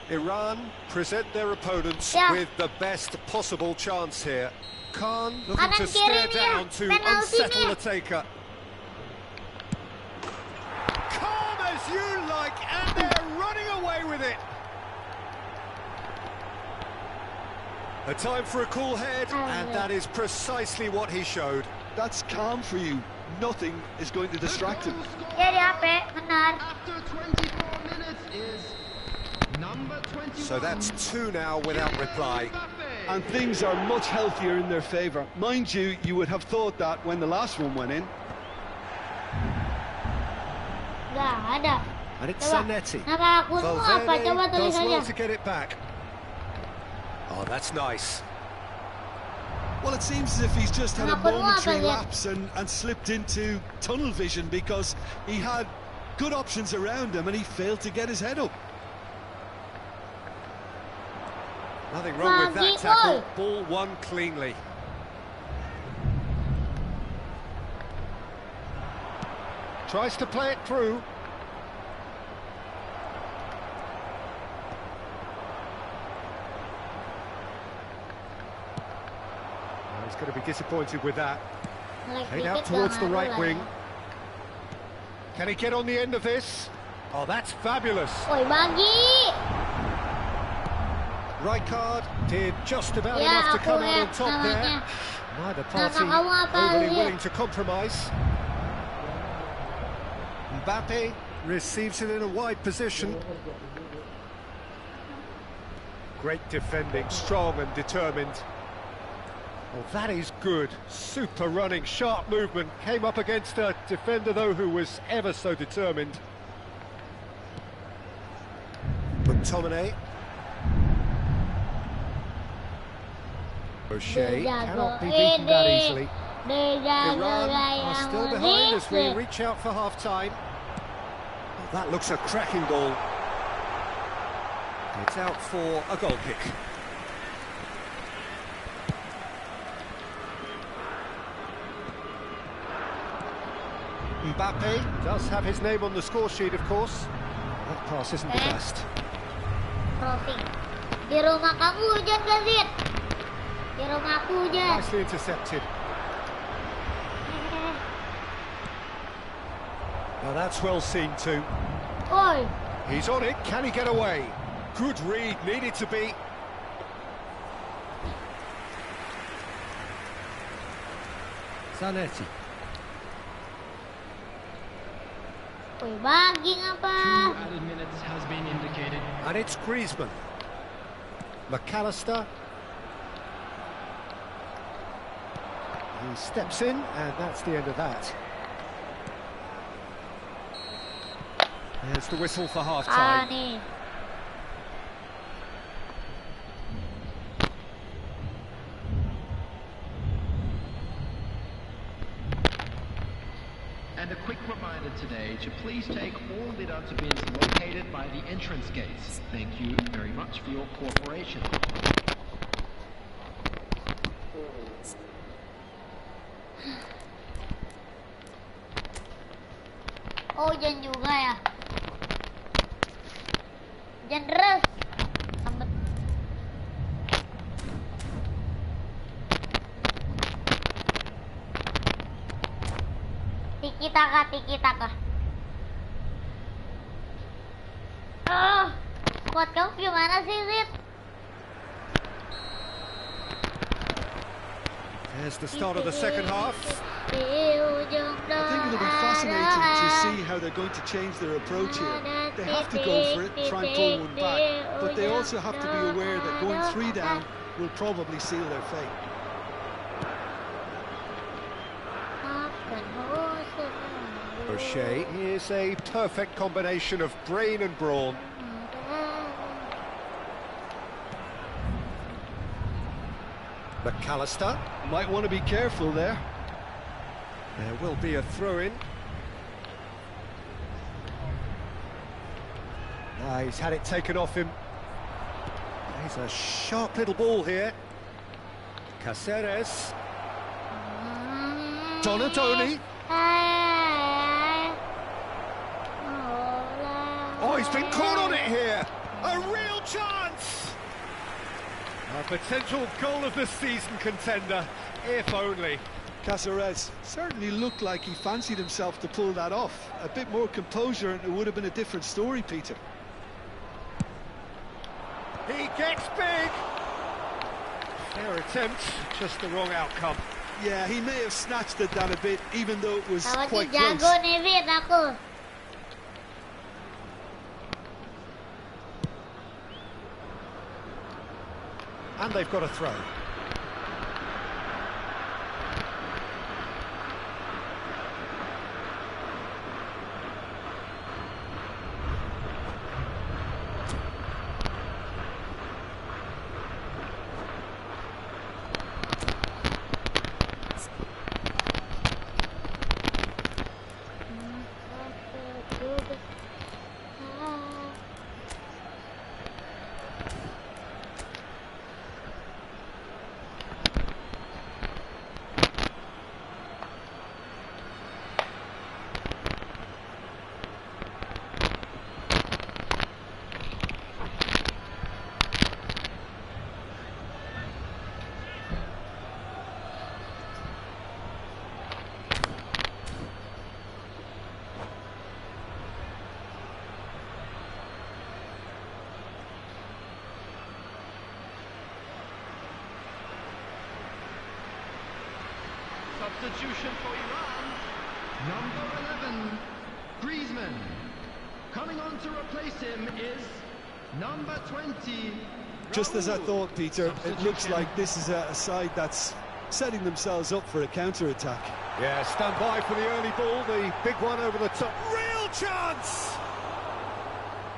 Speaker 1: Iran present their opponents with the best possible chance here. Khan looking to stare down to unsettle the taker. Calm as you like, and they're running away with it. A time for a cool head, and that is precisely what he showed.
Speaker 3: That's calm for you. Nothing is going to distract him.
Speaker 4: Ya di HP, benar.
Speaker 2: After 24 minutes is number 21.
Speaker 1: So that's 2 now without reply.
Speaker 3: And things are much healthier in their favour. Mind you, you would have thought that when the last one went in.
Speaker 4: Gak ada.
Speaker 1: And it's
Speaker 4: Coba,
Speaker 1: Zanetti.
Speaker 4: nama akunmu apa? Coba
Speaker 1: Valverde
Speaker 4: tulis
Speaker 1: does well
Speaker 4: aja.
Speaker 1: to get it back. Oh, that's nice.
Speaker 7: Well, it seems as if he's just had a
Speaker 4: Kenapa lu
Speaker 7: momentary
Speaker 4: apa, Zed?
Speaker 7: lapse and slipped into tunnel vision because he had good options around him and he failed to get his head up.
Speaker 1: Nothing wrong with that
Speaker 4: Lagi
Speaker 1: tackle.
Speaker 4: gol.
Speaker 1: Ball won cleanly. Tries to play it through. He's going to be disappointed with that. Played out towards the right wing. Can he get on the end of this? Oh, that's fabulous.
Speaker 4: Oi, bagi.
Speaker 1: Rijkaard did just about enough to come out on top there. Neither party overly willing to compromise. Mbappe receives it in a wide position. Great defending, strong and determined. Well, that is good. Super running, sharp movement. Came up against a defender, though, who was ever so determined. McTominay. O'Shea cannot be beaten that easily. Iran are still behind as we reach out for half-time. Oh, that looks a cracking ball. It's out for a goal kick. Mbappe does have his name on the score sheet, of course. That pass isn't the best.
Speaker 4: Crossing. Di rumah kamu hujan gak, Zid? Di rumahku hujan.
Speaker 1: Nicely intercepted. Now that's well seen too.
Speaker 4: Oi.
Speaker 1: He's on it. Can he get away? Good read. Needed to be. Zanetti.
Speaker 4: Oi, bagi ngapa?
Speaker 2: 2 added minutes has been indicated.
Speaker 1: And it's Griezmann. McAllister. He steps in, and that's the end of that. There's the whistle for half-time.
Speaker 4: Nih.
Speaker 2: And a quick reminder today to please take all litter to bins located by the entrance gates. Thank you very much for your cooperation.
Speaker 4: Oh, hujan juga ya. Hujan deras. Sambet. Tiki-taka, tiki-taka. Kuat kamu gimana sih, Zid?
Speaker 1: There's the start of the second half.
Speaker 3: I think it'll be fascinating to see how they're going to change their approach here. They have to go for it, try and pull one back, but they also have to be aware that going 3 down will probably seal their fate.
Speaker 1: O'Shea is a perfect combination of brain and brawn. McAllister.
Speaker 3: Might want to be careful there.
Speaker 1: There will be a throw-in. He's had it taken off him. He's a sharp little ball here. Caceres. Donatoni. Oh, he's been caught on it here. A real chance. A potential goal of the season contender, if only.
Speaker 3: Caceres certainly looked like he fancied himself to pull that off. A bit more composure and it would have been a different story, Peter.
Speaker 1: He gets big. Fair attempt, just the wrong outcome.
Speaker 3: Yeah, he may have snatched at that a bit, even though it was quite close.
Speaker 4: Jago nih, Zid, aku.
Speaker 1: And they've got a throw.
Speaker 2: Substitution for Iran. Number 11, Griezmann. Coming on to replace him is number 20.
Speaker 7: Just as I
Speaker 2: Raul.
Speaker 7: thought, Peter, it looks like this is a side that's setting themselves up for a counter-attack.
Speaker 1: Yeah, stand by for the early ball, the big one over the top. Real chance!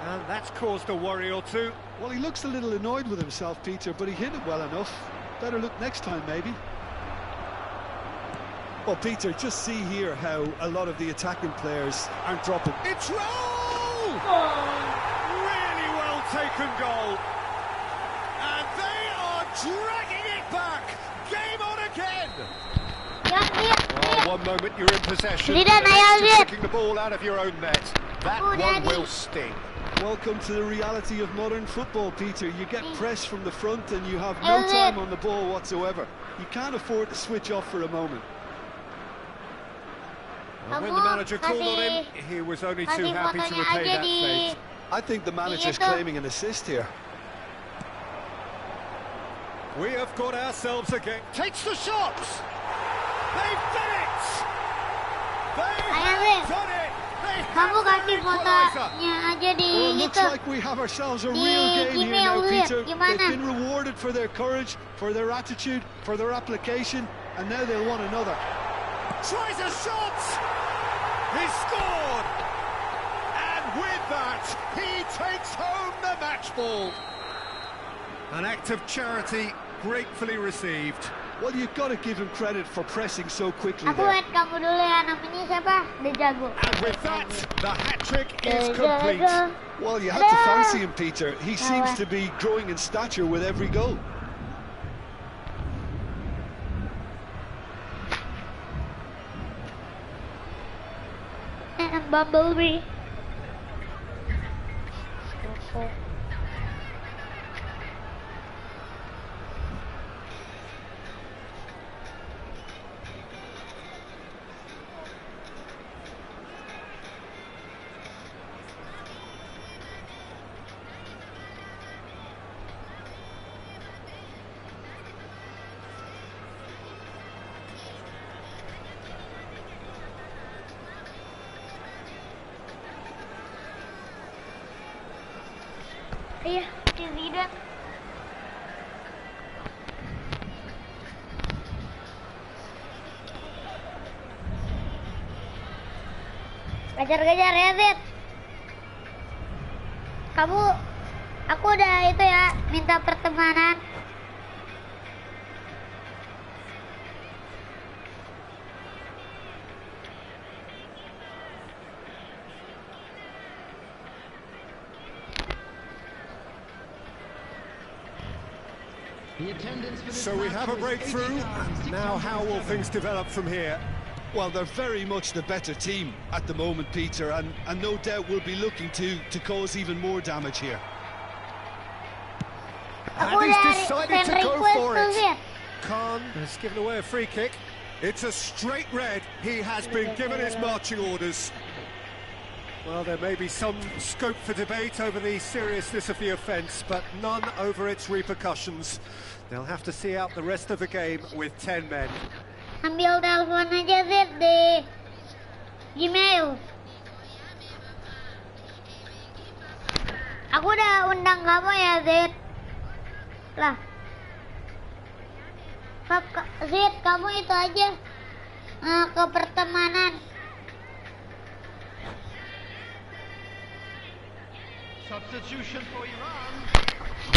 Speaker 1: And that's caused a worry or two.
Speaker 3: Well, he looks a little annoyed with himself, Peter, but he hit it well enough. Better look next time, maybe.
Speaker 7: Well, Peter, just see here how a lot of the attacking players aren't dropping.
Speaker 1: It's Raul! Really well taken goal. And they are dragging it back. Game on again. Oh, one moment you're in possession,
Speaker 4: Tidak,
Speaker 1: the next
Speaker 4: ayah,
Speaker 1: you're
Speaker 4: lihat.
Speaker 1: kicking the ball out of your own net. That
Speaker 4: Oh,
Speaker 1: one
Speaker 4: Daddy.
Speaker 1: will sting.
Speaker 7: Welcome to the reality of modern football, Peter. You get pressed from the front and you have no
Speaker 4: Is
Speaker 7: time
Speaker 4: it?
Speaker 7: on the ball whatsoever. You can't afford to switch off for a moment.
Speaker 1: And when the manager called on him, he was only too
Speaker 4: kasih
Speaker 1: happy to
Speaker 4: fotonya
Speaker 1: repay
Speaker 4: aja
Speaker 1: that
Speaker 4: di
Speaker 1: faith.
Speaker 7: I think the manager's
Speaker 4: Itu.
Speaker 7: claiming an assist here.
Speaker 1: We have got ourselves a game. Takes the shot! They've done it! They
Speaker 4: Ayah,
Speaker 1: have done it! They
Speaker 4: kamu
Speaker 1: have
Speaker 4: kasih
Speaker 1: their equalizer!
Speaker 4: fotonya aja di
Speaker 7: Well, it looks
Speaker 4: itu.
Speaker 7: like we have ourselves a
Speaker 4: Di
Speaker 7: real game here
Speaker 4: Gmail
Speaker 7: now,
Speaker 4: lihat,
Speaker 7: Peter.
Speaker 4: gimana?
Speaker 7: They've been rewarded for their courage, for their attitude, for their application, and now they'll want another.
Speaker 1: Tries a shot! He scored! And with that, he takes home the match ball. An act of charity gratefully received.
Speaker 7: Well, you've got to give him credit for pressing so quickly
Speaker 4: Aku
Speaker 7: there.
Speaker 4: add kamu dulu ya, namanya siapa? De Jago.
Speaker 1: And with that, the hat-trick is
Speaker 4: De
Speaker 1: complete.
Speaker 4: Jago.
Speaker 7: Well, you had to fancy him, Peter. He seems to be growing in stature with every goal.
Speaker 4: And Bumblebee. Iya, si Zidane. Kejar-kejar ya, Zid. Aku udah itu ya, minta pertemanan.
Speaker 2: The attendance for this
Speaker 1: So we
Speaker 2: match
Speaker 1: have a
Speaker 2: was
Speaker 1: breakthrough. Now how will things develop from here?
Speaker 7: Well, they're very much the better team at the moment, Peter, and no doubt will be looking to cause even more damage here.
Speaker 4: Aku
Speaker 1: And he's
Speaker 4: udah
Speaker 1: decided
Speaker 4: send
Speaker 1: to go
Speaker 4: request
Speaker 1: for
Speaker 4: tuh,
Speaker 1: it.
Speaker 4: Zid.
Speaker 1: Khan has given away a free kick. It's a straight red. He has been given his marching orders. Well, there may be some scope for debate over the seriousness of the offence, but none over its repercussions. They'll have to see out the rest of the game with 10 men.
Speaker 4: Ambil telepon aja, Zid, di Gmail. Aku udah undang kamu ya, Zid. Lah. Zid, kamu itu aja ke pertemanan.
Speaker 2: substitution for Iran.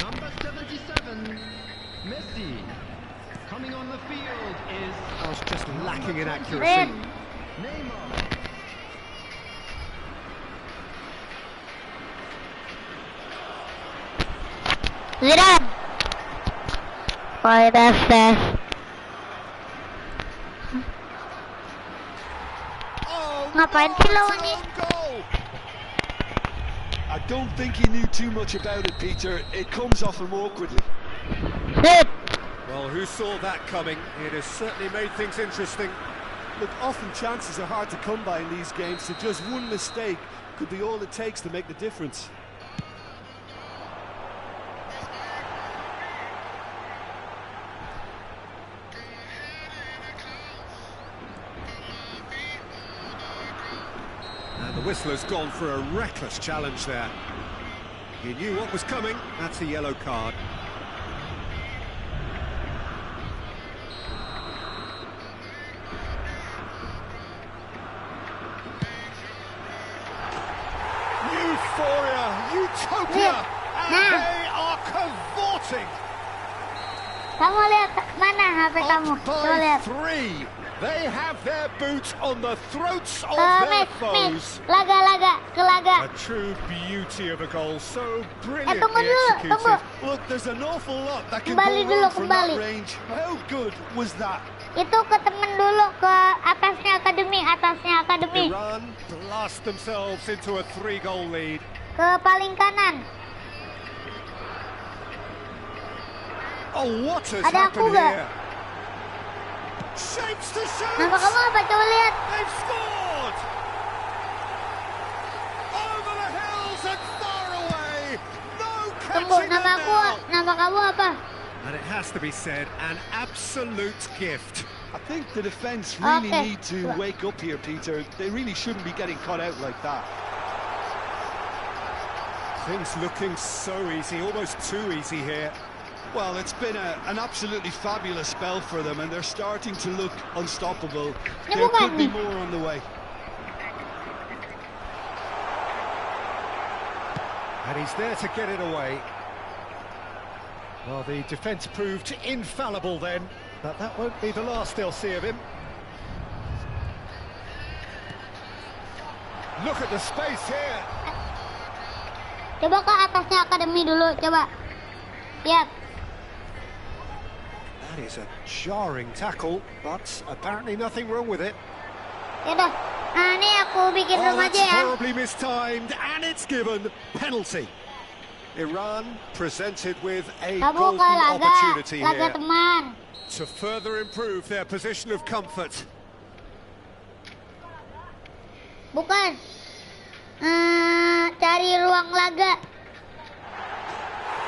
Speaker 2: Number 77, Messi. Coming on the field is
Speaker 1: I was just lacking in
Speaker 4: Zid.
Speaker 1: accuracy.
Speaker 2: Neymar.
Speaker 4: Zidane. Why that's fast.
Speaker 1: Oh,
Speaker 4: Ngapain sih lawan ini?
Speaker 1: goal!
Speaker 7: I don't think he knew too much about it, Peter. It comes off him awkwardly.
Speaker 4: Zid.
Speaker 1: Well, who saw that coming? It has certainly made things interesting.
Speaker 7: Look, often chances are hard to come by in these games, so just one mistake could be all it takes to make the difference.
Speaker 1: The whistler's gone for a reckless challenge there. He knew what was coming. That's a yellow card. Euphoria, utopia, and they are cavorting.
Speaker 4: Kamu lihat mana HP kamu?
Speaker 1: Up
Speaker 4: Coba
Speaker 1: by
Speaker 4: lihat.
Speaker 1: 3. They have their boots on the throats of
Speaker 4: Miss,
Speaker 1: their foes.
Speaker 4: ke laga.
Speaker 1: A true beauty of a goal, so
Speaker 4: Tunggu
Speaker 1: brilliantly
Speaker 4: dulu,
Speaker 1: executed.
Speaker 4: tunggu.
Speaker 7: Look, there's an awful lot that can
Speaker 4: Kembali
Speaker 7: go
Speaker 4: dulu,
Speaker 7: wrong from that
Speaker 4: kembali.
Speaker 7: range. How good was that?
Speaker 4: Itu ke temen dulu, ke atasnya akademi.
Speaker 1: Iran blast themselves into a 3-goal lead.
Speaker 4: Ke paling kanan.
Speaker 1: Oh, what has
Speaker 4: Ada aku
Speaker 1: happened
Speaker 4: nggak?
Speaker 1: here? Shapes to shoot!
Speaker 4: Nama kamu apa? Coba lihat.
Speaker 1: They've scored! Over the hills and far away! No
Speaker 4: Tunggu,
Speaker 1: catching them now!
Speaker 4: nama kamu apa?
Speaker 1: And it has to be said, an absolute gift.
Speaker 7: I think the defence really
Speaker 4: Okay.
Speaker 7: need to wake up here, Peter. They really shouldn't be getting caught out like that.
Speaker 1: Things looking so easy, almost too easy here.
Speaker 7: Well, it's been an absolutely fabulous spell for them, and they're starting to look unstoppable.
Speaker 4: Ini
Speaker 7: There
Speaker 4: bukan
Speaker 7: could be
Speaker 4: nih.
Speaker 7: more on the way.
Speaker 1: And he's there to get it away. Well, the defence proved infallible then, but that won't be the last they'll see of him. Look at the space here.
Speaker 4: Coba ke atasnya akademi dulu, coba. Lihat.
Speaker 1: That is a jarring tackle, but apparently nothing wrong with it.
Speaker 4: Yaudah. Nah, ini aku bikin
Speaker 1: Oh,
Speaker 4: remaja
Speaker 1: that's
Speaker 4: ya.
Speaker 1: horribly mistimed, and it's given penalty. Iran presented with a
Speaker 4: Kamu ke
Speaker 1: golden opportunity
Speaker 4: laga
Speaker 1: here
Speaker 4: teman.
Speaker 1: to further improve their position of comfort.
Speaker 4: Bukan. Cari ruang laga.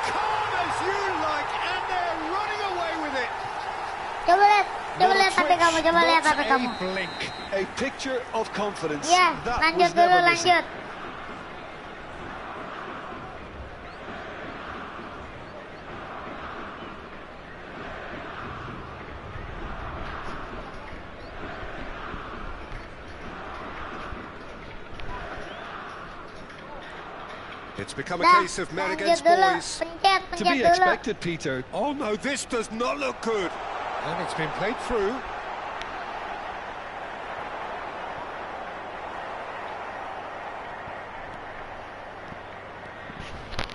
Speaker 1: Calm as you like, and they're running away with it.
Speaker 4: Coba lihat
Speaker 1: Not a
Speaker 4: HP
Speaker 1: twitch,
Speaker 4: kamu, coba lihat
Speaker 1: not
Speaker 4: HP kamu.
Speaker 1: a blink.
Speaker 7: A picture of confidence.
Speaker 4: Ya,
Speaker 7: That
Speaker 4: lanjut
Speaker 7: was
Speaker 4: dulu,
Speaker 7: never missing.
Speaker 4: lanjut.
Speaker 1: It's become a
Speaker 4: Dah,
Speaker 1: case of men
Speaker 4: lanjut
Speaker 1: against
Speaker 4: dulu.
Speaker 1: boys.
Speaker 4: Pencet
Speaker 7: To be
Speaker 4: dulu.
Speaker 7: expected, Peter.
Speaker 1: Oh no, this does not look good. And it's been played through.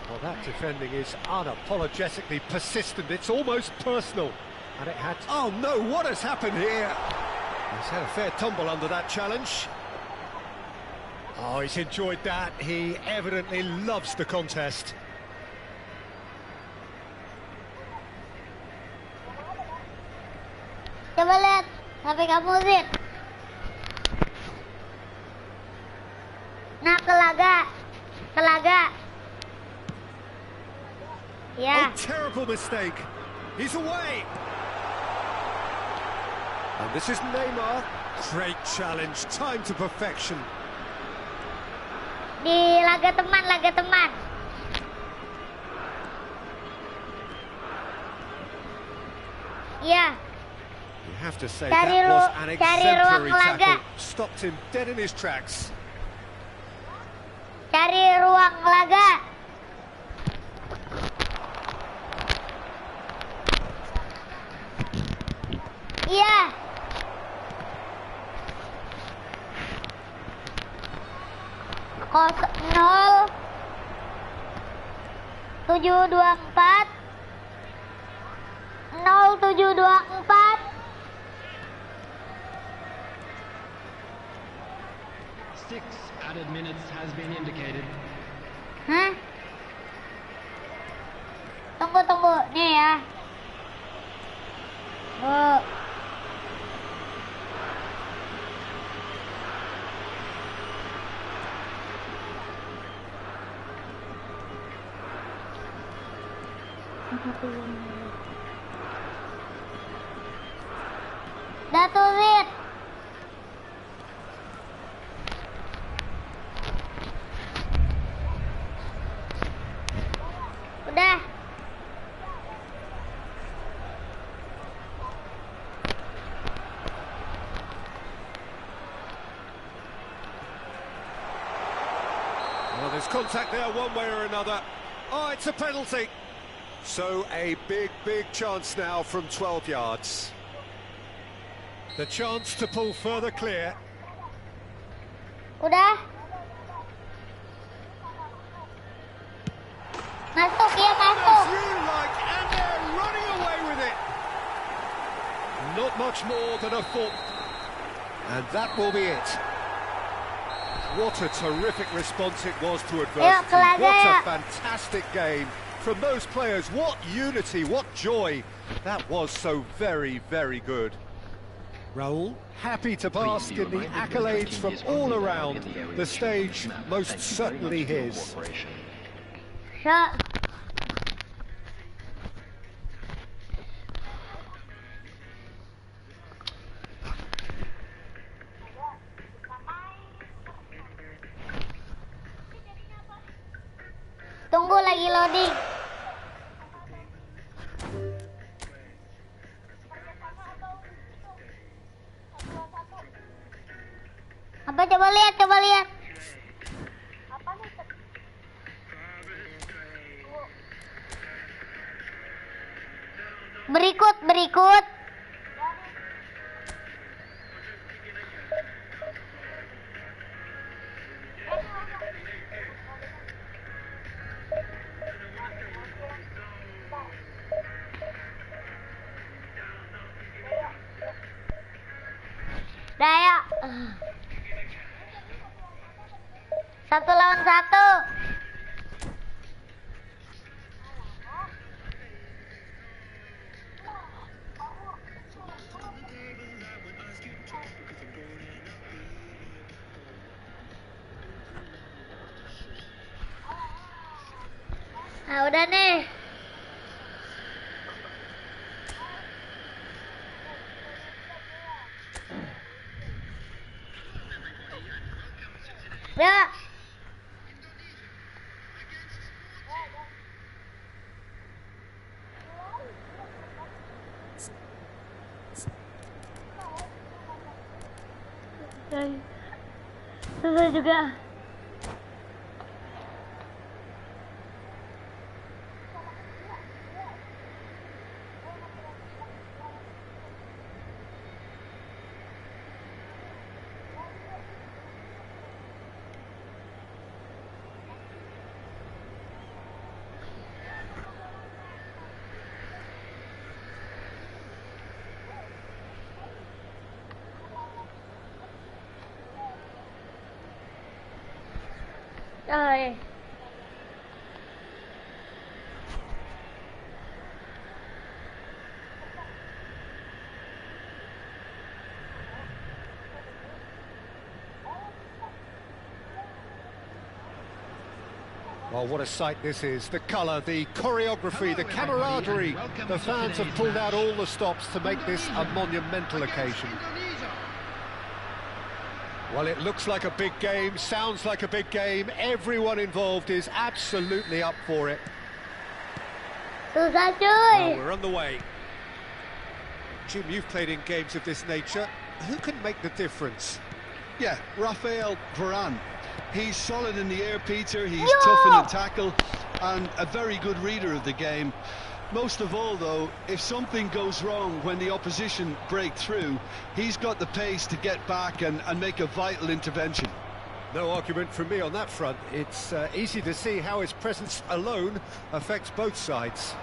Speaker 1: Well, that defending is unapologetically persistent. It's almost personal. And it had... Oh no, what has happened here? He's had a fair tumble under that challenge. Oh, he's enjoyed that. He evidently loves the contest.
Speaker 4: Coba lihat HP kamu, Zid. Nah, ke laga. Ya.
Speaker 1: Oh, terrible mistake. He's away. And this is Neymar. Great challenge. Time to perfection.
Speaker 4: Di laga teman. Ya.
Speaker 1: You have to say
Speaker 4: Cari
Speaker 1: that was an
Speaker 4: cari ruang
Speaker 1: exemplary
Speaker 4: laga.
Speaker 1: tackle. Stopped him dead in his tracks.
Speaker 4: Cari ruang laga. Iya. Nol 724 0724.
Speaker 2: Six added minutes has been indicated.
Speaker 4: Hah? Tunggu. Nih ya. Oh. Datu, Zid.
Speaker 1: Well, there's contact there one way or another. Oh, it's a penalty. So a big chance now from 12 yards. The chance to pull further clear.
Speaker 4: Udah. Masuk ya, masuk.
Speaker 1: As you like, and they're running away with it. Not much more than a foot. And that will be it. What a terrific response it was to adversity. What a fantastic game from those players. What unity, what joy. That was so very good. Raul, happy to bask in the accolades from all around. The stage most certainly his.
Speaker 4: Sure. Tunggu lagi loading. Apa coba lihat, coba lihat. Berikut. Daya. 1 lawan 1. Nah, udah nih. Ya. Susah juga. Rồi.
Speaker 1: Well, what a sight this is. The colour, the choreography, the camaraderie. The fans have pulled out all the stops to make this a monumental occasion. Well, it looks like a big game, sounds like a big game. Everyone involved is absolutely up for it.
Speaker 4: Susah cuy.
Speaker 1: Well, we're on the way. Jim, you've played in games of this nature. Who can make the difference?
Speaker 7: Yeah, Rafael Varane. He's solid in the air, Peter. He's tough in the tackle and a very good reader of the game. Most of all, though, if something goes wrong when the opposition break through, he's got the pace to get back and make a vital intervention.
Speaker 1: No argument from me on that front. It's easy to see how his presence alone affects both sides.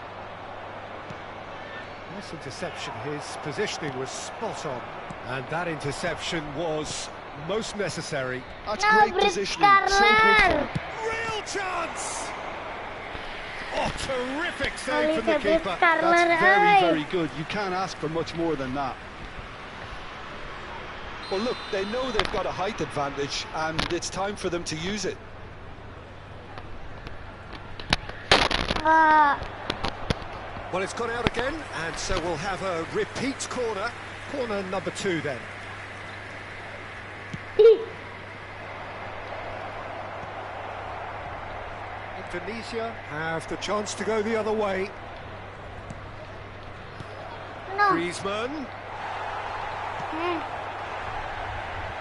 Speaker 1: Nice interception. His positioning was spot on. And that interception was most necessary.
Speaker 7: That's great positioning. So good fun.
Speaker 1: Real chance! Oh, terrific save from the keeper.
Speaker 7: That's very good. You can't ask for much more than that. Well, look, they know they've got a height advantage, and it's time for them to use it.
Speaker 1: Well, it's gone out again, and so we'll have a repeat corner. Corner number 2 then. Indonesia have the chance to go the other way.
Speaker 4: No.
Speaker 1: Griezmann.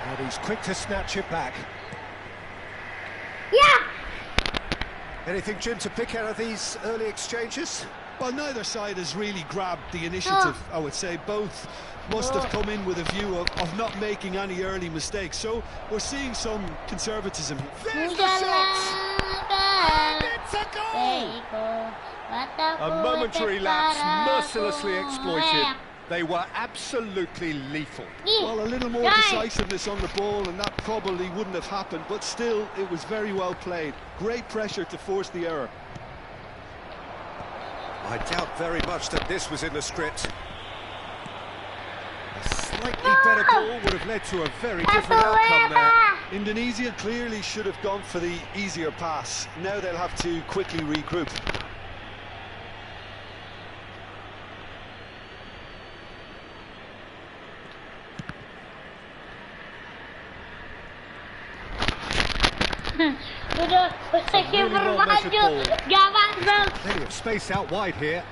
Speaker 1: And he's quick to snatch it back.
Speaker 4: Yeah.
Speaker 1: Anything, Jim, to pick out of these early exchanges?
Speaker 7: Well, neither side has really grabbed the initiative, I would say. Both must have come in with a view of not making any early mistakes. So we're seeing some conservatism.
Speaker 1: There's the shot! And it's a goal! A momentary lapse mercilessly exploited. They were absolutely lethal.
Speaker 7: Well, a little more decisiveness on the ball and that probably wouldn't have happened, but still, it was very well played. Great pressure to force the error.
Speaker 1: I doubt very much that this was in the script. A slightly better goal would have led to a very different outcome there.
Speaker 7: Indonesia clearly should have gone for the easier pass. Now they'll have to quickly regroup.
Speaker 1: Plenty of space out wide here.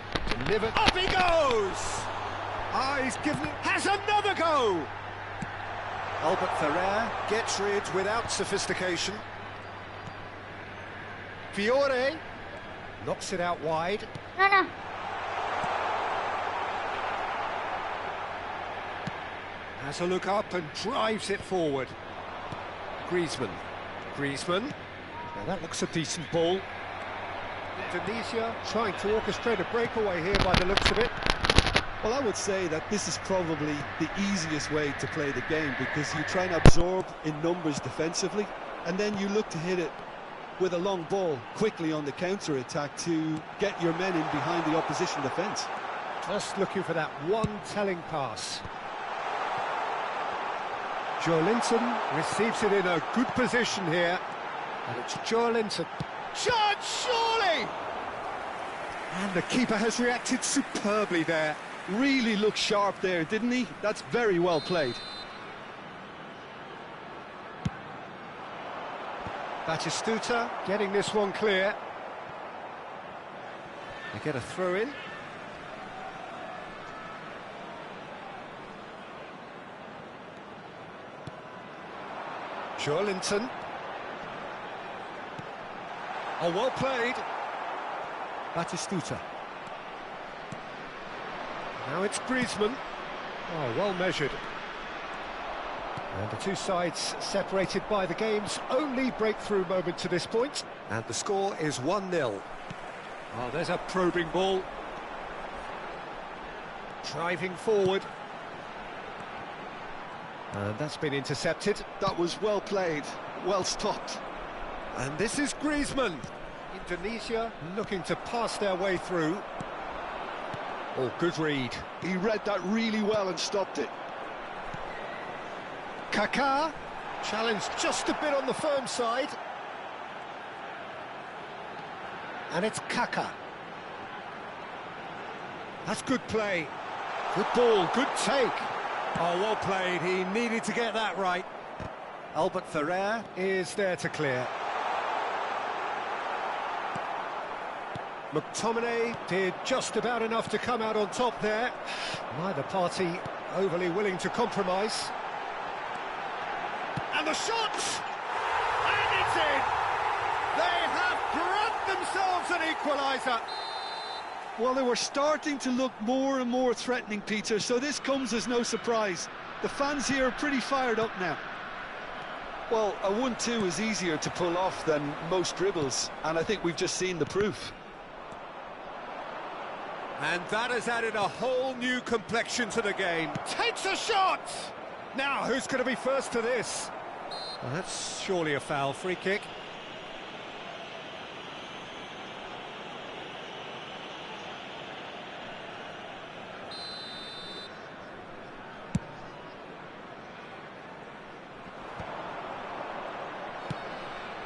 Speaker 1: Delivered. Up he goes! He's given it. Has another go! Albert Ferrer gets rid without sophistication. Fiore knocks it out wide.
Speaker 4: No.
Speaker 1: Has a look up and drives it forward. Griezmann. Now that looks a decent ball. Indonesia trying to orchestrate a breakaway here by the looks of it.
Speaker 7: Well, I would say that this is probably the easiest way to play the game, because you try and absorb in numbers defensively, and then you look to hit it with a long ball quickly on the counter-attack to get your men in behind the opposition defence.
Speaker 1: Just looking for that one telling pass. Joelinton receives it in a good position here. And it's Joelinton. Chance, surely! And the keeper has reacted superbly there.
Speaker 7: Really looked sharp there, didn't he? That's very well played.
Speaker 1: Batistuta getting this one clear. They get a throw in. Joelinton. Oh, well played. Batistuta. Now it's Griezmann. Oh, well measured. And the two sides separated by the game's only breakthrough moment to this point. And the score is 1-0. Oh, there's a probing ball. Driving forward. And that's been intercepted.
Speaker 7: That was well played, well stopped.
Speaker 1: And this is Griezmann. Indonesia looking to pass their way through. Oh, good read.
Speaker 7: He read that really well and stopped it.
Speaker 1: Kaká, challenged just a bit on the firm side. And it's Kaká. That's good play. Good ball, good take. Oh, well played. He needed to get that right. Albert Ferrer is there to clear. McTominay did just about enough to come out on top there. Neither party overly willing to compromise. And the shot! And it's in! They have grabbed themselves an equaliser.
Speaker 7: Well, they were starting to look more and more threatening, Peter, so this comes as no surprise. The fans here are pretty fired up now. Well, a 1-2 is easier to pull off than most dribbles, and I think we've just seen the proof.
Speaker 1: And that has added a whole new complexion to the game. Takes a shot! Now, who's going to be first to this? Well, that's surely a foul. Free kick.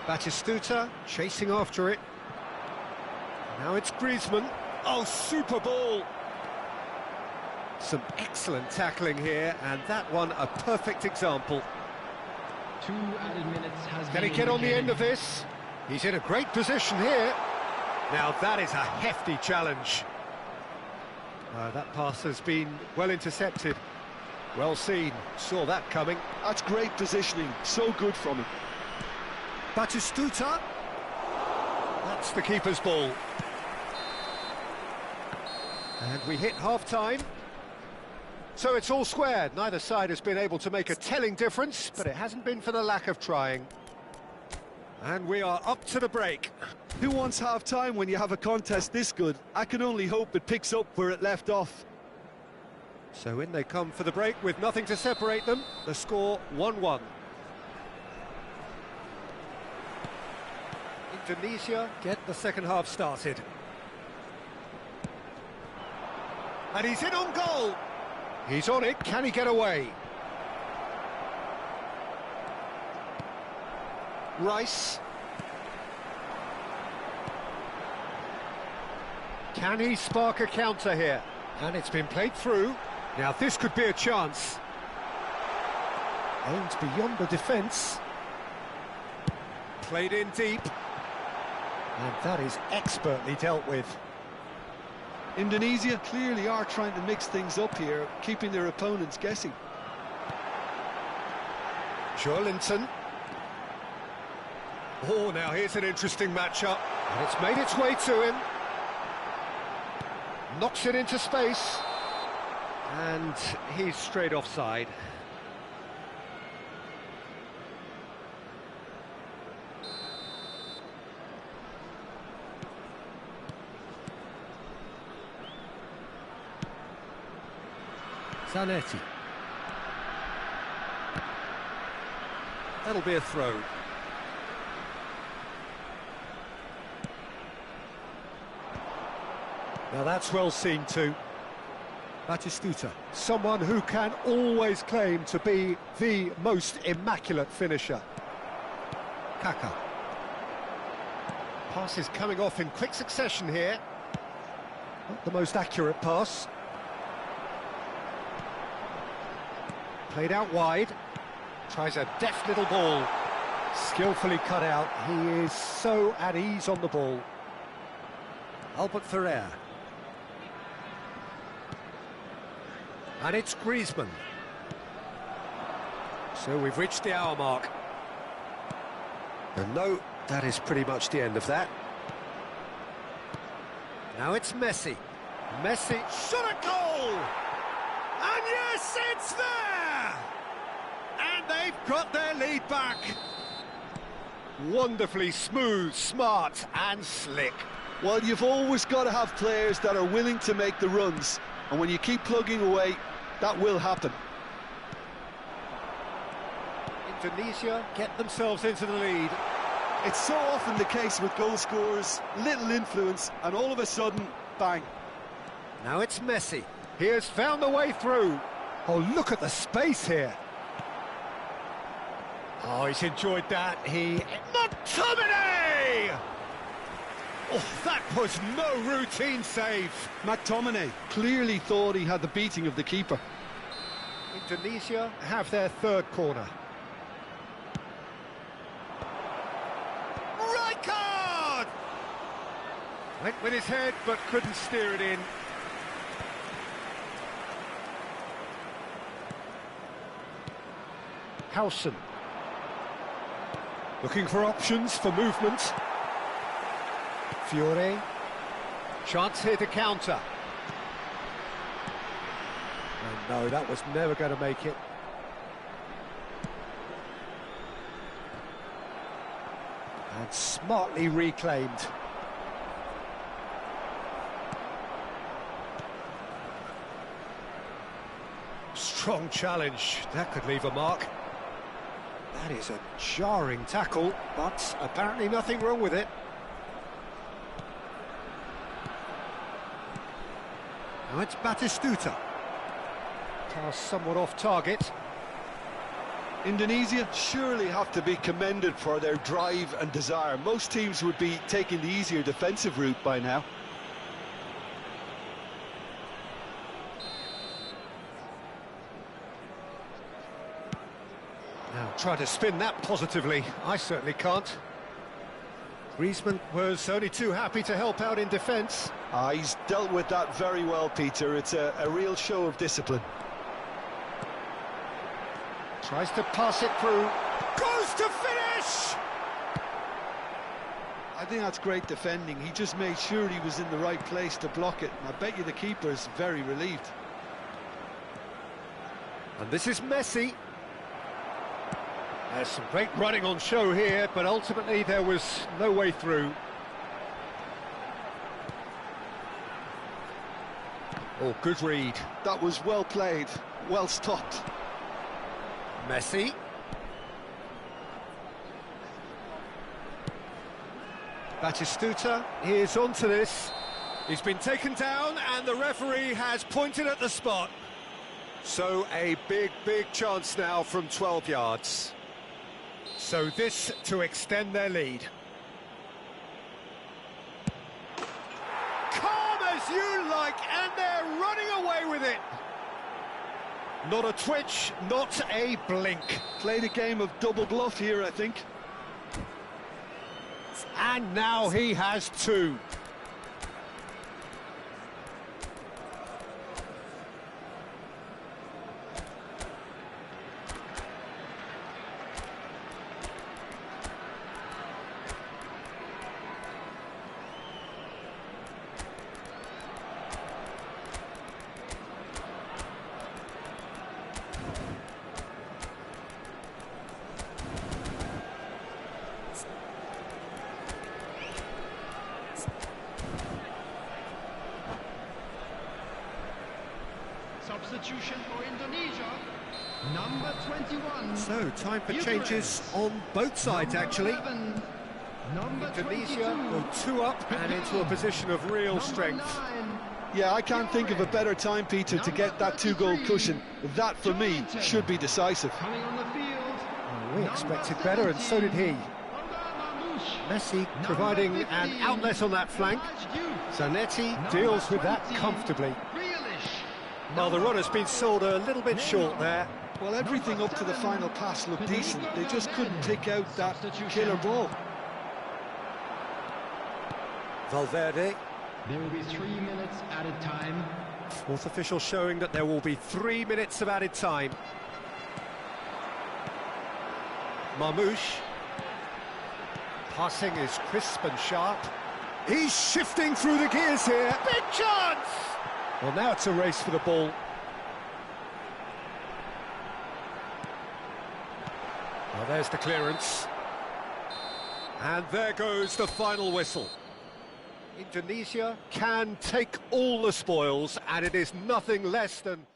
Speaker 1: Batistuta chasing after it. Now it's Griezmann. Oh, super ball. Some excellent tackling here, and that one a perfect example.
Speaker 2: 2 added minutes has
Speaker 1: Can
Speaker 2: been
Speaker 1: he get on the
Speaker 2: indicated.
Speaker 1: end of this? He's in a great position here. Now that is a hefty challenge. That pass has been well intercepted. Well seen, saw that coming.
Speaker 7: That's great positioning, so good from him.
Speaker 1: Batistuta. That's the keeper's ball. And we hit half-time. So it's all square. Neither side has been able to make a telling difference, but it hasn't been for the lack of trying. And we are up to the break.
Speaker 7: Who wants half-time when you have a contest this good? I can only hope it picks up where it left off.
Speaker 1: So in they come for the break with nothing to separate them. The score 1-1. Indonesia get the second half started. And he's in on goal. He's on it. Can he get away? Rice. Can he spark a counter here? And it's been played through. Now this could be a chance. Aimed beyond the defence. Played in deep. And that is expertly dealt with.
Speaker 7: Indonesia clearly are trying to mix things up here, keeping their opponents guessing.
Speaker 1: Joelinton. Oh, now here's an interesting matchup. And it's made its way to him. Knocks it into space. And he's straight offside. Zanetti. That'll be a throw. Now that's well seen too. Batistuta, someone who can always claim to be the most immaculate finisher. Kaka. Pass is coming off in quick succession here. Not the most accurate pass. Played out wide. Tries a deft little ball. Skillfully cut out. He is so at ease on the ball. Albert Ferrer. And it's Griezmann. So we've reached the hour mark. And no, that is pretty much the end of that. Now it's Messi. Messi shot a goal! And yes, it's there! And they've got their lead back. Wonderfully smooth, smart and slick.
Speaker 7: Well, you've always got to have players that are willing to make the runs. And when you keep plugging away, that will happen.
Speaker 1: Indonesia get themselves into the lead.
Speaker 7: It's so often the case with goal scorers, little influence, and all of a sudden, bang.
Speaker 1: Now it's Messi. He has found the way through. Oh, look at the space here. Oh, he's enjoyed that. McTominay! Oh, that was no routine save.
Speaker 7: McTominay clearly thought he had the beating of the keeper.
Speaker 1: Indonesia have their third corner. Racikan! Went with his head, but couldn't steer it in. Howson. Looking for options for movement. Fiore. Chance here to counter. Oh, no, that was never going to make it. And smartly reclaimed. Strong challenge. That could leave a mark. That is a jarring tackle, but apparently nothing wrong with it. Now it's Batistuta. Pass somewhat off target.
Speaker 7: Indonesia surely have to be commended for their drive and desire. Most teams would be taking the easier defensive route by now.
Speaker 1: Now try to spin that positively. I certainly can't. Griezmann was only too happy to help out in defence.
Speaker 7: He's dealt with that very well, Peter. It's a real show of discipline.
Speaker 1: Tries to pass it through. Goes to finish! I
Speaker 3: I think that's great defending. He just made sure he was in the right place to block it. And I bet you the keeper's very relieved.
Speaker 1: And this is Messi. There's some great running on show here, but ultimately there was no way through. Oh, good read.
Speaker 3: That was well played, well stopped.
Speaker 1: Messi. Batistuta, he is onto this. He's been taken down and the referee has pointed at the spot. So a big chance now from 12 yards. So this to extend their lead. Calm as you like, and they're running away with it. Not a twitch, not a blink.
Speaker 3: Played a game of double bluff here, I think.
Speaker 1: And now he has two.
Speaker 2: Substitution for Indonesia, number 21.
Speaker 1: So, time for changes on both sides, actually. Indonesia go 2 up and into a position of real strength.
Speaker 3: Yeah, I can't think of a better time, Peter, to get that 2-goal cushion. That, for me, should be decisive.
Speaker 2: Coming on the field,
Speaker 1: Well, we expected better, and so did he. Messi providing an outlet on that flank. Zanetti deals with that comfortably. Well, the run has been sold a little bit short there.
Speaker 3: Well, everything up to the final pass looked decent. They just couldn't take out that killer ball.
Speaker 1: Valverde.
Speaker 2: There will be 3 minutes added time.
Speaker 1: Fourth official showing that there will be 3 minutes of added time. Marmoush. Passing is crisp and sharp. He's shifting through the gears here. Big chance! Well, now it's a race for the ball. Well, there's the clearance. And there goes the final whistle. Indonesia can take all the spoils, and it is nothing less than...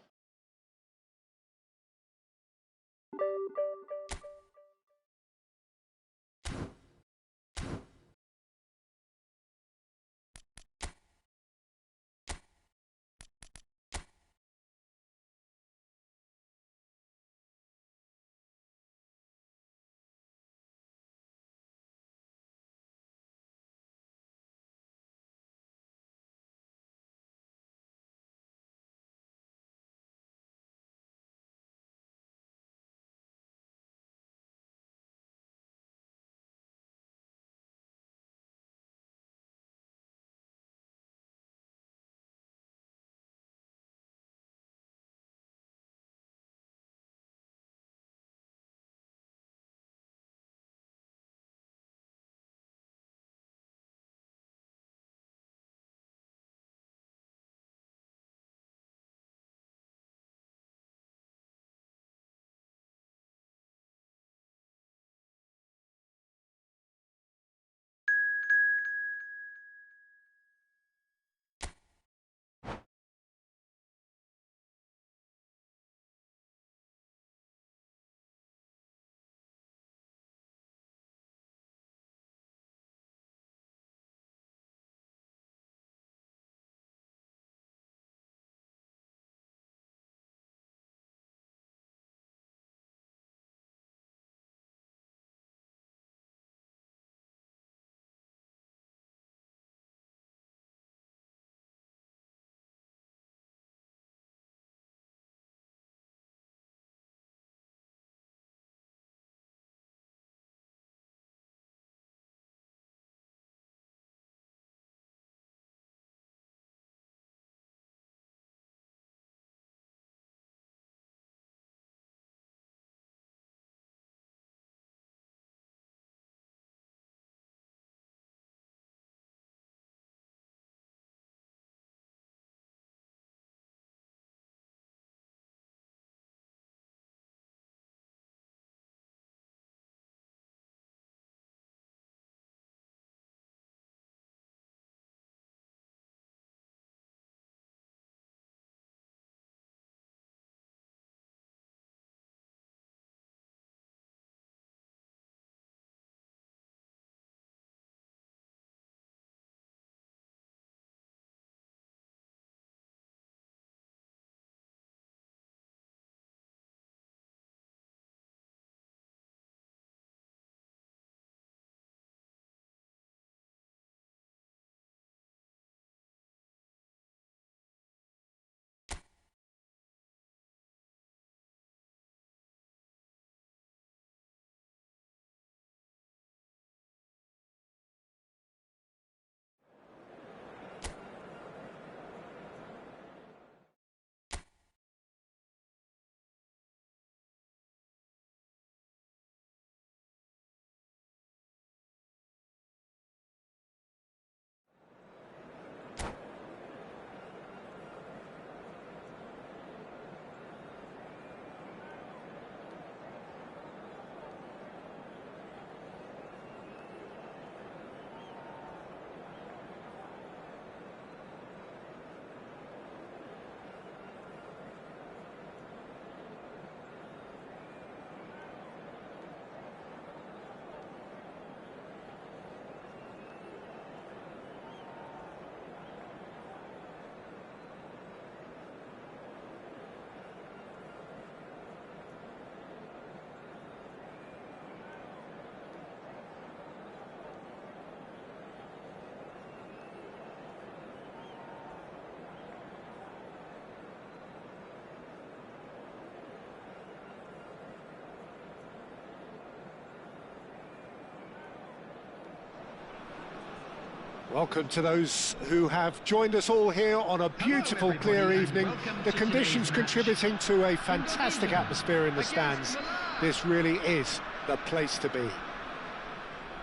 Speaker 1: Welcome to those who have joined us all here on a beautiful, clear evening. The conditions contributing to a fantastic atmosphere in the stands. This really is the place to be.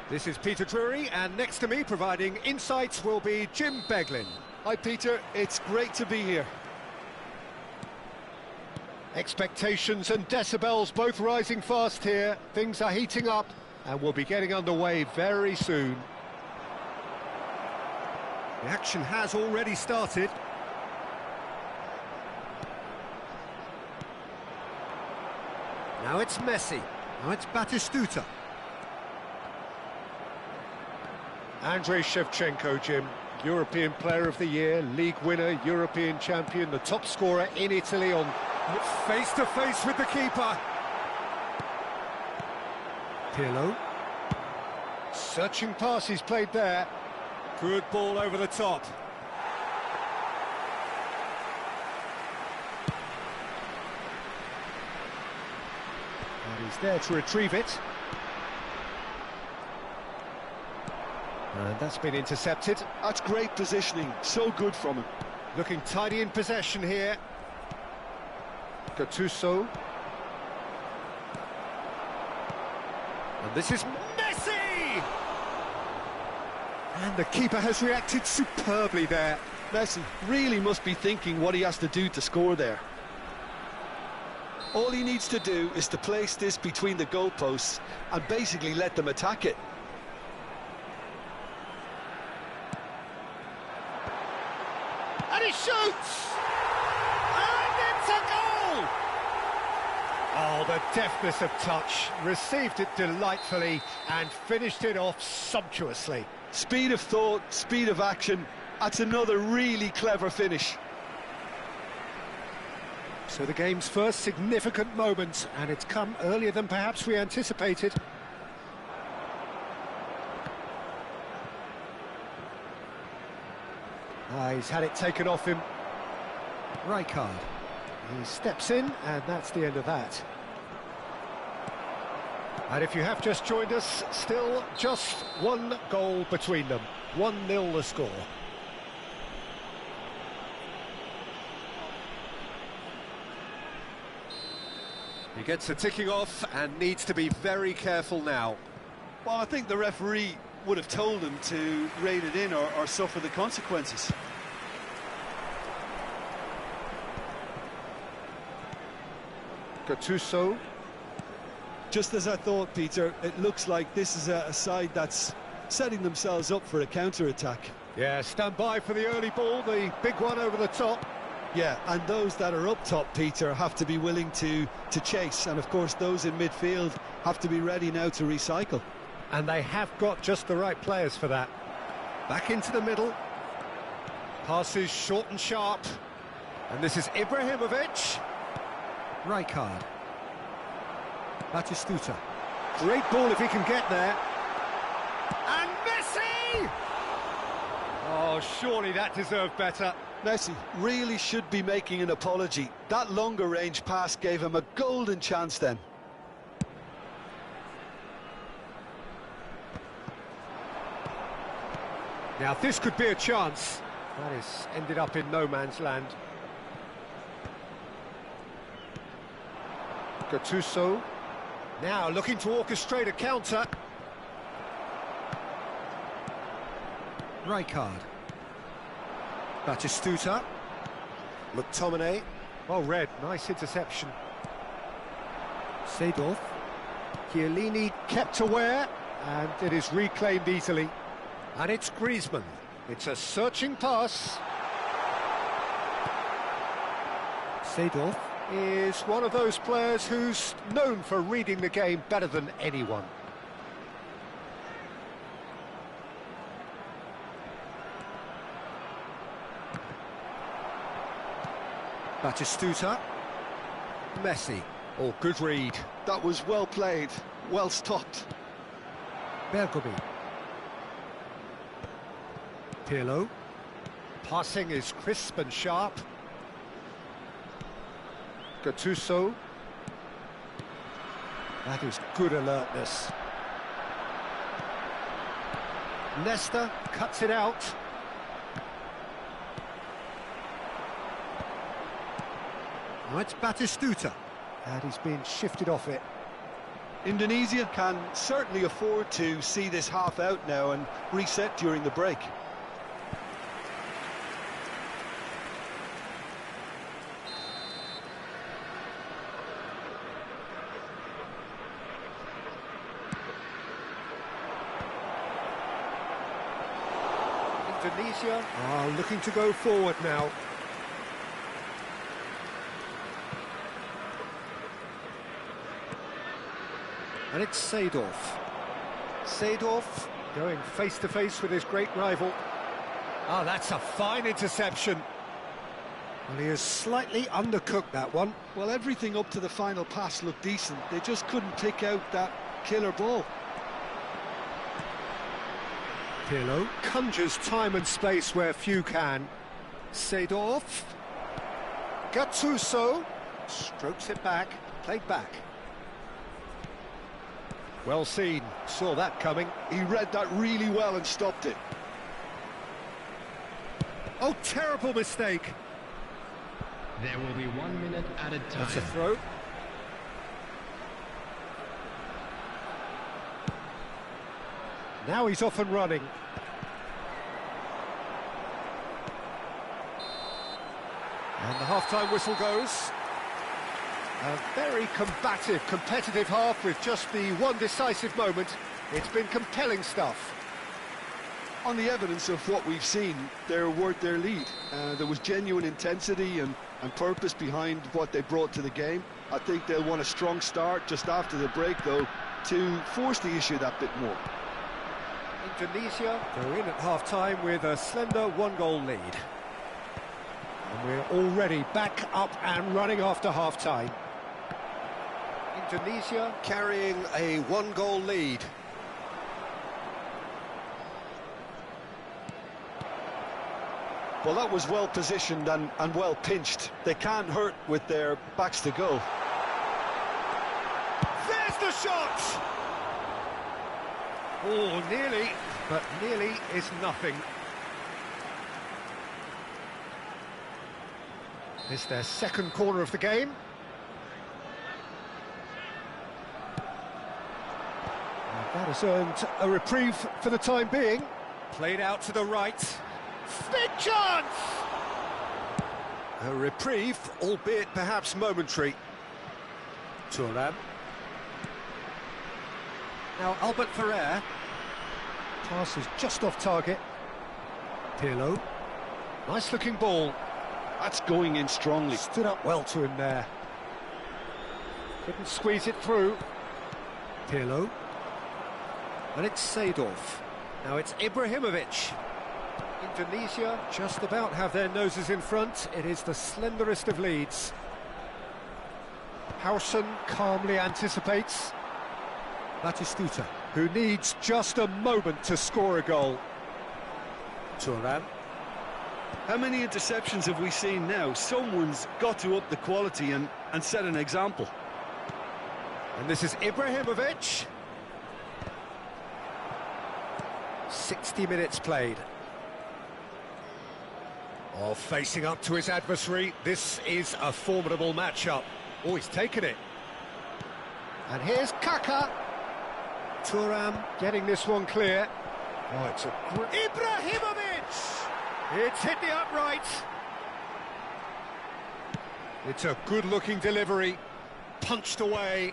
Speaker 1: This is Peter Drury, and next to me, providing insights, will be Jim Beglin.
Speaker 7: Hi, Peter. It's great to be here.
Speaker 1: Expectations and decibels both rising fast here. Things are heating up, and we'll be getting underway very soon. The action has already started. Now it's Messi. Now it's Batistuta. Andrei Shevchenko, Jim. European Player of the Year, League winner, European champion, the top scorer in Italy on face-to-face with the keeper. Pirlo. Searching pass he's played there. Good ball over the top. And he's there to retrieve it. And that's been intercepted.
Speaker 7: That's great positioning, so good from him.
Speaker 1: Looking tidy in possession here. Gattuso. And this is Messi! And the keeper has reacted superbly there.
Speaker 7: Messi really must be thinking what he has to do to score there. All he needs to do is to place this between the goalposts and basically let them attack it.
Speaker 1: And he shoots! And it's a goal! Oh, the deftness of touch. Received it delightfully and finished it off sumptuously.
Speaker 7: Speed of thought, speed of action. That's another really clever finish.
Speaker 1: So the game's first significant moment, and it's come earlier than perhaps we anticipated. He's had it taken off him. Racikan. He steps in, and that's the end of that. And if you have just joined us, still just one goal between them. 1-0 the score. He gets the ticking off and needs to be very careful now.
Speaker 7: Well, I think the referee would have told him to rein it in or suffer the consequences.
Speaker 1: Gattuso.
Speaker 7: Just as I thought, Peter, it looks like this is a side that's setting themselves up for a counter-attack.
Speaker 1: Yeah, stand by for the early ball, the big one over the top.
Speaker 7: Yeah, and those that are up top, Peter, have to be willing to chase. And, of course, those in midfield have to be ready now to recycle.
Speaker 1: And they have got just the right players for that. Back into the middle. Passes short and sharp. And this is Ibrahimovic. Racikan. Batistuta. Great ball if he can get there. And Messi! Oh, surely that deserved better.
Speaker 7: Messi really should be making an apology. That longer range pass gave him a golden chance then.
Speaker 1: Now this could be a chance. That is ended up in no man's land. Gattuso. Now looking to orchestrate a counter. Racikan. Batistuta. McTominay. Well read, nice interception. Seedorf. Chiellini kept aware, and it is reclaimed easily. And it's Griezmann. It's a searching pass. Seedorf is one of those players who's known for reading the game better than anyone. Batistuta. Messi. Oh, good read.
Speaker 7: That was well played, well stopped.
Speaker 1: Bergomi. Pirlo. Passing is crisp and sharp. Gattuso. That is good alertness. Leicester cuts it out. Now it's Batistuta, and he's been shifted off it.
Speaker 7: Indonesia can certainly afford to see this half out now and reset during the break.
Speaker 1: Indonesia are looking to go forward now. And it's Seedorf. Seedorf going face-to-face with his great rival. Ah, that's a fine interception. Well, he has slightly undercooked that one.
Speaker 3: Well, everything up to the final pass looked decent. They just couldn't pick out that killer ball.
Speaker 1: Pirlo conjures time and space where few can. Seedorf. Gattuso strokes it back, played back. Well seen, saw that coming.
Speaker 7: He read that really well and stopped it.
Speaker 1: Oh, terrible mistake.
Speaker 2: There will be 1 minute added time.
Speaker 1: That's a throw. Now he's off and running. And the half-time whistle goes. A very combative, competitive half with just the one decisive moment. It's been compelling stuff.
Speaker 7: On the evidence of what we've seen, they're worth their lead. There was genuine intensity and purpose behind what they brought to the game. I think they'll want a strong start just after the break, though, to force the issue that bit more.
Speaker 1: Indonesia go in at half-time with a slender one-goal lead. And we're already back up and running after half-time. Indonesia carrying a one-goal lead.
Speaker 7: Well, that was well positioned and well pinched. They can't hurt with their backs to goal.
Speaker 1: There's the shot! Oh, nearly, but nearly is nothing. It's their second corner of the game. And that has earned a reprieve for the time being. Played out to the right. Big chance! A reprieve, albeit perhaps momentary. Thuram. Now Albert Ferrer. Pass is just off target. Pirlo. Nice looking ball.
Speaker 7: That's going in strongly.
Speaker 1: Stood up well to him there. Couldn't squeeze it through. Pirlo. And it's Seedorf. Now it's Ibrahimovic. Indonesia just about have their noses in front. It is the slenderest of leads. Hausen calmly anticipates. Batistuta, who needs just a moment to score a goal. Thuram.
Speaker 7: How many interceptions have we seen now? Someone's got to up the quality and set an example.
Speaker 1: And this is Ibrahimovic. 60 minutes played. Oh, facing up to his adversary, this is a formidable matchup. Oh, he's taken it. And here's Kaka. Thuram getting this one clear. Oh, it's a great... Ibrahimovic! It's hit the upright. It's a good-looking delivery. Punched away.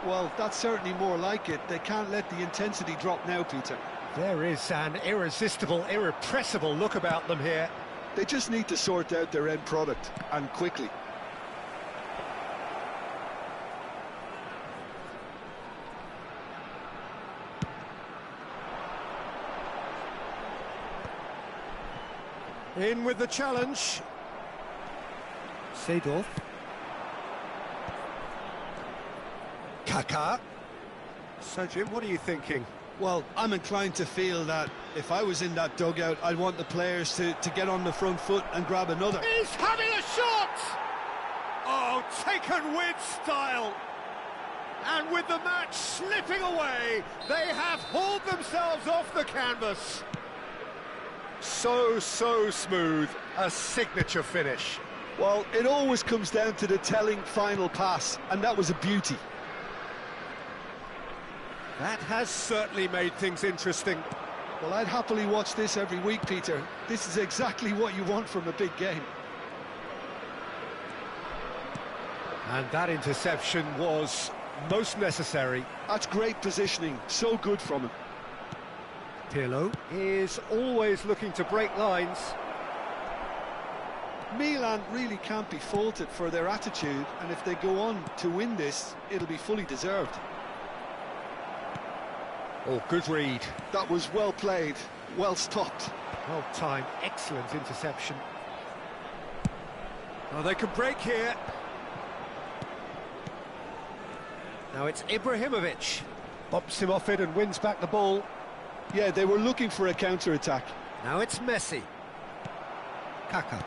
Speaker 3: Well, that's certainly more like it. They can't let the intensity drop now, Peter.
Speaker 1: There is an irresistible, irrepressible look about them here.
Speaker 7: They just need to sort out their end product, and quickly.
Speaker 1: In with the challenge. Seedorf. Kaka. So, Jim, what are you thinking?
Speaker 7: Well, I'm inclined to feel that if I was in that dugout, I'd want the players to get on the front foot and grab another.
Speaker 1: He's having a shot! Oh, taken with style. And with the match slipping away, they have hauled themselves themselves off the canvas. So smooth, a signature finish.
Speaker 7: Well, it always comes down to the telling final pass, and that was a beauty.
Speaker 1: That has certainly made things interesting.
Speaker 3: Well, I'd happily watch this every week, Peter. This is exactly what you want from a big game.
Speaker 1: And that interception was most necessary.
Speaker 7: That's great positioning, so good from him.
Speaker 1: Pirlo is always looking to break lines.
Speaker 3: Milan really can't be faulted for their attitude, and if they go on to win this, it'll be fully deserved.
Speaker 1: Oh, good read.
Speaker 3: That was well played, well stopped.
Speaker 1: Well timed, excellent interception. Oh, they can break here. Now it's Ibrahimovic. Bumps him off it and wins back the ball.
Speaker 7: Yeah, they were looking for a counter-attack.
Speaker 1: Now it's Messi. Kaka.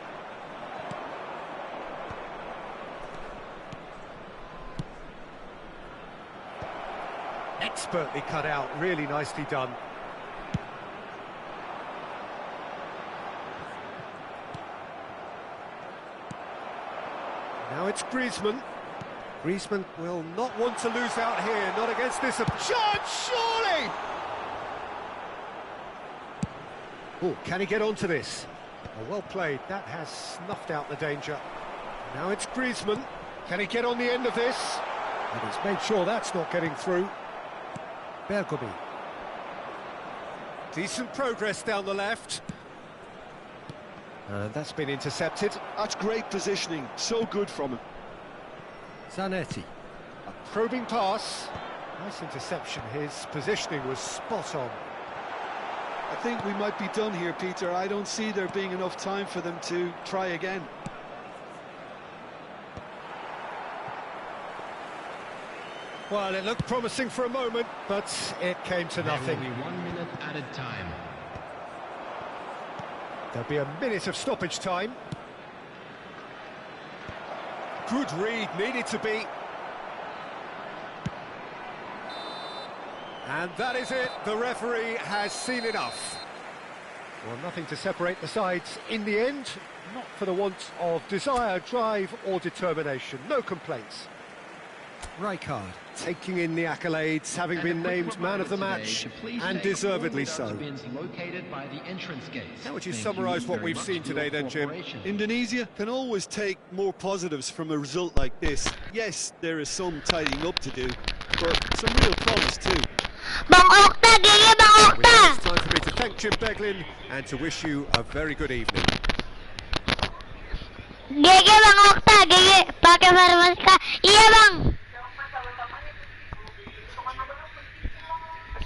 Speaker 1: Expertly cut out, really nicely done. Now it's Griezmann. Griezmann will not want to lose out here, not against this chance, surely! Oh, can he get onto this? Oh, well played, that has snuffed out the danger. Now it's Griezmann. Can he get on the end of this? And he's made sure that's not getting through. Bergomi. Decent progress down the left. And that's been intercepted.
Speaker 7: That's great positioning, so good from him.
Speaker 1: Zanetti. A probing pass. Nice interception. His positioning was spot on.
Speaker 3: I think we might be done here, Peter. I don't see there being enough time for them to try again.
Speaker 1: Well, it looked promising for a moment, but it came to nothing.
Speaker 2: There will be 1 minute added time.
Speaker 1: There'll be a minute of stoppage time. Good read, needed to be. And that is it, the referee has seen enough. Well, nothing to separate the sides in the end, not for the want of desire, drive or determination, no complaints. Rijkaard taking in the accolades, having been named man of the match, and deservedly so. How would you summarise what we've seen today then, Jim?
Speaker 7: Indonesia can always take more positives from a result like this. Yes, there is some tidying up to do, but some real promise too.
Speaker 4: Bang Okta, gigi Bang
Speaker 1: Well,
Speaker 4: Okta.
Speaker 1: it's time for me to thank Jim Beglin and to wish you a very good evening.
Speaker 4: Gigi Bang Okta, gigi. Pakai farmasi ka. Iya bang.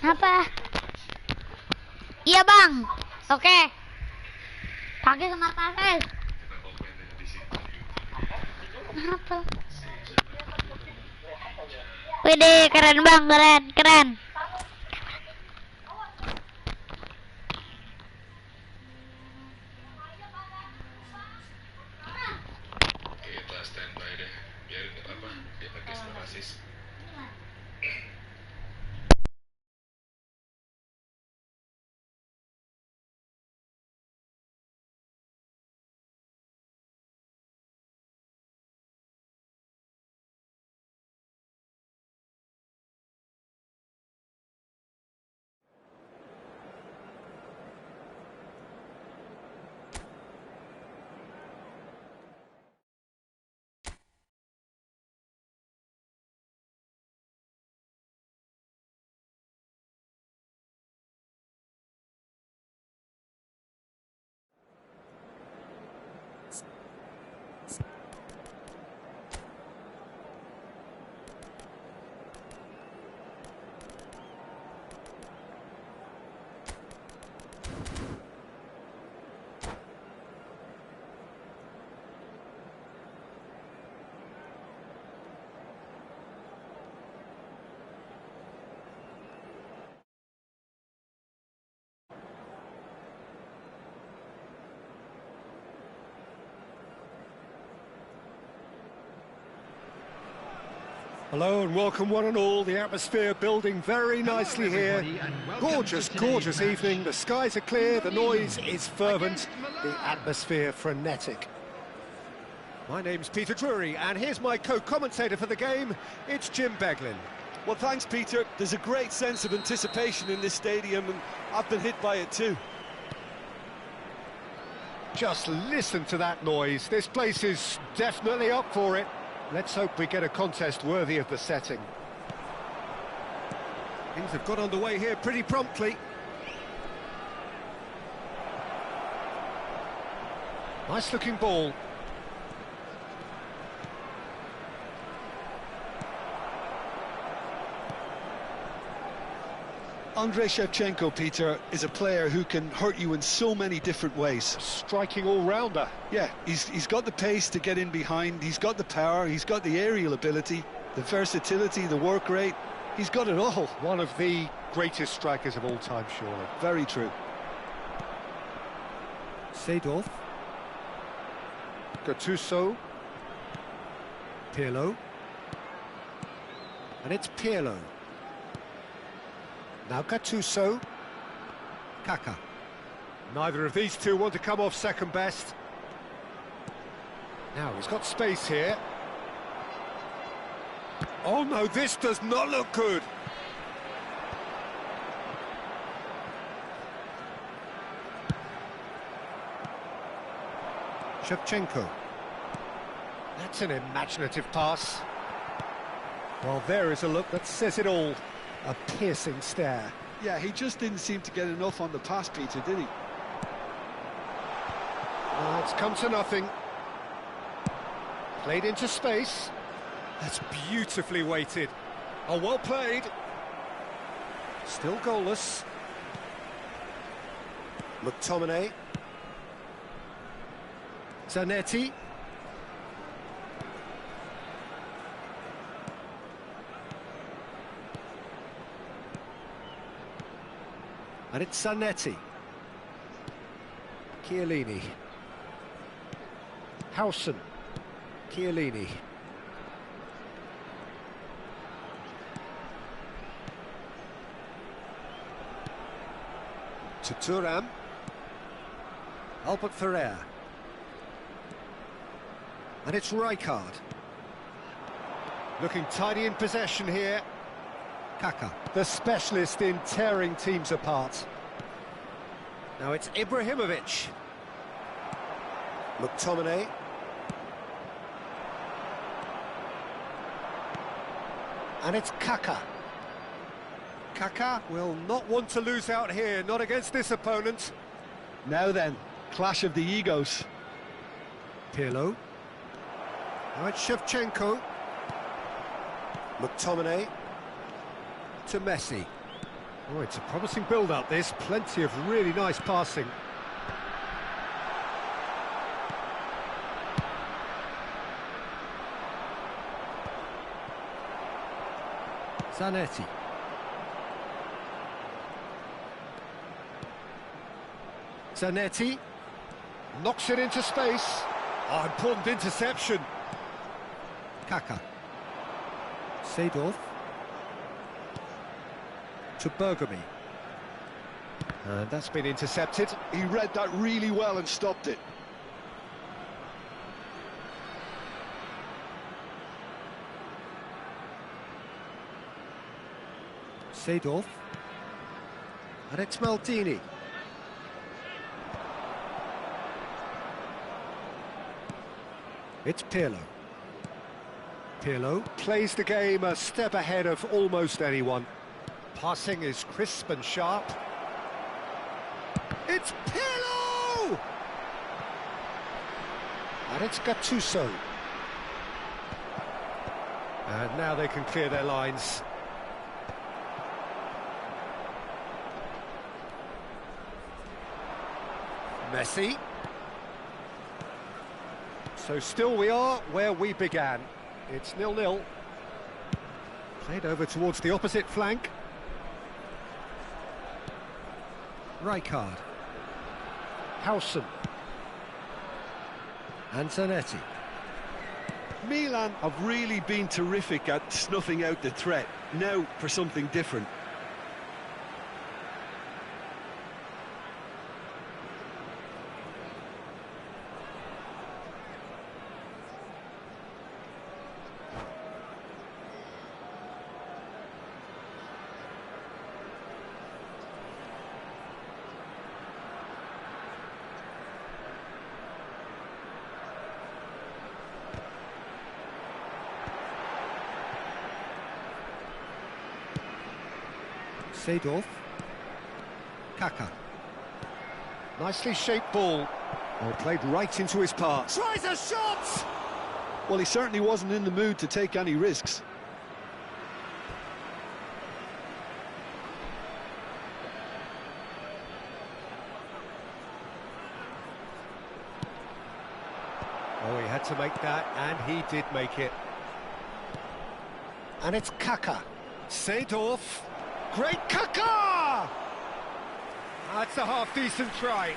Speaker 4: Apa? Iya bang. Oke. Pakai smart access. Apa? Widih, keren bang, keren.
Speaker 6: Kita standby deh, biarin apa dia pakai rasis.
Speaker 1: Hello and welcome one and all. The atmosphere building very nicely here. Gorgeous, gorgeous evening. The skies are clear, the noise is fervent, the atmosphere frenetic. My name's Peter Drury and here's my co-commentator for the game. It's Jim Beglin.
Speaker 7: Well, thanks, Peter. There's a great sense of anticipation in this stadium, and I've been hit by it too.
Speaker 1: Just listen to that noise. This place is definitely up for it. Let's hope we get a contest worthy of the setting. Things have got underway here pretty promptly. Nice looking ball.
Speaker 3: Andrei Shevchenko, Peter, is a player who can hurt you in so many different ways.
Speaker 1: Striking all-rounder.
Speaker 3: Yeah, he's got the pace to get in behind, he's got the power, he's got the aerial ability, the versatility, the work rate. He's got it all.
Speaker 1: One of the greatest strikers of all time, surely.
Speaker 3: Very true.
Speaker 1: Seedorf. Gattuso. Pirlo. And it's Pirlo. Now Gattuso. Kaká. Neither of these two want to come off second best. Now he's got space here. Oh no, this does not look good. Shevchenko. That's an imaginative pass. Well, there is a look that says it all. A piercing stare.
Speaker 3: Yeah, he just didn't seem to get enough on the pass, Peter, did he?
Speaker 1: It's come to nothing. Played into space. That's beautifully weighted. Oh, well played. Still goalless. McTominay. Zanetti. And it's Zanetti. Chiellini. Howson. Chiellini. To Thuram. Albert Ferrer. And it's Rijkaard. Looking tidy in possession here. Kaká, the specialist in tearing teams apart. Now it's Ibrahimovic. McTominay. And it's Kaká. Kaká will not want to lose out here, not against this opponent.
Speaker 3: Now then, clash of the egos.
Speaker 1: Pirlo. Now it's Shevchenko. McTominay. To Messi. Oh, it's a promising build-up, this. Plenty of really nice passing. Zanetti. Zanetti. Knocks it into space. Oh, important interception. Kaká. Seedorf. To Bergamy. And that's been intercepted.
Speaker 3: He read that really well and stopped it.
Speaker 1: Seedorf. And it's Maldini. It's Pirlo. Pirlo plays the game a step ahead of almost anyone. Passing is crisp and sharp. It's Pirlo! And it's Gattuso. And now they can clear their lines. Messi. So still we are where we began. It's 0-0. Played over towards the opposite flank. Rijkaard. Howson. And Zanetti.
Speaker 7: Milan have really been terrific at snuffing out the threat. Now for something different.
Speaker 1: Seedorf. Kaka. Nicely shaped ball. Well, played right into his path. Tries a shot!
Speaker 7: Well, he certainly wasn't in the mood to take any risks.
Speaker 1: Oh, he had to make that, and he did make it. And it's Kaka. Seedorf. Great Kaka! That's a half-decent try.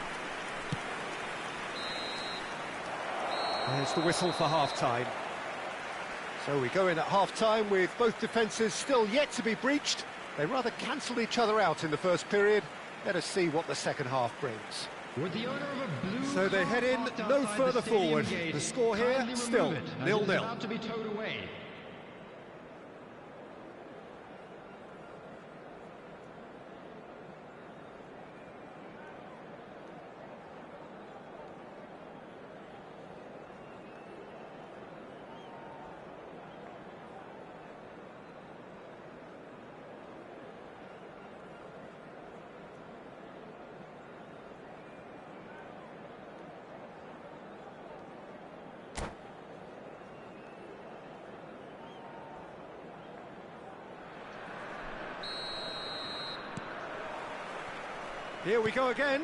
Speaker 1: There's the whistle for half-time. So we go in at half-time with both defences still yet to be breached. They rather cancelled each other out in the first period. Let us see what the second half brings.
Speaker 2: With the owner of a blue
Speaker 1: So they head in
Speaker 2: parked
Speaker 1: no
Speaker 2: outside
Speaker 1: further
Speaker 2: the stadium
Speaker 1: forward.
Speaker 2: gate,
Speaker 1: The score here,
Speaker 2: kindly
Speaker 1: still
Speaker 2: remove it, as it is
Speaker 1: 0-0.
Speaker 2: about to be towed away.
Speaker 1: Here we go again.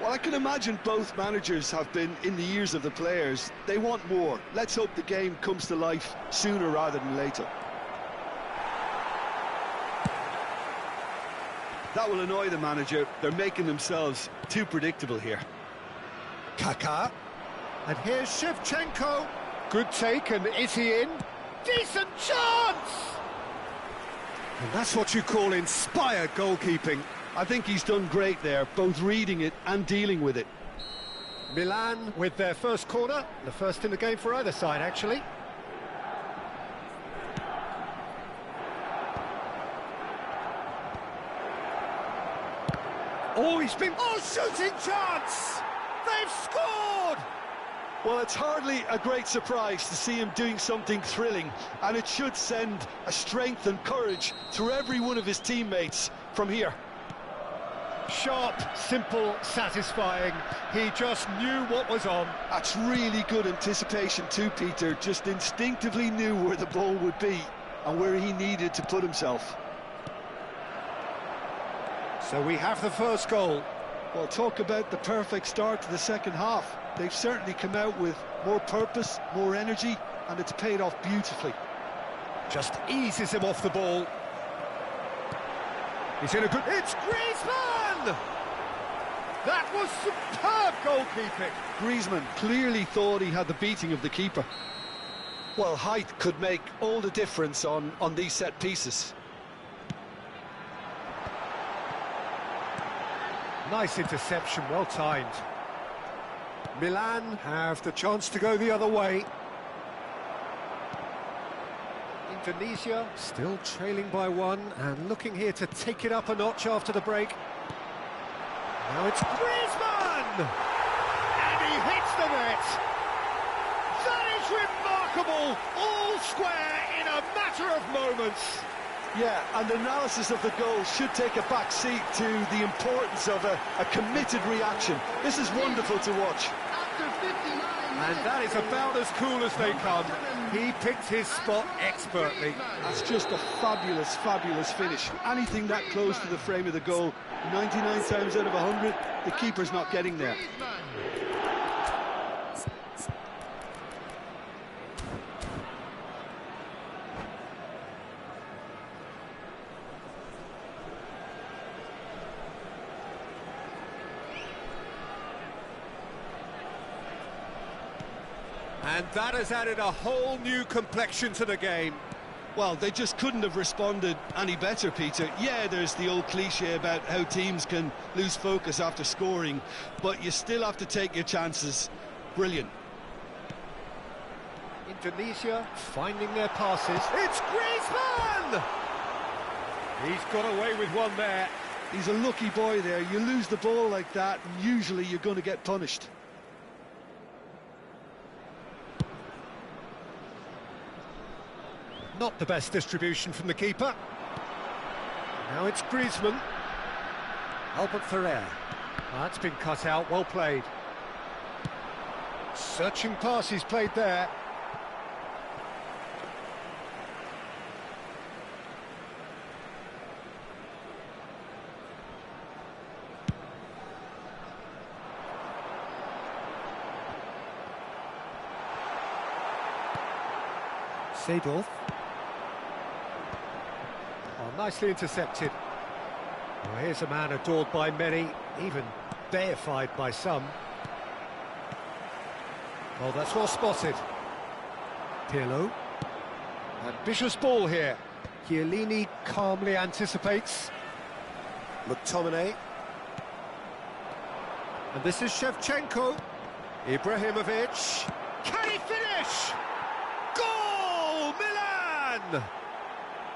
Speaker 7: Well, I can imagine both managers have been in the ears of the players. They want more. Let's hope the game comes to life sooner rather than later. That will annoy the manager. They're making themselves too predictable here.
Speaker 1: Kaka. And here's Shevchenko. Good take, and is he in? Decent chance! And that's what you call inspired goalkeeping.
Speaker 7: I think he's done great there, both reading it and dealing with it.
Speaker 1: Milan with their first corner, the first in the game for either side, actually. Oh, he's been... Oh, shooting chance! They've scored!
Speaker 7: Well, it's hardly a great surprise to see him doing something thrilling, and it should send a strength and courage through every one of his teammates from here.
Speaker 1: Sharp, simple, satisfying. He just knew what was on.
Speaker 7: That's really good anticipation too, Peter. Just instinctively knew where the ball would be and where he needed to put himself.
Speaker 1: So we have the first goal.
Speaker 3: Well, talk about the perfect start to the second half. They've certainly come out with more purpose, more energy, and it's paid off beautifully.
Speaker 1: Just eases him off the ball. He's in a good... It's Griezmann! That was superb goalkeeping.
Speaker 7: Griezmann clearly thought he had the beating of the keeper. Well, height could make all the difference on these set pieces.
Speaker 1: Nice interception, well timed. Milan have the chance to go the other way. Indonesia still trailing by one and looking here to take it up a notch after the break. Now it's Griezmann! And he hits the net! That is remarkable! All square in a matter of moments!
Speaker 7: Yeah, and analysis of the goal should take a back seat to the importance of a committed reaction. This is wonderful to watch.
Speaker 1: And that is about as cool as they come. He picked his spot expertly.
Speaker 3: That's just a fabulous, fabulous finish. Anything that close to the frame of the goal, 99 times out of 100, the keeper's not getting there.
Speaker 1: And that has added a whole new complexion to the game.
Speaker 7: Well, they just couldn't have responded any better, Peter. Yeah, there's the old cliche about how teams can lose focus after scoring, but you still have to take your chances. Brilliant.
Speaker 1: Indonesia finding their passes. It's Griezmann! He's got away with one there.
Speaker 7: He's a lucky boy there. You lose the ball like that, and usually you're going to get punished.
Speaker 1: Not the best distribution from the keeper. Now it's Griezmann. Albert Ferrer. That's been cut out, well played. Searching pass he's played there. Seedorf. Oh, nicely intercepted. Well, here's a man adored by many, even deified by some. Oh, that's well spotted. Pirlo. Ambitious ball here. Chiellini calmly anticipates. McTominay. And this is Shevchenko. Ibrahimovic. Can he finish? Goal! Milan!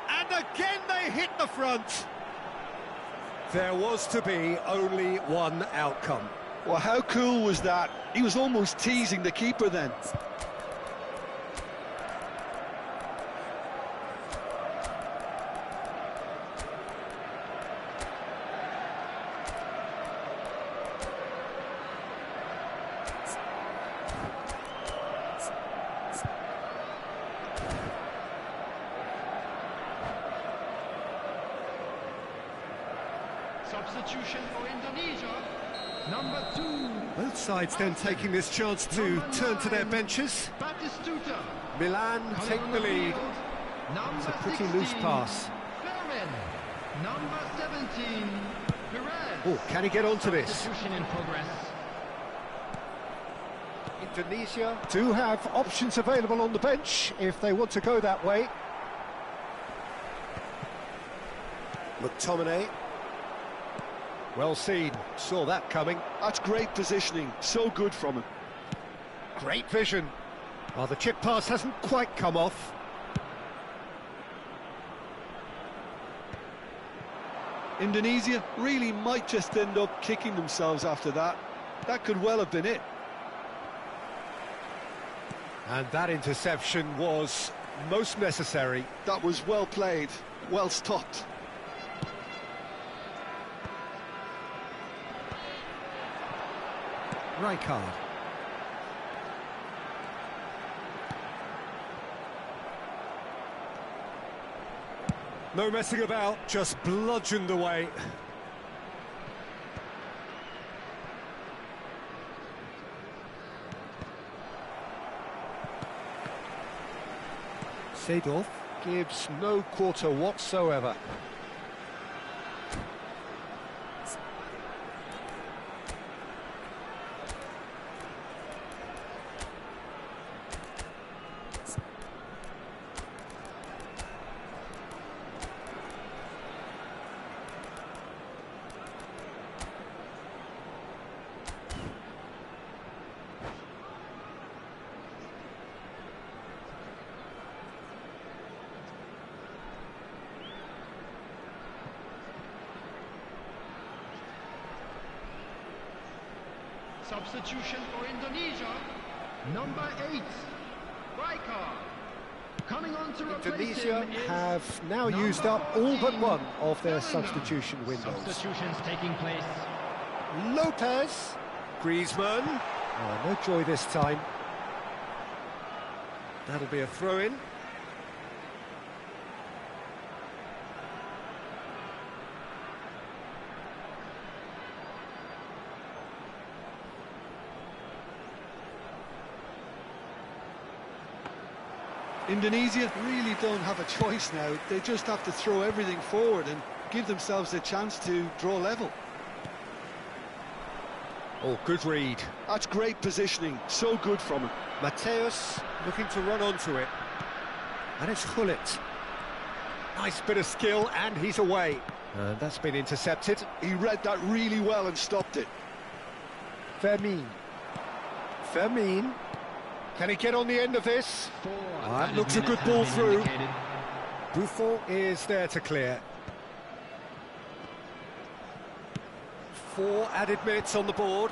Speaker 1: And again they hit the front. There was to be only one outcome.
Speaker 7: Well, how cool was that? He was almost teasing the keeper then.
Speaker 2: Substitution for Indonesia, number 2.
Speaker 1: Both sides then taking this chance to turn to their benches.
Speaker 2: Batistuta.
Speaker 1: Milan take the lead.
Speaker 2: Number
Speaker 1: It's a pretty
Speaker 2: 16,
Speaker 1: loose pass.
Speaker 2: Fermin. Number 17, Perez.
Speaker 1: Oh, can he get onto this?
Speaker 2: Substitution in progress.
Speaker 1: Indonesia do have options available on the bench if they want to go that way. McTominay. Well seen, saw that coming.
Speaker 7: That's great positioning, so good from him.
Speaker 1: Great vision. Well, the chip pass hasn't quite come off.
Speaker 7: Indonesia really might just end up kicking themselves after that. That could well have been it.
Speaker 1: And that interception was most necessary.
Speaker 7: That was well played, well stopped.
Speaker 1: Racikan. No messing about, just bludgeoned away. Seedorf gives no quarter whatsoever.
Speaker 2: Substitution for Indonesia, number 8, Racikan. Coming on to replace
Speaker 1: Indonesia
Speaker 2: him is
Speaker 1: have now used
Speaker 2: number
Speaker 1: up all but
Speaker 2: 14,
Speaker 1: one of their
Speaker 2: Bellingham.
Speaker 1: substitution windows.
Speaker 2: Substitutions taking place.
Speaker 1: Lopez, Griezmann. Oh, no joy this time. That'll be a throw-in.
Speaker 3: Indonesia really don't have a choice now. They just have to throw everything forward and give themselves a chance to draw level.
Speaker 1: Oh, good read.
Speaker 7: That's great positioning, so good from him.
Speaker 1: Mateus looking to run onto it. And it's Hullet. Nice bit of skill, and he's away. And that's been intercepted.
Speaker 7: He read that really well and stopped it.
Speaker 1: Fermin. Fermin. Can he get on the end of this? That looks a good ball through. Buffon is there to clear. 4 added minutes on the board.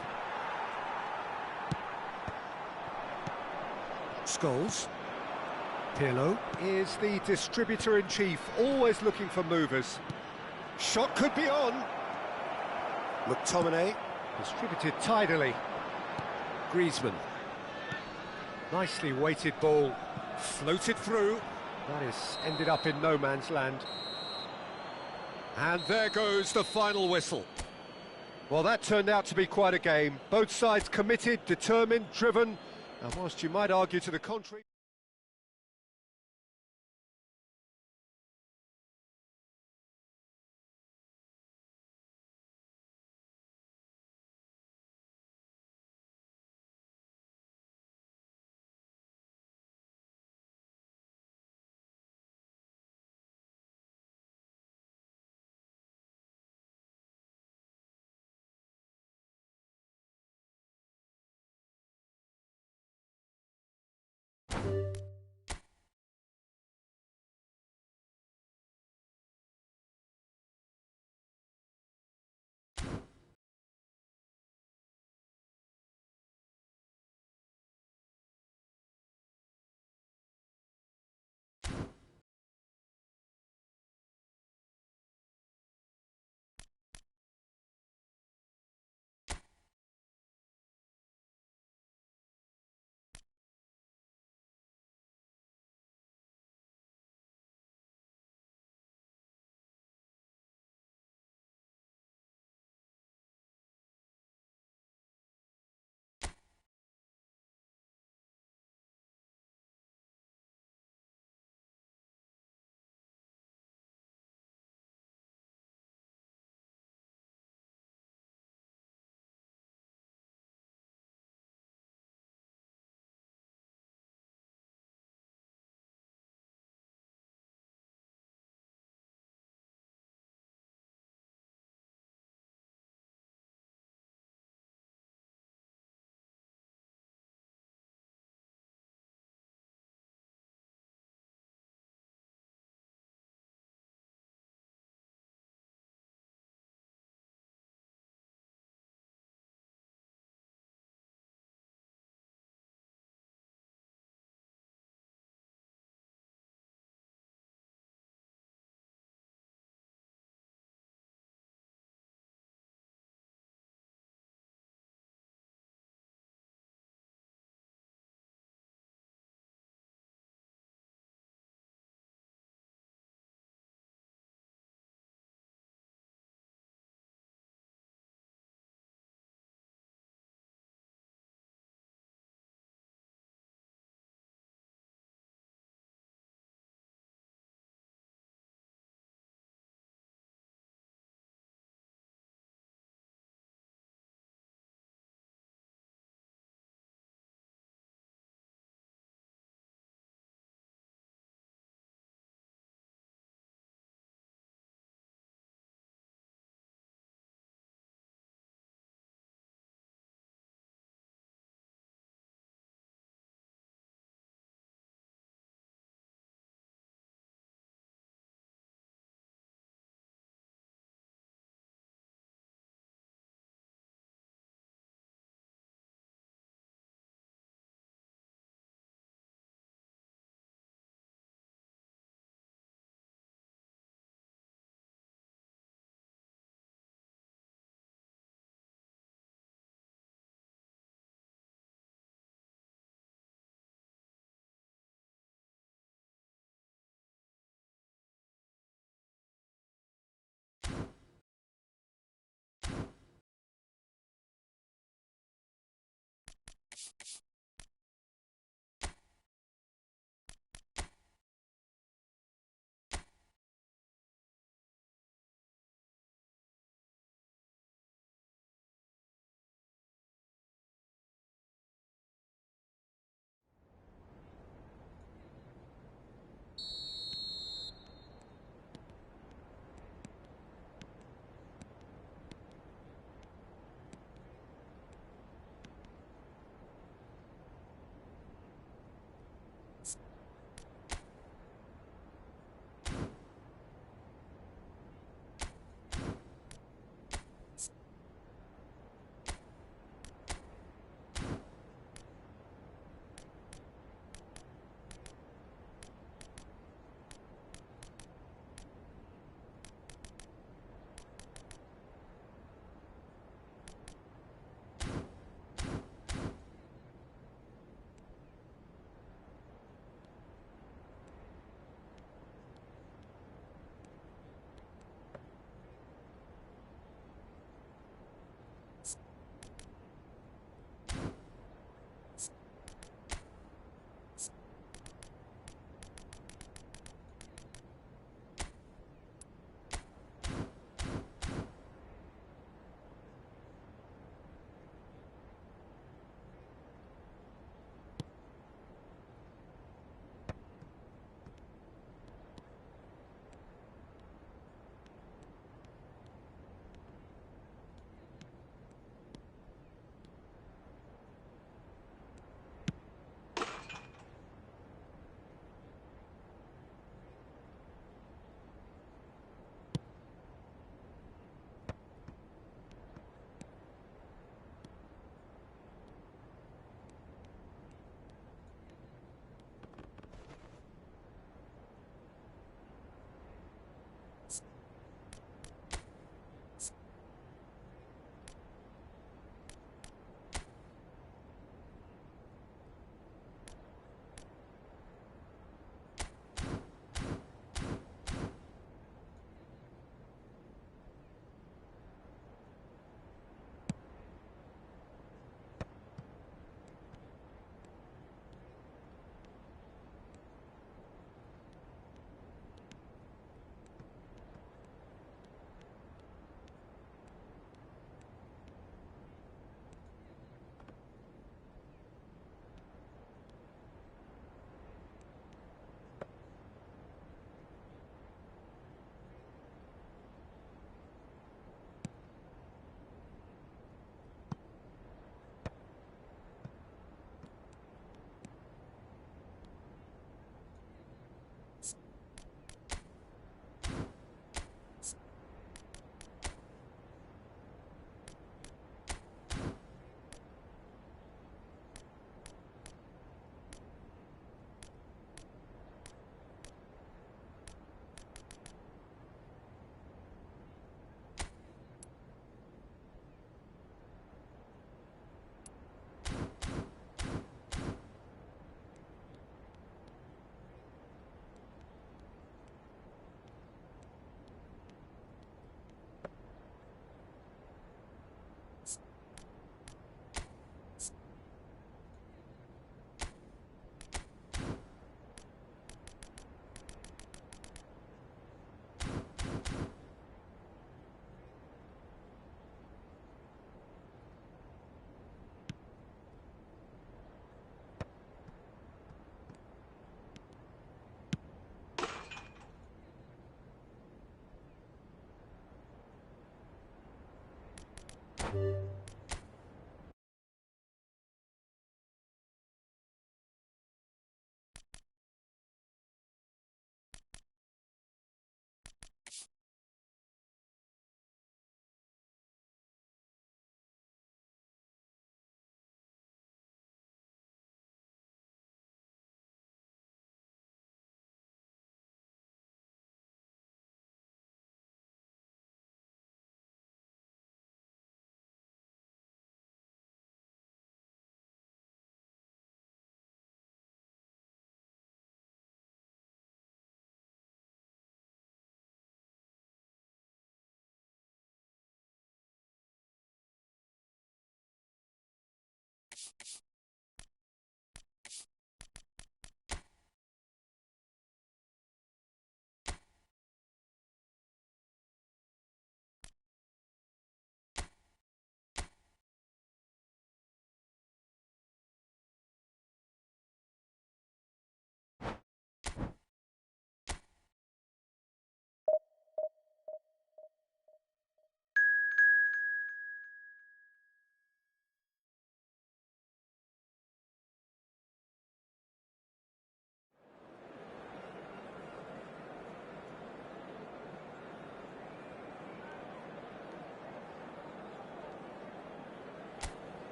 Speaker 1: Scholes. Pirlo is the distributor-in-chief, always looking for movers. Shot could be on. McTominay distributed tidily. Griezmann. Nicely weighted ball, floated through. That is ended up in no man's land. And there goes the final whistle. Well, that turned out to be quite a game. Both sides committed, determined, driven. And whilst you might argue to the contrary...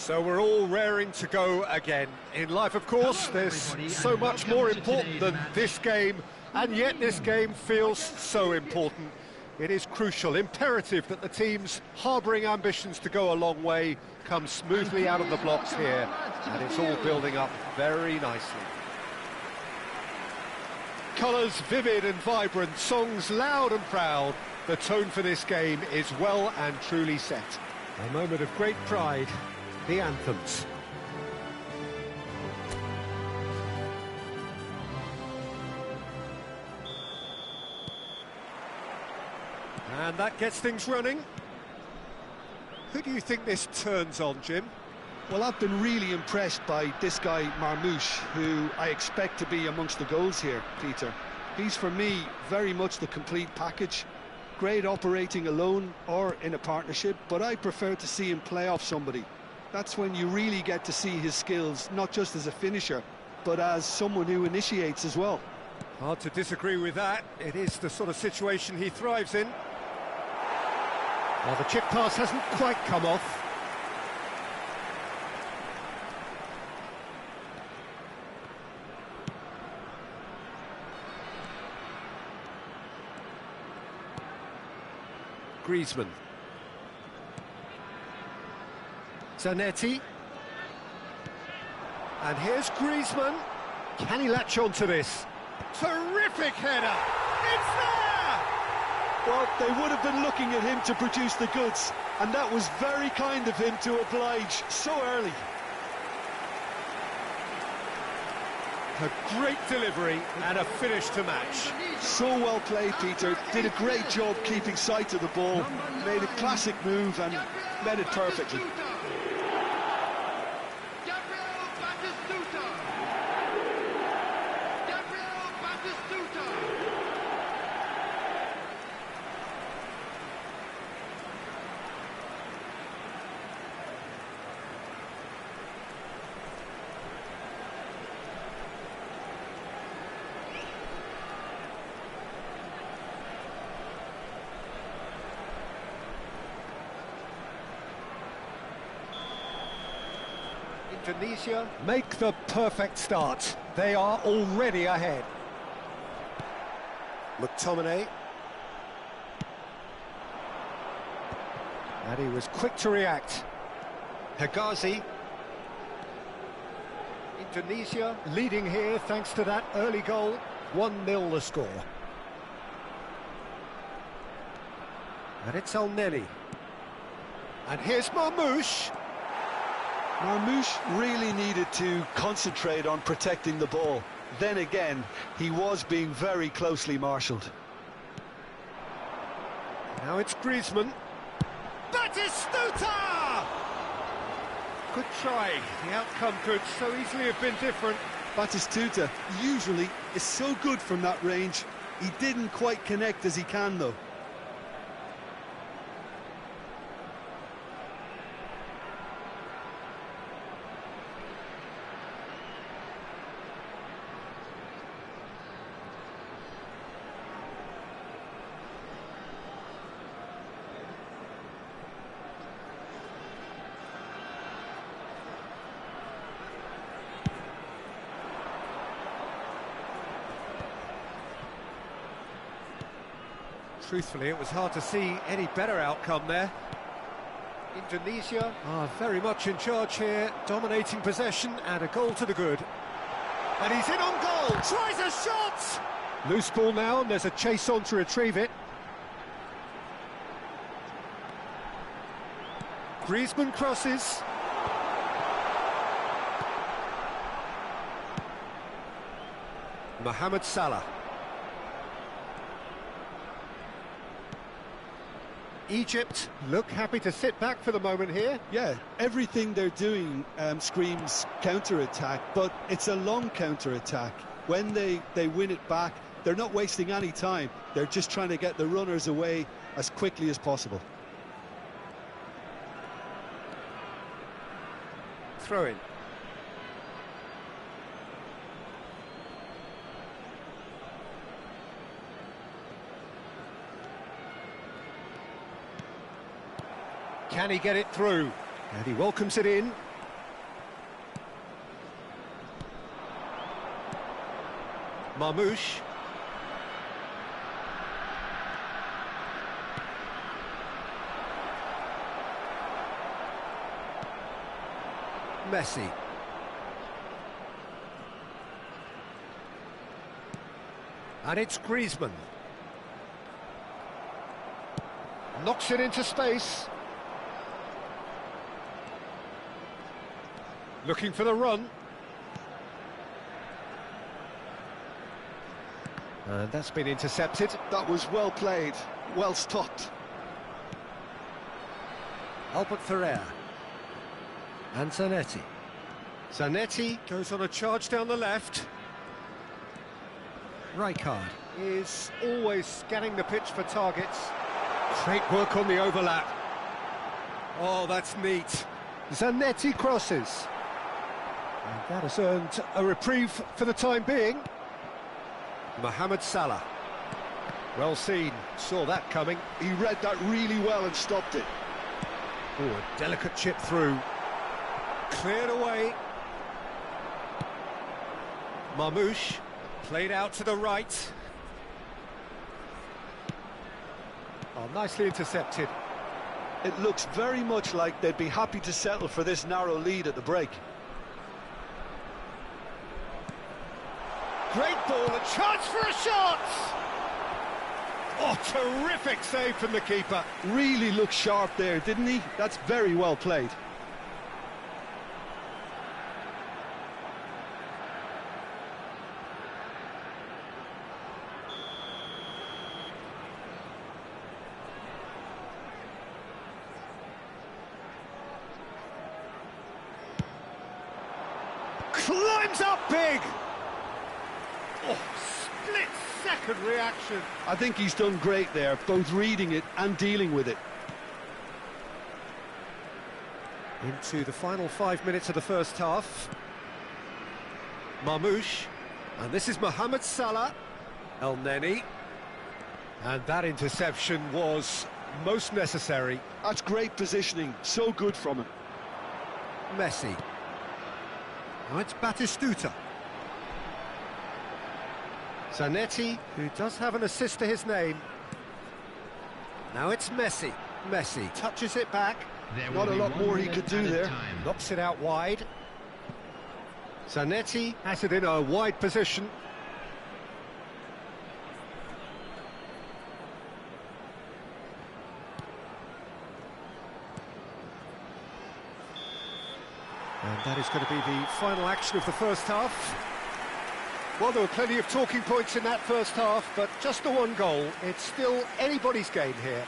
Speaker 1: So we're all raring to go again. In life, of course, there's so much more important than this game, and yet this game feels so important. It is crucial, imperative that the teams harbouring ambitions to go a long way come smoothly out of the blocks here, and it's all building up very nicely. Colours vivid and vibrant, songs loud and proud. The tone for this game is well and truly set.
Speaker 9: A moment of great pride, the anthems.
Speaker 1: And that gets things running. Who do you think this turns on, Jim?
Speaker 3: Well, I've been really impressed by this guy, Marmoush, who I expect to be amongst the goals here, Peter. He's, for me, very much the complete package. great operating alone or in a partnership, but I prefer to see him play off somebody. That's when you really get to see his skills, not just as a finisher, but as someone who initiates as well.
Speaker 1: Hard to disagree with that. It is the sort of situation he thrives in. Well, the chip pass hasn't quite come off. Griezmann. Zanetti. And here's Griezmann. Can he latch on to this? Terrific header! It's there!
Speaker 3: Well, they would have been looking at him to produce the goods, and that was very kind of him to oblige so early.
Speaker 1: A great delivery and a finish to match.
Speaker 3: So well played, Peter. Did a great job keeping sight of the ball, made a classic move and met it perfectly.
Speaker 1: Indonesia make the perfect start. They are already ahead. McTominay. And he was quick to react. Hegazi. Indonesia leading here thanks to that early goal. 1-0 the score. And it's El-Neni. And here's Marmoush.
Speaker 3: Marmoush really needed to concentrate on protecting the ball. Then again, he was being very closely marshalled.
Speaker 1: Now it's Griezmann. Batistuta! Good try. The outcome could so easily have been different.
Speaker 3: Batistuta usually is so good from that range. He didn't quite connect as he can, though.
Speaker 1: Truthfully, it was hard to see any better outcome there. Indonesia are very much in charge here, dominating possession and a goal to the good. And he's in on goal, tries a shot! Loose ball now, and there's a chase on to retrieve it. Griezmann crosses. Mohamed Salah. Egypt look happy to sit back for the moment here.
Speaker 3: Yeah, everything they're doing screams counter-attack, but it's a long counter-attack. When they win it back, they're not wasting any time. They're just trying to get the runners away as quickly as possible.
Speaker 1: Throw in. Can he get it through? And he welcomes it in. Marmoush. Messi. And it's Griezmann. Knocks it into space. Looking for the run. And that's been intercepted.
Speaker 3: That was well played, well stopped.
Speaker 1: Albert Ferrer. And Zanetti. Zanetti goes on a charge down the left. Rijkaard is always scanning the pitch for targets. Great work on the overlap. Oh, that's neat. Zanetti crosses. And that has earned a reprieve for the time being. Mohamed Salah. Well seen, saw that coming.
Speaker 7: He read that really well and stopped it.
Speaker 1: Oh, a delicate chip through. Cleared away. Marmoush, played out to the right. Oh, nicely intercepted.
Speaker 7: It looks very much like they'd be happy to settle for this narrow lead at the break.
Speaker 1: Great ball, a chance for a shot! Oh, terrific save from the keeper.
Speaker 7: Really looked sharp there, didn't he? That's very well played.
Speaker 1: Climbs up big! Oh, split-second reaction.
Speaker 7: I think he's done great there, both reading it and dealing with it.
Speaker 1: Into the final 5 minutes of the first half. Marmoush, and this is Mohamed Salah. El Neni. And that interception was most necessary.
Speaker 7: That's great positioning, so good from him.
Speaker 1: Messi. Now it's Batistuta. Zanetti, who does have an assist to his name. Now it's Messi. Messi touches it back.
Speaker 7: Not a lot more he could do there.
Speaker 1: Knocks it out wide. Zanetti has it in a wide position. And that is going to be the final action of the first half. Well, there were plenty of talking points in that first half, but just the one goal. It's still anybody's game here.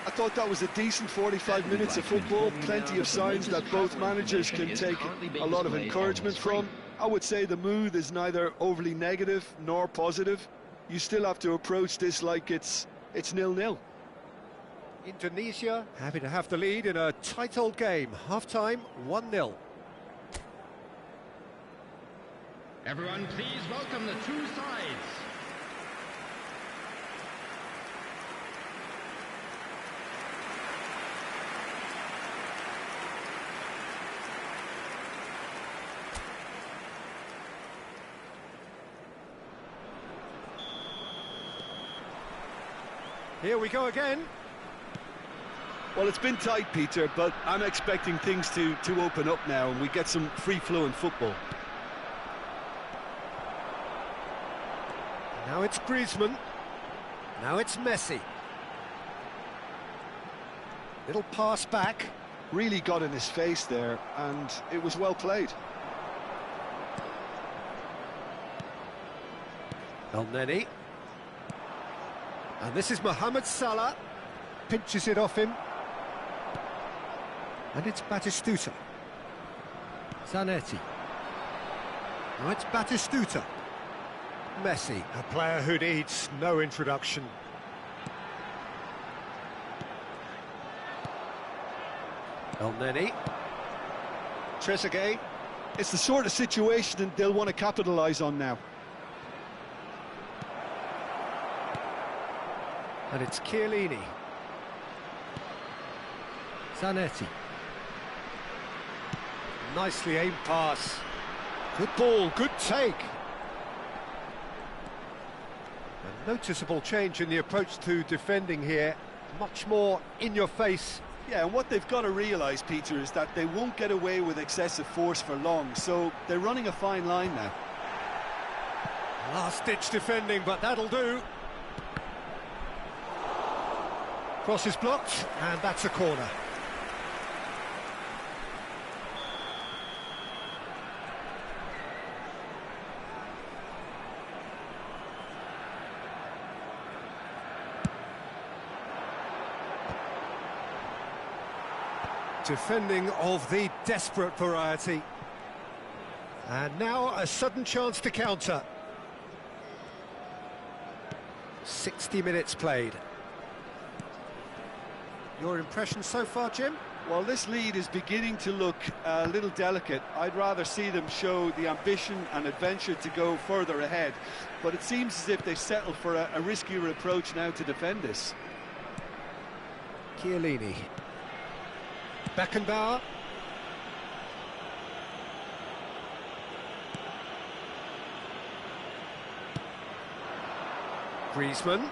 Speaker 7: I thought that was a decent 45 minutes of football, plenty of signs that both managers can take a lot of encouragement from. I would say the mood is neither overly negative nor positive. You still have to approach this like it's 0-0.
Speaker 1: Indonesia happy to have the lead in a tight old game. Half-time, 1-0.
Speaker 2: Everyone, please welcome the two sides.
Speaker 1: Here we go again.
Speaker 7: Well, it's been tight, Peter, but I'm expecting things to open up now and we get some free-flowing football.
Speaker 1: Now it's Griezmann. Now it's Messi. Little pass back.
Speaker 7: Really got in his face there, and it was well played.
Speaker 1: El Neni. And this is Mohamed Salah. Pinches it off him. And it's Batistuta. Zanetti. Now it's Batistuta. Messi, a player who needs no introduction. El Neni. Trezeguet.
Speaker 7: It's the sort of situation they'll want to capitalise on now.
Speaker 1: And it's Chiellini. Zanetti. Nicely aimed pass. Good ball, good take. A noticeable change in the approach to defending here. Much more in your face.
Speaker 7: Yeah, and what they've got to realise, Peter, is that they won't get away with excessive force for long, so they're running a fine line now.
Speaker 1: Last-ditch defending, but that'll do. Cross is blocked, and that's a corner. Defending of the desperate variety. And now a sudden chance to counter. 60 minutes played. Your impression so far, Jim?
Speaker 7: Well, this lead is beginning to look a little delicate. I'd rather see them show the ambition and adventure to go further ahead. But it seems as if they settle for a riskier approach now to defend this.
Speaker 1: Chiellini. Beckenbauer. Griezmann.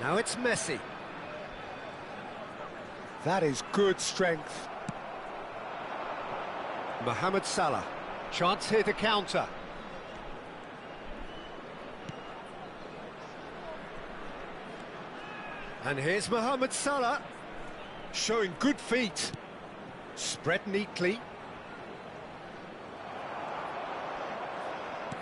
Speaker 1: Now it's Messi. That is good strength. Mohamed Salah. Chance here to counter. And here's Mohamed Salah, showing good feet. Spread neatly.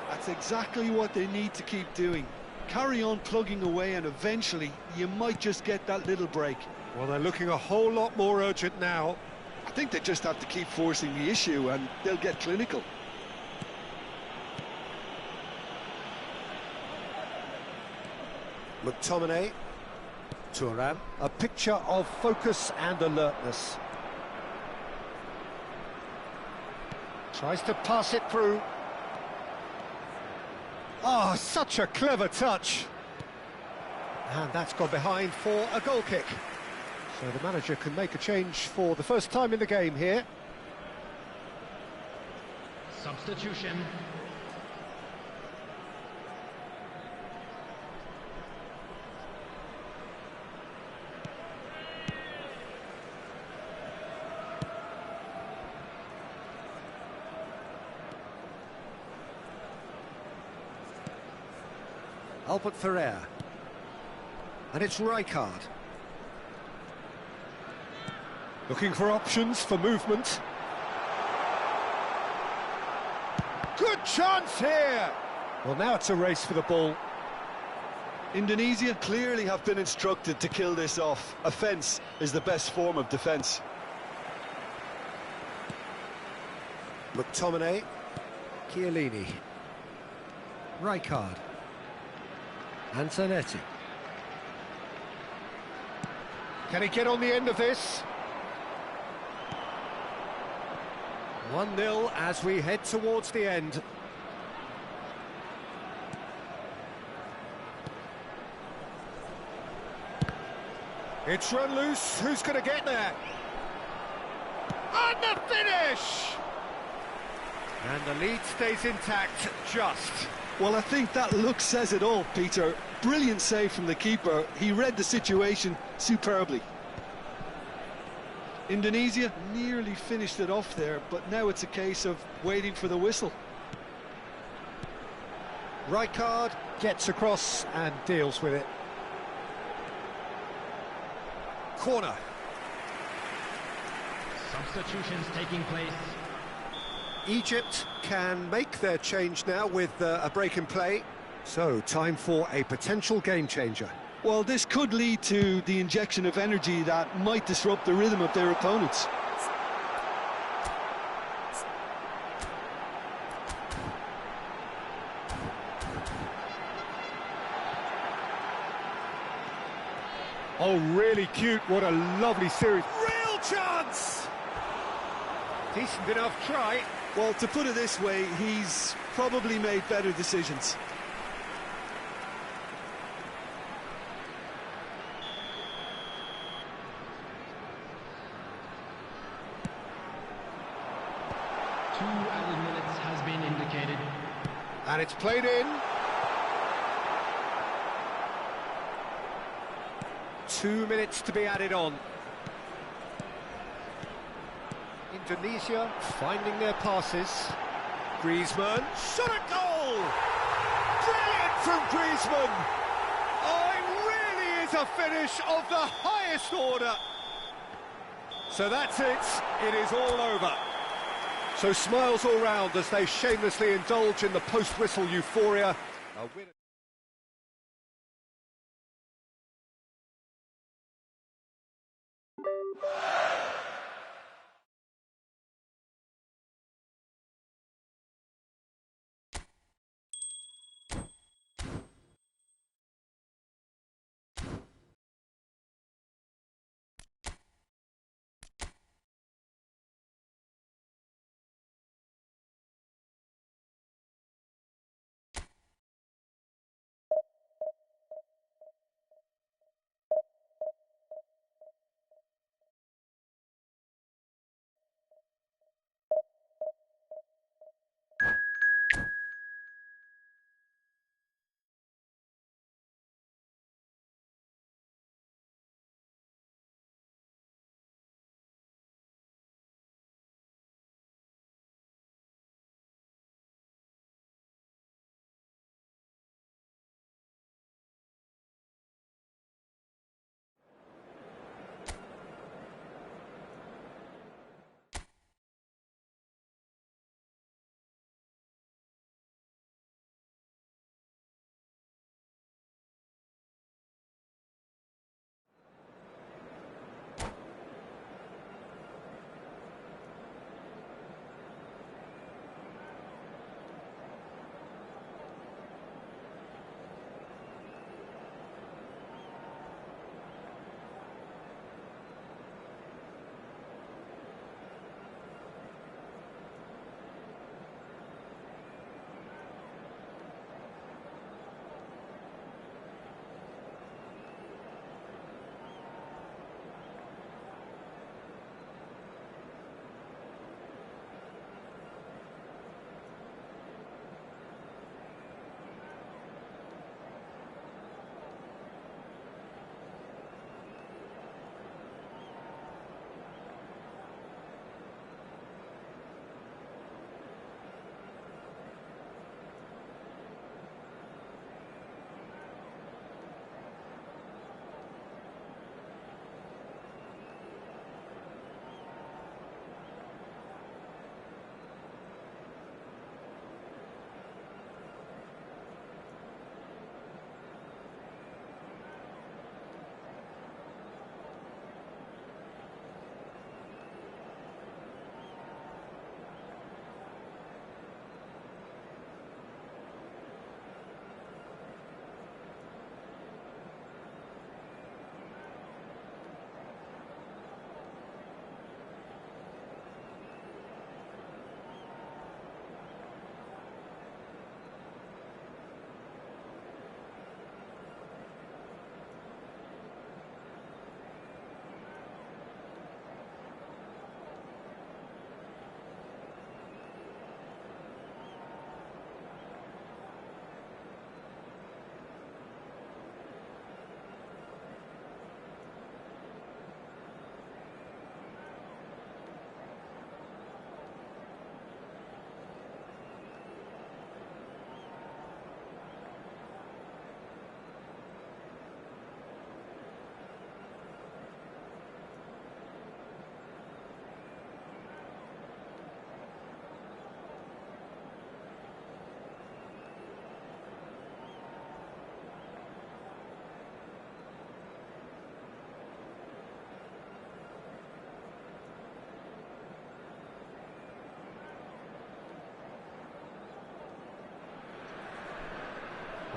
Speaker 7: That's exactly what they need to keep doing. Carry on plugging away and eventually you might just get that little break.
Speaker 1: Well, they're looking a whole lot more urgent now.
Speaker 7: I think they just have to keep forcing the issue and they'll get clinical.
Speaker 1: McTominay. Thuram. A picture of focus and alertness. Tries to pass it through. Oh, such a clever touch. And that's gone behind for a goal kick. So the manager can make a change for the first time in the game here.
Speaker 2: Substitution.
Speaker 1: Albert Ferrer. And it's Rijkaard. Looking for options for movement. Good chance here! Well, now it's a race for the ball.
Speaker 7: Indonesia clearly have been instructed to kill this off. Offence is the best form of defence.
Speaker 1: McTominay. Chiellini. Rijkaard. Antonetti. Can he get on the end of this? 1-0 as we head towards the end. It's run loose. Who's going to get there? And the finish! And the lead stays intact, just.
Speaker 7: Well, I think that look says it all, Peter. Brilliant save from the keeper. He read the situation superbly. Indonesia nearly finished it off there, but now it's a case of waiting for the whistle.
Speaker 1: Rijkaard gets across and deals with it. Corner.
Speaker 2: Substitutions taking place.
Speaker 1: Egypt can make their change now with a break in play. So, time for a potential game changer.
Speaker 7: Well, this could lead to the injection of energy that might disrupt the rhythm of their opponents.
Speaker 1: Oh, really cute. What a lovely series. Real chance! Decent enough try.
Speaker 7: Well, to put it this way, he's probably made better decisions.
Speaker 2: Two added minutes has been indicated.
Speaker 1: And it's played in. 2 minutes to be added on. Indonesia finding their passes. Griezmann, shot at goal! Brilliant from Griezmann! Oh, it really is a finish of the highest order. So that's it, it is all over. So smiles all round as they shamelessly indulge in the post-whistle euphoria. A winner.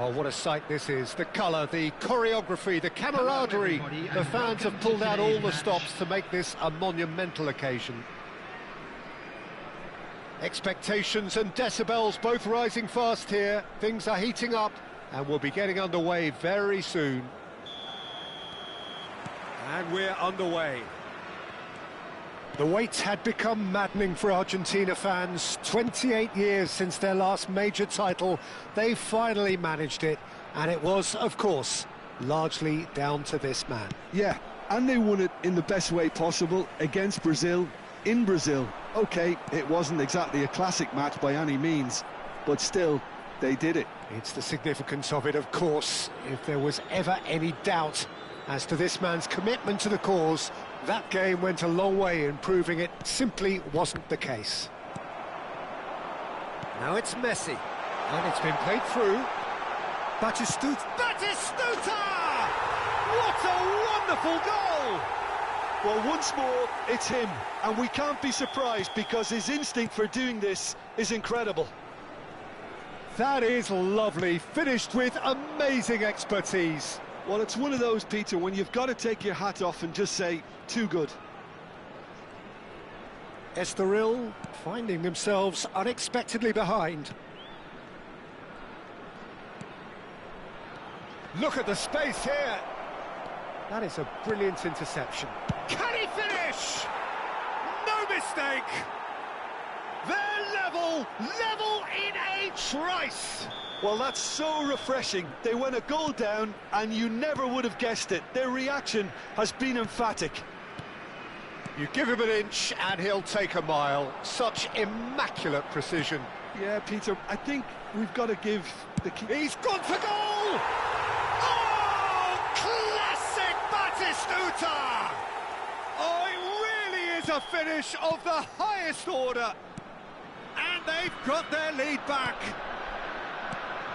Speaker 1: Oh, what a sight this is. The colour, the choreography, the camaraderie. The fans have pulled out all the stops to make this a monumental occasion. Expectations and decibels both rising fast here. Things are heating up and we'll be getting underway very soon. And we're underway. The wait had become maddening for Argentina fans. 28 years since their last major title. They finally managed it, and it was, of course, largely down to this man.
Speaker 7: Yeah, and they won it in the best way possible against Brazil, in Brazil. OK, it wasn't exactly a classic match by any means, but still, they did it.
Speaker 1: It's the significance of it, of course. If there was ever any doubt as to this man's commitment to the cause, that game went a long way in proving it simply wasn't the case. Now it's Messi, and it's been played through. Batistuta! What a wonderful goal!
Speaker 7: Well, once more, it's him, and we can't be surprised because his instinct for doing this is incredible.
Speaker 1: That is lovely, finished with amazing expertise.
Speaker 7: Well, it's one of those, Peter, when you've got to take your hat off and just say, too good.
Speaker 1: Estoril finding themselves unexpectedly behind. Look at the space here. That is a brilliant interception. Can he finish? No mistake. They're level in a trice.
Speaker 7: Well, that's so refreshing. They went a goal down, and you never would have guessed it. Their reaction has been emphatic.
Speaker 1: You give him an inch, and he'll take a mile. Such immaculate precision.
Speaker 7: Yeah, Peter, I think we've got to give the keeper...
Speaker 1: He's gone for goal! Oh, classic Batistuta! Oh, it really is a finish of the highest order. And they've got their lead back.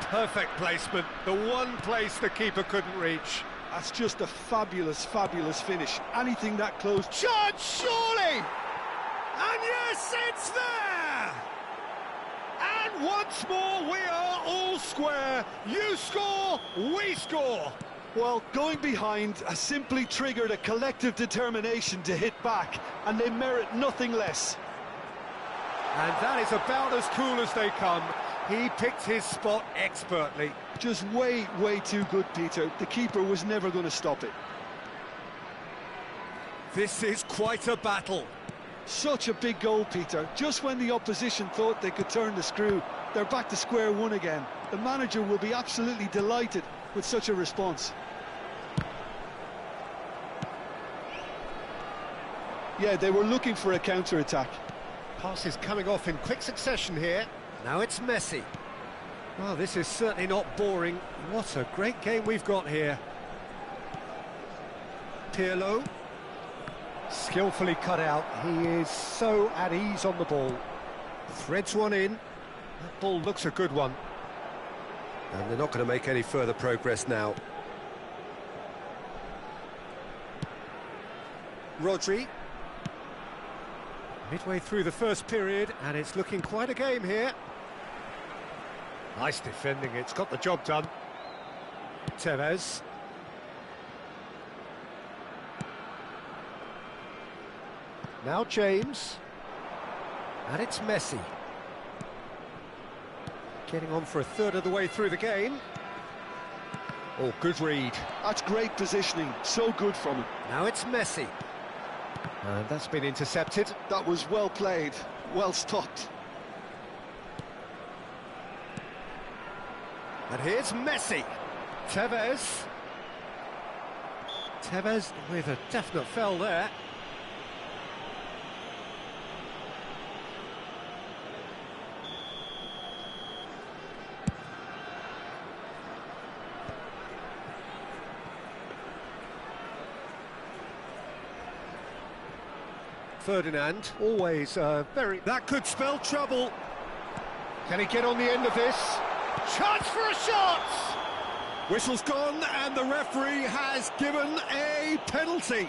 Speaker 1: Perfect placement, the one place the keeper couldn't reach.
Speaker 7: That's just a fabulous, fabulous finish. Anything that close...
Speaker 1: Charge, surely! And yes, it's there! And once more, we are all square. You score, we score.
Speaker 7: Well, going behind has simply triggered a collective determination to hit back, and they merit nothing less.
Speaker 1: And that is about as cool as they come. He picked his spot expertly.
Speaker 7: Just way, way too good, Peter. The keeper was never going to stop it.
Speaker 1: This is quite a battle.
Speaker 7: Such a big goal, Peter. Just when the opposition thought they could turn the screw, they're back to square one again. The manager will be absolutely delighted with such a response. Yeah, they were looking for a counter-attack.
Speaker 1: Passes coming off in quick succession here. Now it's Messi. Well, this is certainly not boring. What a great game we've got here. Pirlo. Skillfully cut out. He is so at ease on the ball. Threads one in. That ball looks a good one. And they're not going to make any further progress now. Rodri. Midway through the first period, and it's looking quite a game here. Nice defending, it's got the job done. Tevez. Now James. And it's Messi. Getting on for a third of the way through the game. Oh, good read.
Speaker 7: That's great positioning, so good from him.
Speaker 1: Now it's Messi. And that's been intercepted.
Speaker 7: That was well played, well stopped.
Speaker 1: And here's Messi. Tevez. Tevez with a definite foul there. Ferdinand, always very... That could spell trouble. Can he get on the end of this? Chance for a shot! Whistle's gone and the referee has given a penalty.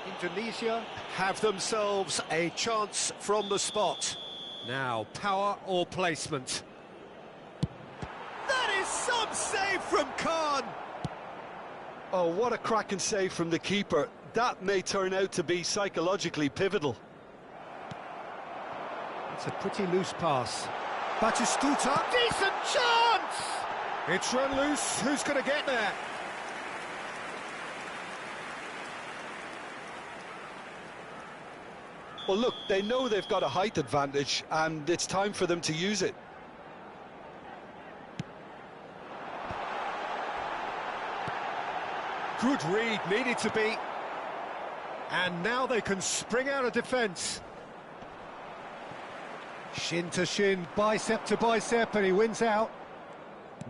Speaker 1: Indonesia have themselves a chance from the spot. Now, power or placement? That is
Speaker 7: some save from Khan! Oh, what a cracking save from the keeper. That may turn out to be psychologically pivotal.
Speaker 1: It's a pretty loose pass. Batistuta, decent chance! It's run loose, who's going to get there?
Speaker 7: Well, look, they know they've got a height advantage, and it's time for them to use it.
Speaker 1: Good read, needed to be. And now they can spring out of defence. Shin to shin, bicep to bicep, and he wins out.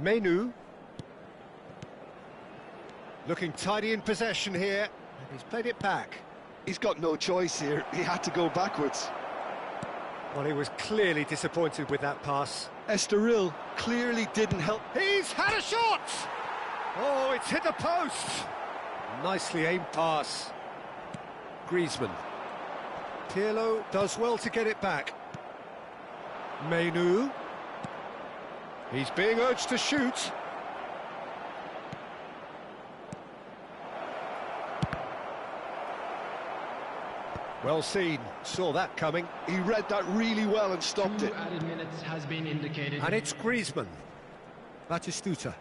Speaker 1: Menu. Looking tidy in possession here, and he's played it back.
Speaker 7: He's got no choice here. He had to go backwards.
Speaker 1: Well, he was clearly disappointed with that pass.
Speaker 7: Estoril clearly didn't help.
Speaker 1: He's had a shot! Oh, it's hit the post! Nicely aimed pass. Griezmann. Pirlo does well to get it back. Menu. He's being urged to shoot. Well seen, saw that coming.
Speaker 7: He read that really well and stopped it.
Speaker 2: 2 added minutes has been indicated.
Speaker 1: And it's Griezmann. Batistuta.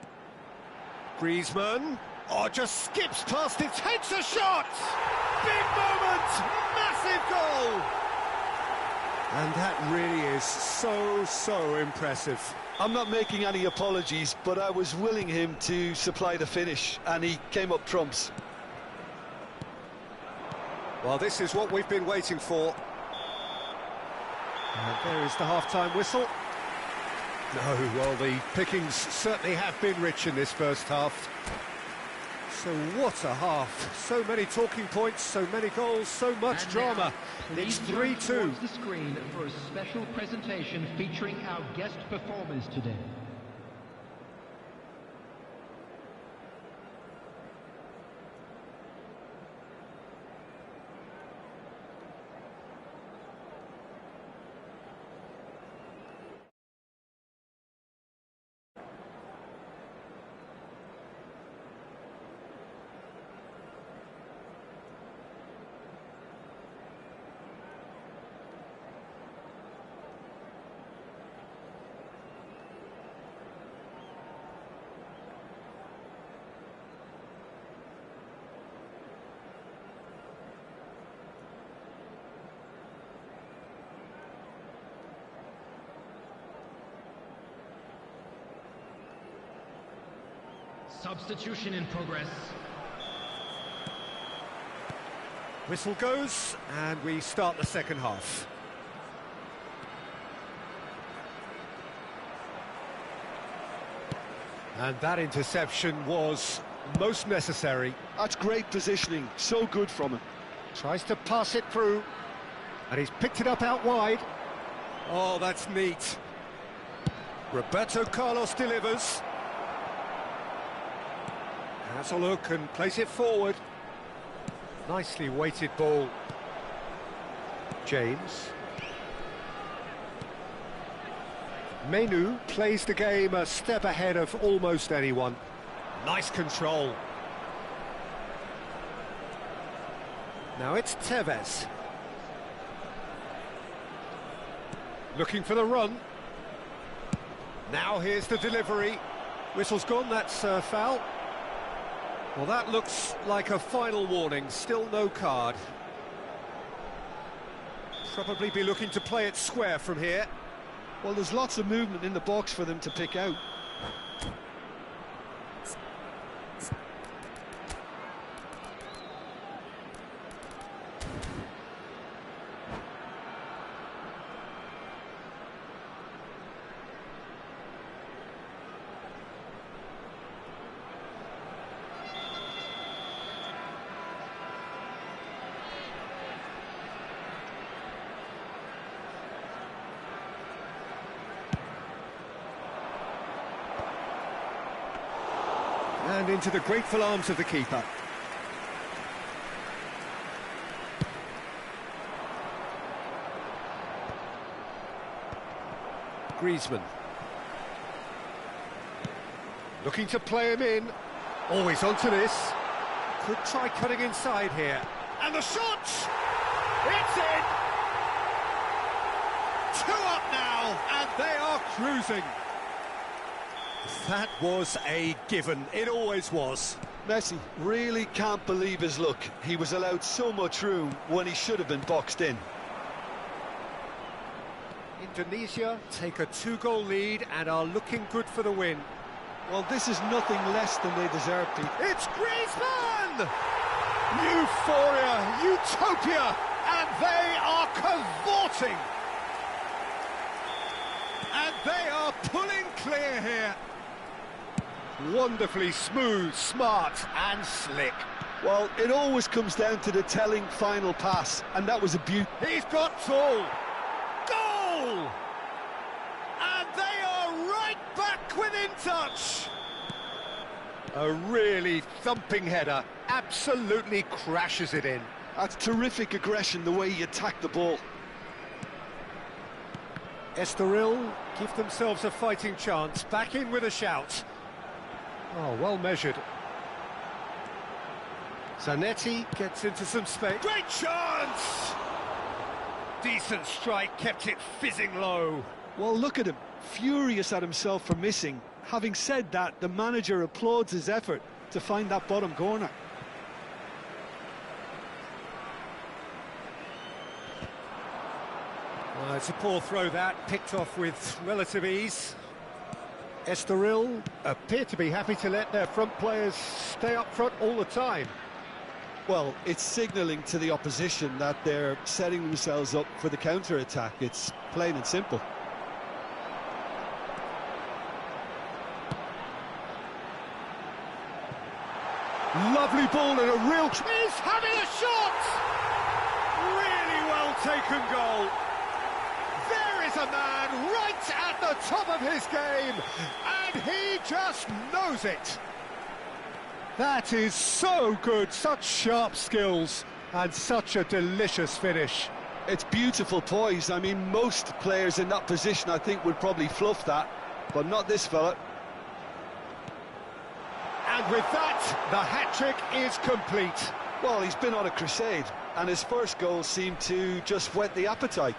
Speaker 1: Griezmann. Oh, just skips past it, takes a shot! Big moment! Massive goal! And that really is so impressive.
Speaker 7: I'm not making any apologies, but I was willing him to supply the finish, and he came up trumps.
Speaker 1: Well, this is what we've been waiting for. And there is the half-time whistle. No, well, the pickings certainly have been rich in this first half. So what a half. So many talking points, so many goals, so much
Speaker 2: And
Speaker 1: drama.
Speaker 2: now,
Speaker 1: It's
Speaker 2: please turn
Speaker 1: 3-2.
Speaker 2: towards the screen for a special presentation featuring our guest performers today. Substitution in progress.
Speaker 1: Whistle goes, and we start the second half. And that interception was most necessary.
Speaker 7: That's great positioning, so good from him.
Speaker 1: Tries to pass it through, and he's picked it up out wide. Oh, that's neat. Roberto Carlos delivers. Has a look and plays it forward. Nicely weighted ball. James. Menu plays the game a step ahead of almost anyone. Nice control. Now it's Tevez. Looking for the run. Now here's the delivery. Whistle's gone, that's a foul. Well, that looks like a final warning, still no card. Probably be looking to play it square from here.
Speaker 7: Well, there's lots of movement in the box for them to pick out.
Speaker 1: And into the grateful arms of the keeper. Griezmann. Looking to play him in. Always onto this. Could try cutting inside here. And the shot! It's in! 2 up now, and they are cruising. That was a given. It always was.
Speaker 7: Messi really can't believe his luck. He was allowed so much room when he should have been boxed in.
Speaker 1: Indonesia take a 2-goal lead and are looking good for the win.
Speaker 7: Well, this is nothing less than they deserve, Pete.
Speaker 1: It's Griezmann! Euphoria, utopia, and they are cavorting. And they are pulling clear here. Wonderfully smooth, smart and slick.
Speaker 7: Well, it always comes down to the telling final pass, and that was a beauty.
Speaker 1: He's got tall. Goal! And they are right back within touch. A really thumping header, absolutely crashes it in.
Speaker 7: That's terrific aggression, the way he attacked the ball.
Speaker 1: Estoril give themselves a fighting chance, back in with a shout. Oh, well measured. Zanetti gets into some space. Great chance! Decent strike, kept it fizzing low.
Speaker 7: Well, look at him, furious at himself for missing. Having said that, the manager applauds his effort to find that bottom corner.
Speaker 1: It's a poor throw that, picked off with relative ease. Estoril appear to be happy to let their front players stay up front all the time.
Speaker 7: Well, it's signalling to the opposition that they're setting themselves up for the counter-attack. It's plain and simple.
Speaker 1: Lovely ball and a real... He's having a shot! Really well taken goal. There is a man right at the top of his game, and he just knows it. That is so good, such sharp skills, and such a delicious finish.
Speaker 7: It's beautiful poise. I mean, most players in that position, I think, would probably fluff that, but not this fella.
Speaker 1: And with that, the hat-trick is complete.
Speaker 7: Well, he's been on a crusade, and his first goal seemed to just whet the appetite.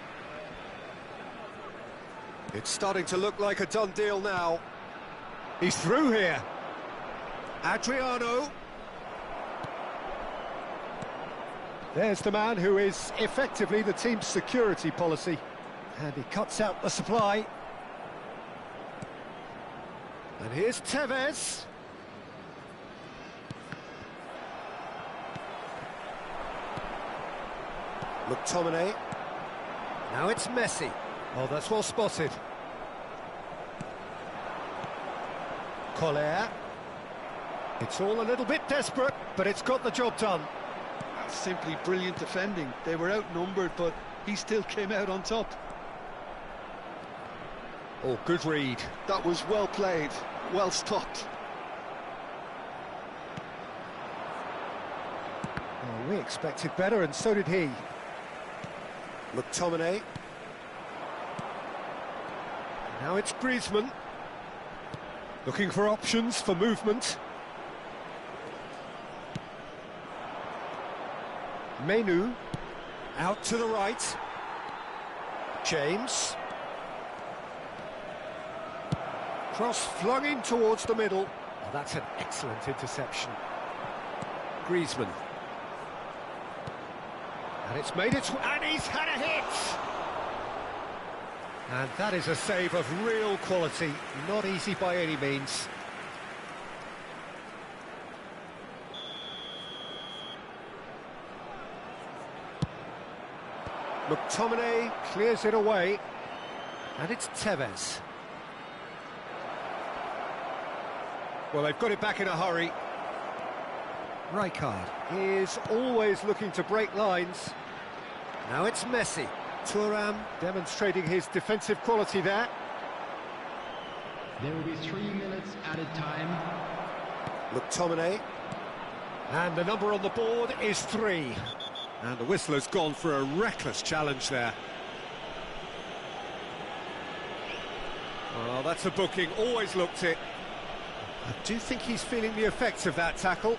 Speaker 1: It's starting to look like a done deal now. He's through here. Adriano. There's the man who is effectively the team's security policy. And he cuts out the supply. And here's Tevez. McTominay. Now it's Messi. Oh, that's well spotted. Collier. It's all a little bit desperate, but it's got the job done.
Speaker 7: That's simply brilliant defending. They were outnumbered, but he still came out on top.
Speaker 1: Oh, good read.
Speaker 7: That was well played, well stopped.
Speaker 1: Oh, we expected better, and so did he. McTominay. Now it's Griezmann. Looking for options for movement. Menu. Out to the right. James. Cross flung in towards the middle. Oh, that's an excellent interception. Griezmann. And it's made its... And he's had a hit! And that is a save of real quality. Not easy by any means. McTominay clears it away. And it's Tevez. Well, they've got it back in a hurry. Rijkaard is always looking to break lines. Now it's Messi. Thuram demonstrating his defensive quality there.
Speaker 2: There will be 3 minutes added time.
Speaker 1: McTominay. And the number on the board is 3. And the whistle has gone for a reckless challenge there. Well, that's a booking, always looked it. I do think he's feeling the effects of that tackle.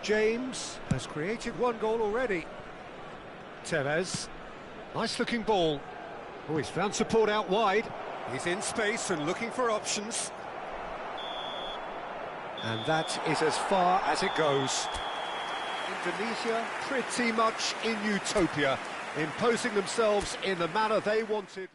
Speaker 1: James has created one goal already. Tevez, nice looking ball. Oh, he's found support out wide. He's in space and looking for options. And that is as far as it goes. Indonesia pretty much in utopia, imposing themselves in the manner they wanted.